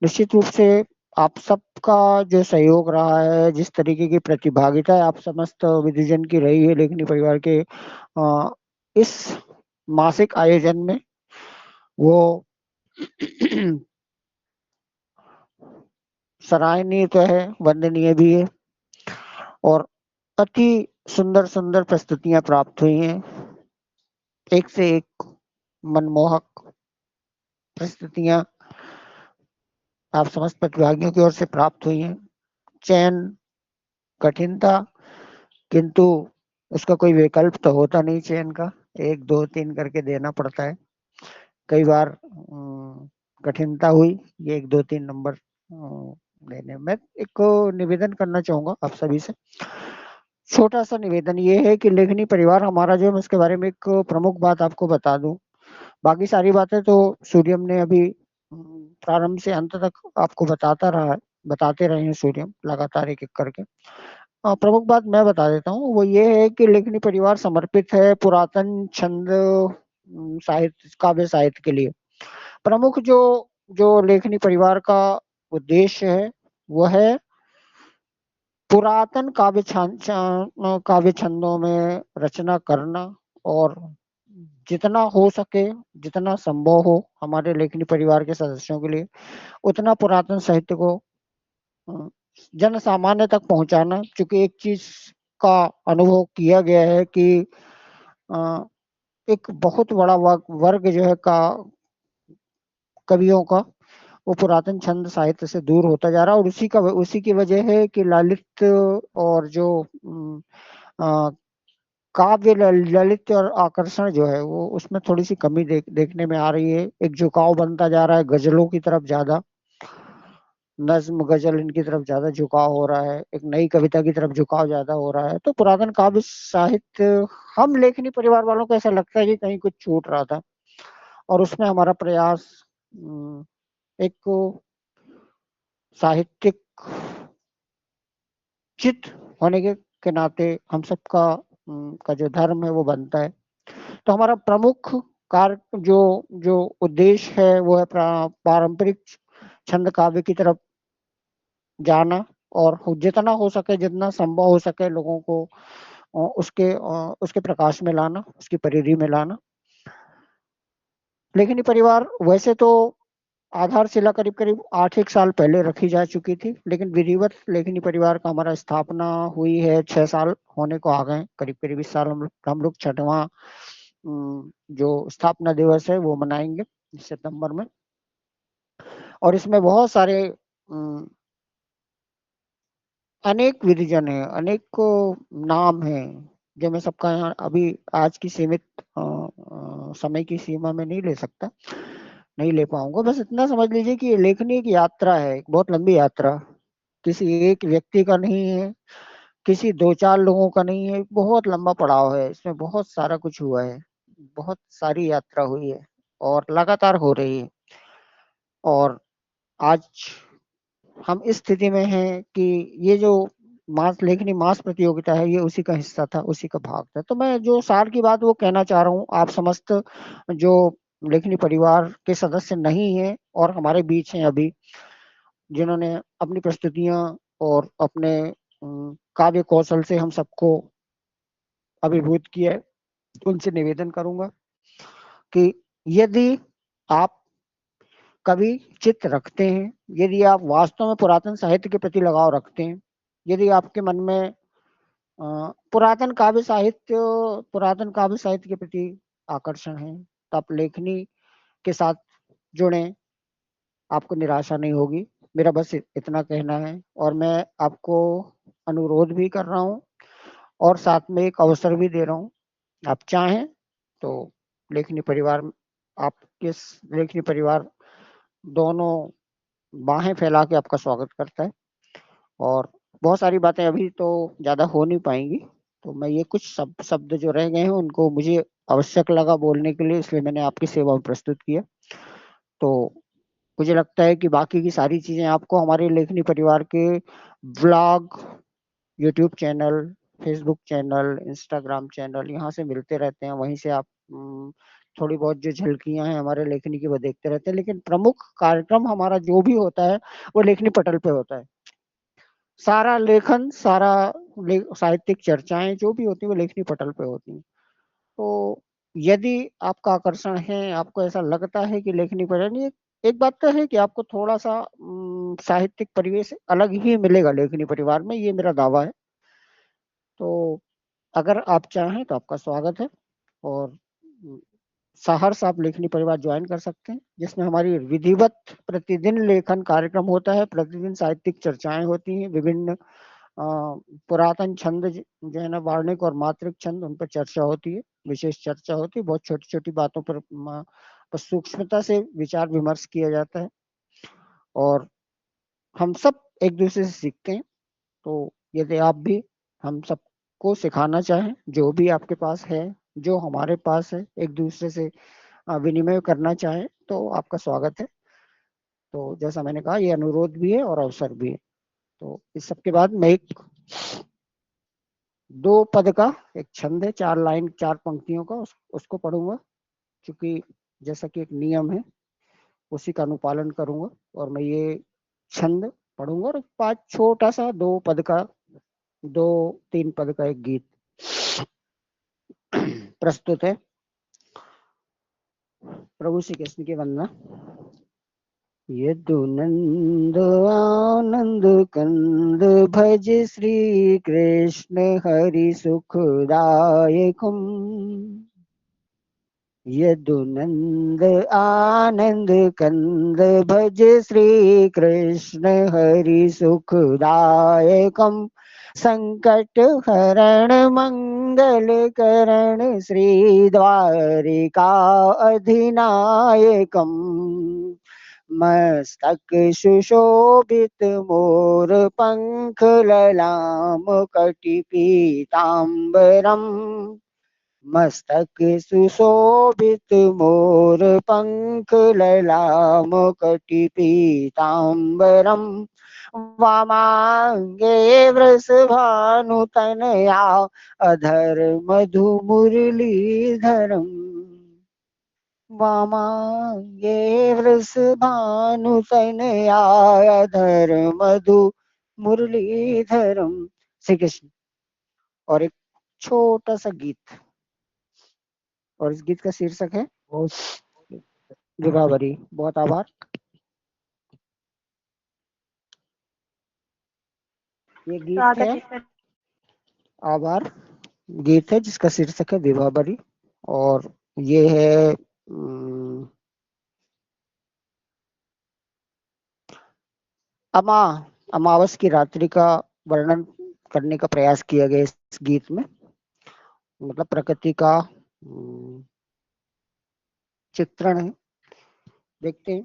Speaker 3: निश्चित रूप से आप सबका जो सहयोग रहा है, जिस तरीके की प्रतिभागिता आप समस्त विद्वजन की रही है लेखनी परिवार के इस मासिक आयोजन में, वो सराहनीय तो है, वंदनीय भी है। और अति सुंदर सुंदर प्रस्तुतियां प्राप्त हुई हैं, एक से एक मनमोहक प्रस्तुतियां आप समस्त प्रतिभागियों की ओर से प्राप्त हुई हैं। चयन कठिन था, किंतु उसका कोई विकल्प तो होता नहीं चयन का, 1 2 3 करके देना पड़ता है। कई बार कठिनता हुई ये 1 2 3 नंबर देने में। एक निवेदन करना चाहूंगा आप सभी से, छोटा सा निवेदन ये है कि लेखनी परिवार हमारा जो है, उसके बारे में एक प्रमुख बात आपको बता दूं। बाकी सारी बातें तो सूर्यम ने अभी प्रारंभ से अंत तक आपको बताते रहे हैं सूर्यम, लगातार एक एक करके। प्रमुख बात मैं बता देता हूँ, वो ये है कि लेखनी परिवार समर्पित है पुरातन छंद साहित्य, काव्य साहित्य के लिए। प्रमुख जो लेखनी परिवार का उद्देश्य है वो है पुरातन काव्य छंदों में रचना करना, और जितना हो सके, जितना संभव हो हमारे लेखनी परिवार के सदस्यों के लिए, उतना पुरातन साहित्य को जन सामान्य तक पहुंचाना। क्योंकि एक चीज का अनुभव किया गया है कि एक बहुत बड़ा वर्ग जो है का कवियों का, वो पुरातन छंद साहित्य से दूर होता जा रहा है। और उसी की वजह है कि ललित और जो काव्य ललित और आकर्षण जो है, वो उसमें थोड़ी सी कमी देखने में आ रही है। एक झुकाव बनता जा रहा है गजलों की तरफ, ज्यादा नज्म गजल इनकी तरफ ज्यादा झुकाव हो रहा है, एक नई कविता की तरफ झुकाव ज्यादा हो रहा है। तो पुरातन काव्य साहित्य, हम लेखनी परिवार वालों को ऐसा लगता है कि कहीं कुछ छूट रहा था, और उसमें हमारा प्रयास एक साहित्यिक चित होने के नाते हम सबका का जो धर्म है वो बनता है। तो हमारा प्रमुख कार्य जो उद्देश्य है वो है पारंपरिक छंद काव्य की तरफ जाना, और जितना हो सके, जितना संभव हो सके, लोगों को उसके प्रकाश में लाना, उसकी परिधि में लाना। लेखनी परिवार वैसे तो आधारशिला करीब करीब 8 साल पहले रखी जा चुकी थी, लेकिन विधिवत लेखनी परिवार का हमारा स्थापना हुई है 6 साल होने को आ गए। करीब करीब इस साल हम लोग 6वां जो स्थापना दिवस है वो मनाएंगे सितंबर में। और इसमें बहुत सारे अनेक विद्वजन है, अनेक नाम है, जो मैं सबका यहाँ अभी आज की सीमित समय की सीमा में नहीं ले सकता, नहीं ले पाऊंगा। बस इतना समझ लीजिए कि लेखनी एक यात्रा है, एक बहुत लंबी यात्रा, किसी एक व्यक्ति का नहीं है, किसी 2-4 लोगों का नहीं है, बहुत लंबा पड़ाव है। इसमें बहुत सारा कुछ हुआ है, बहुत सारी यात्रा हुई है और लगातार हो रही है। और आज हम इस स्थिति में हैं कि ये जो लेखनी मास प्रतियोगिता है, ये उसी का हिस्सा था, उसी का भाग था। तो मैं जो सार की बात वो कहना चाह रहा हूँ, आप समस्त जो लेखनी परिवार के सदस्य नहीं है और हमारे बीच हैं अभी, जिन्होंने अपनी प्रस्तुतियां और अपने काव्य कौशल से हम सबको अभिभूत किया है, उनसे निवेदन करूंगा कि यदि आप कवि चित्त रखते हैं, यदि आप वास्तव में पुरातन साहित्य के प्रति लगाव रखते हैं, यदि आपके मन में पुरातन काव्य साहित्य के प्रति आकर्षण है तो आप लेखनी के साथ जुड़ें, आपको निराशा नहीं होगी। मेरा बस इतना कहना है और मैं आपको अनुरोध भी कर रहा हूँ और साथ में एक अवसर भी दे रहा हूँ। आप चाहें तो लेखनी परिवार दोनों बाहें फैला के आपका स्वागत करता है और बहुत सारी बातें अभी तो ज़्यादा हो नहीं पाएंगी, तो मैं ये कुछ शब्द जो रह गए हैं उनको मुझे आवश्यक लगा बोलने के लिए, इसलिए मैंने आपकी सेवा में प्रस्तुत किया। तो मुझे लगता है कि बाकी की सारी चीज़ें आपको हमारे लेखनी परिवार के blog, YouTube channel, Facebook channel, Instagram channel यहाँ से मिलते रहते हैं। वहीं से आप थोड़ी बहुत जो झलकियां हैं हमारे लेखनी की वो देखते रहते हैं, लेकिन प्रमुख कार्यक्रम हमारा जो भी होता है वो लेखनी पटल पे होता है। सारा लेखन, साहित्यिक चर्चाएं जो भी होती है वो लेखनी पटल पे होती हैं। तो यदि आपका आकर्षण है, आपको ऐसा लगता है कि लेखनी पटल, एक बात तो है कि आपको थोड़ा सा साहित्यिक परिवेश अलग ही मिलेगा लेखनी परिवार में, ये मेरा दावा है। तो अगर आप चाहें तो आपका स्वागत है और सहर्ष आप लेखनी परिवार ज्वाइन कर सकते हैं, जिसमें हमारी विधिवत प्रतिदिन लेखन कार्यक्रम होता है, प्रतिदिन साहित्यिक चर्चाएं होती हैं, विभिन्न पुरातन छंद जो है ना, वार्णिक और मात्रिक छंद, उन पर चर्चा होती है, विशेष चर्चा होती है, बहुत छोटी छोटी बातों पर सूक्ष्मता से विचार विमर्श किया जाता है और हम सब एक दूसरे से सीखते हैं। तो यदि आप भी हम सबको सिखाना चाहें, जो भी आपके पास है, जो हमारे पास है, एक दूसरे से विनिमय करना चाहें तो आपका स्वागत है। तो जैसा मैंने कहा, ये अनुरोध भी है और अवसर भी है। तो इस सब के बाद मैं एक 2 पद का एक छंद है, 4 लाइन 4 पंक्तियों का, उसको पढ़ूंगा, क्योंकि जैसा कि एक नियम है उसी का अनुपालन करूंगा और मैं ये छंद पढ़ूंगा और 5 छोटा सा 2-3 पद का एक गीत प्रस्तुत है। प्रभु श्री कृष्ण की वंदना। यदुनंद आनंद कंद भज श्री कृष्ण हरि सुखदायकम। यदुनंद आनंद कंद भज श्री कृष्ण हरि सुखदायकम। संकट हरण मंगल करण श्री द्वारिका अधिनायकम। मस्तक सुशोभित मोर पंख ललाम कटि पीतांबरम। मस्तक सुशोभित मोर पंख ललाम कटि पीतांबरम। वामांगे वृषभानु तनया अधर मधु मुरलीधरम। वामांगे वृषभानु तनया अधर मधु मुरलीधरम। श्री कृष्ण। और एक छोटा सा गीत, और इस गीत का शीर्षक है विभावरी। बहुत आभार। ये गीत है, आभार, गीत है जिसका शीर्षक है विभावरी और ये है अमावस की रात्रि का वर्णन करने का प्रयास किया गया इस गीत में। मतलब प्रकृति का चित्रण है। देखते हैं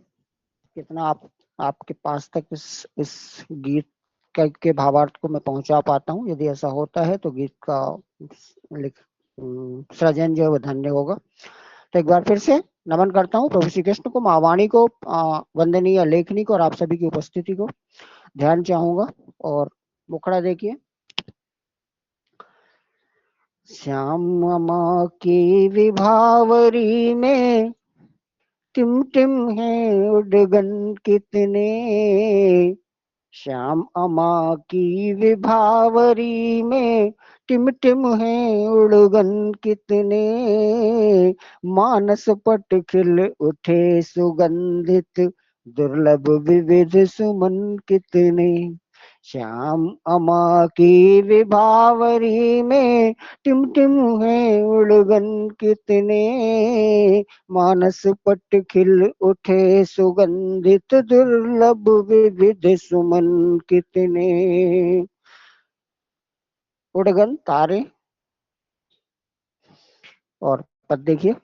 Speaker 3: कितना आपके पास तक इस गीत के भावार्थ को मैं पहुंचा पाता हूं। यदि ऐसा होता है तो गीत का सृजन जो है वो धन्य होगा। तो एक बार फिर से नमन करता हूं प्रभु श्री कृष्ण को, माँ वाणी को, वंदनीय लेखनी को और आप सभी की उपस्थिति को ध्यान चाहूंगा। और मुखड़ा देखिए। श्यामा की विभावरी में टिम टिम है उड़गन कितने। श्याम अमा की विभावरी में टिम टिम है उड़गन कितने। मानस पट खिल उठे सुगंधित दुर्लभ विविध सुमन कितने। श्याम अमा की विभावरी में टिम टिम है उड़गन कितने, मानस पट खिल उठे सुगंधित दुर्लभ विविध सुमन कितने। उड़गन तारे, और पद देखिए।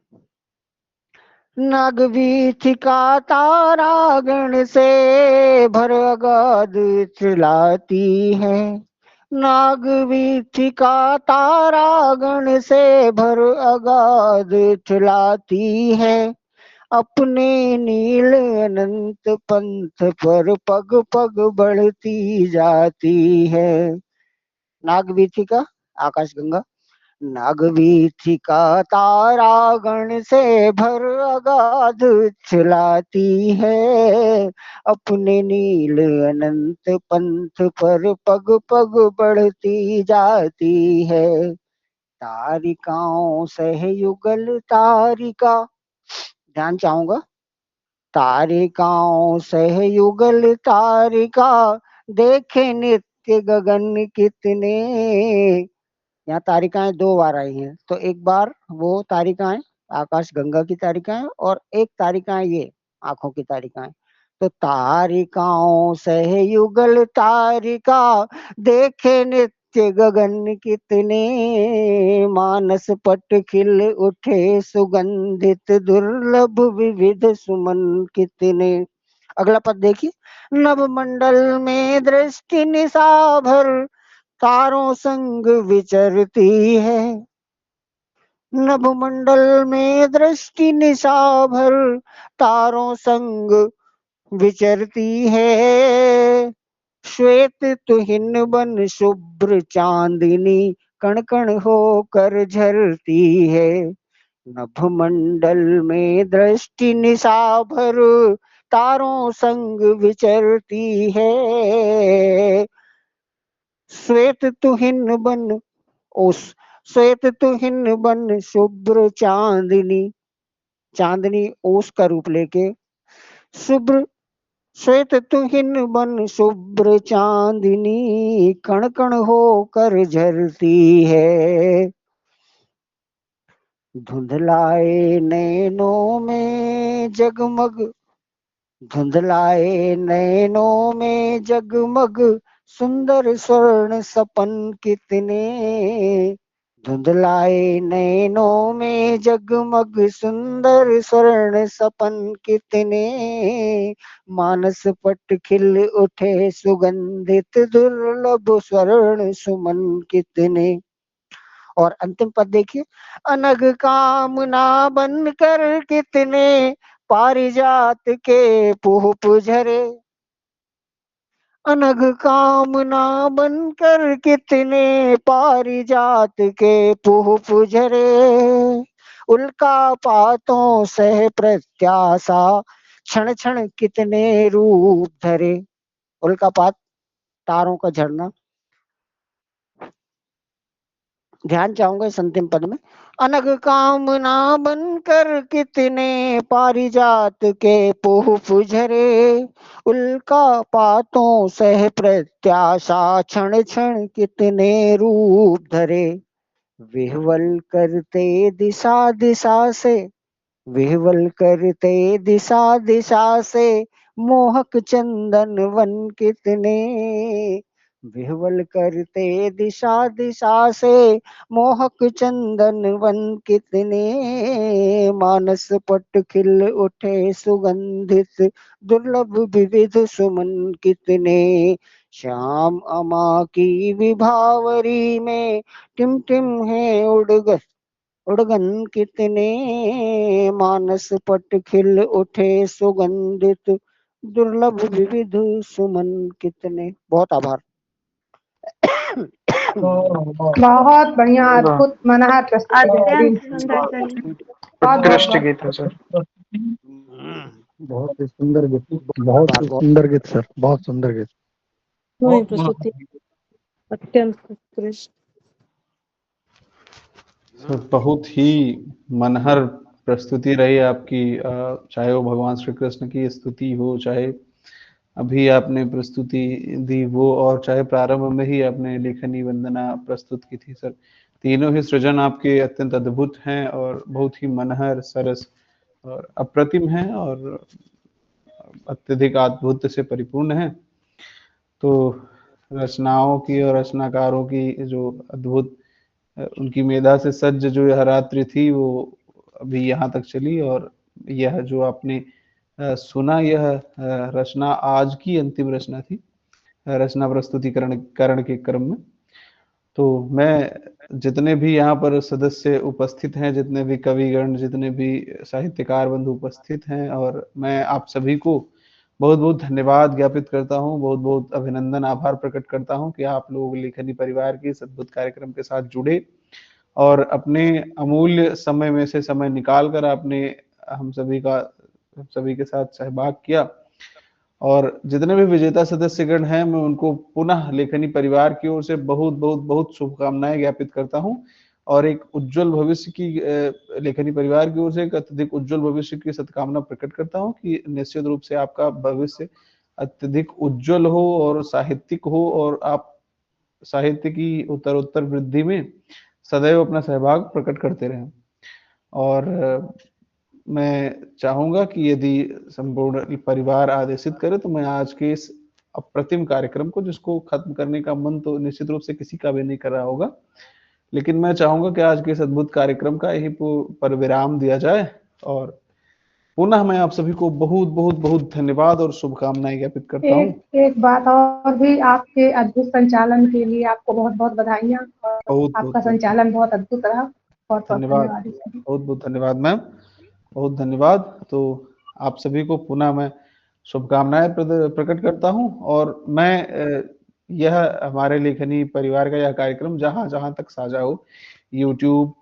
Speaker 3: नागवीथिका तारागण से भर अगाध चिलाती है, नागवीथिका तारागण से भर अगाध चिलाती है, अपने नील अनंत पंथ पर पग पग बढ़ती जाती है। नागवीथिका आकाशगंगा, नागवीथिका तारागण से भर अगाध छिलाती है, अपने नील अनंत पंथ पर पग पग बढ़ती जाती है। तारिकाओं सह युगल तारिका, ध्यान चाहूंगा, तारिकाओं सह युगल तारिका देखे नित्य गगन कितने। यहाँ तारिकाएं दो बार आई हैं, तो एक बार वो तारिकाएं आकाश गंगा की तारिकाएं और एक तारिकाएं ये आंखों की तारिकाएं। तो तारिकाओं सह युगल तारिका देखे नित्य गगन कितने, मानस पट खिल उठे सुगंधित दुर्लभ विविध सुमन कितने। अगला पद देखिए। नभमंडल में दृष्टि निशा भर तारों संग विचरती है, नभमंडल में दृष्टि निशा भर तारों संग विचरती है, श्वेत तुहिन बन शुभ्र चांदनी कण कण होकर झरती है। नभमंडल में दृष्टि निशा भर तारों संग विचरती है, श्वेत तुहिन बन ओस, श्वेत तुहिन बन शुभ्र चांदनी, चांदनी ओस का रूप लेके शुभ्र, श्वेत तुहिन बन शुभ्र चांदनी कण कण होकर झरती है। धुंधलाए नैनों में जगमग, धुंधलाए नैनों में जगमग सुंदर स्वर्ण सपन कितने, धुंधलाए नैनों में जगमग सुंदर स्वर्ण सपन कितने, मानस पट खिल उठे सुगंधित दुर्लभ स्वर्ण सुमन कितने। और अंतिम पद देखिए। अनग कामना बनकर कितने पारिजात के पुष्प झरे, अनग कामना बनकर कितने पारिजात के पुष्प झरे, उल्का पातों सह प्रत्याशा क्षण क्षण कितने रूप धरे। उल्का पात तारों का झरना, ध्यान चाहूंगा इस अंतिम पद में। अनग कामना बनकर कितने पारिजात के पुष्प झरे, उल्का पातों सह प्रत्याशा क्षण क्षण कितने रूप धरे। विह्वल करते दिशा दिशा से, विह्वल करते दिशा दिशा से मोहक चंदन वन कितने, विह्वल करते दिशा दिशा से मोहक चंदन वन कितने, मानस पट खिल उठे सुगंधित दुर्लभ विविध सुमन कितने। श्याम अमा की विभावरी में टिम टिम है उड़गन कितने, मानस पट खिल उठे सुगंधित दुर्लभ विविध सुमन कितने। बहुत आभार।
Speaker 2: बहुत बढ़िया, अद्भुत मनोहर प्रस्तुति
Speaker 4: अत्यंत
Speaker 2: बेहतरीन।
Speaker 4: सुंदर सर।
Speaker 10: उत्कृष्ट गीत है सर।
Speaker 15: बहुत ही सुंदर गीत, बहुत ही सुंदर गीत सर, बहुत सुंदर गीत।
Speaker 17: प्रस्तुति अत्यंत उत्कृष्ट।
Speaker 1: बहुत ही मनहर प्रस्तुति रही आपकी, चाहे वो भगवान श्री कृष्ण की स्तुति हो, चाहे अभी आपने प्रस्तुति दी वो, और चाहे प्रारंभ में ही आपने लेखनी वंदना प्रस्तुत की थी सर, तीनों ही सृजन आपके अत्यंत अद्भुत हैं और बहुत ही मनहर, सरस और अप्रतिम हैं और अत्यधिक अद्भुत से परिपूर्ण हैं। तो रचनाओं की और रचनाकारों की जो अद्भुत उनकी मेधा से सज्ज जो यह रात्रि थी वो अभी यहाँ तक चली, और यह जो आपने सुना, यह रचना आज की अंतिम रचना थी रचना प्रस्तुतिकरण के क्रम में। तो मैं जितने भी यहाँ पर सदस्य उपस्थित हैं, जितने भी कविगण, जितने भी साहित्यकार बंधु उपस्थित हैं, और मैं आप सभी को बहुत बहुत धन्यवाद ज्ञापित करता हूँ, बहुत बहुत अभिनंदन, आभार प्रकट करता हूँ कि आप लोग लेखनी परिवार के इस अद्भुत कार्यक्रम के साथ जुड़े और अपने अमूल्य समय में से समय निकाल कर आपने हम सभी के साथ सहभाग किया। और जितने भी विजेता सदस्यगण हैं, मैं उनको पुनः लेखनी परिवार की ओर से बहुत बहुत बहुत शुभकामनाएं ज्ञापित करता हूं, और एक उज्जवल भविष्य की लेखनी परिवार की ओर से एक अत्यधिक उज्जवल भविष्य की सद्कामना प्रकट करता हूं कि निश्चित रूप से आपका भविष्य अत्यधिक उज्जवल हो और साहित्यिक हो, और आप साहित्य की उत्तरोत्तर वृद्धि में सदैव अपना सहभाग प्रकट करते रहें। और मैं चाहूंगा कि यदि संपूर्ण परिवार आदेशित करे तो मैं आज के इस अप्रतिम कार्यक्रम को, जिसको खत्म करने का मन तो निश्चित रूप से किसी का भी नहीं कर रहा होगा, लेकिन मैं चाहूंगा कि आज के इस अद्भुत कार्यक्रम का यही पर विराम दिया जाए। और पुनः मैं आप सभी को बहुत बहुत बहुत धन्यवाद और शुभकामनाएं ज्ञापित करता हूँ।
Speaker 2: एक बात और भी, आपके अद्भुत संचालन के लिए आपको बहुत बहुत बधाइयाँ, और आपका संचालन बहुत अद्भुत रहा। बहुत
Speaker 1: धन्यवाद, बहुत बहुत धन्यवाद मैम, बहुत धन्यवाद। तो आप सभी को पुनः मैं शुभकामनाएं प्रकट करता हूं, और मैं यह हमारे लेखनी परिवार का यह कार्यक्रम जहां जहां तक साझा हो, यूट्यूब,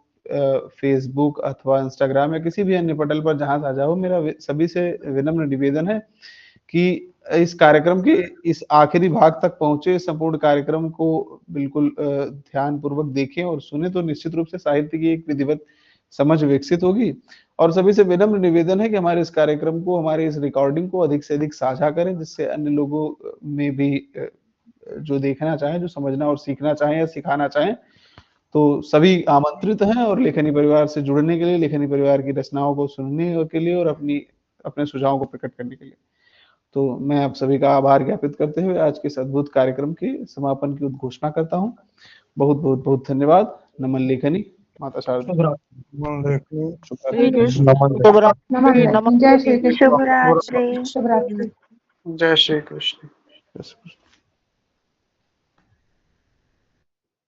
Speaker 1: फेसबुक अथवा इंस्टाग्राम या किसी भी अन्य पटल पर जहां साझा हो, मेरा सभी से विनम्र निवेदन है कि इस कार्यक्रम के इस आखिरी भाग तक पहुंचे, संपूर्ण कार्यक्रम को बिल्कुल ध्यान पूर्वक देखें और सुने, तो निश्चित रूप से साहित्य की एक विधिवत समझ विकसित होगी। और सभी से विनम्र निवेदन है कि हमारे इस कार्यक्रम को, हमारे इस रिकॉर्डिंग को अधिक से अधिक साझा करें, जिससे अन्य लोगों में भी जो देखना चाहें, जो समझना और सीखना चाहें या सिखाना चाहें, तो सभी आमंत्रित हैं। और लेखनी परिवार से जुड़ने के लिए, लेखनी परिवार की रचनाओं को सुनने के लिए और अपने सुझावों को प्रकट करने के लिए, तो मैं आप सभी का आभार ज्ञापित करते हुए आज के इस अद्भुत कार्यक्रम के समापन की उद्घोषणा करता हूँ। बहुत बहुत बहुत धन्यवाद। नमन लेखनी, माता शारदा।
Speaker 4: शुभरात्रि।
Speaker 2: शुभरात्रि।
Speaker 10: जय श्री कृष्ण।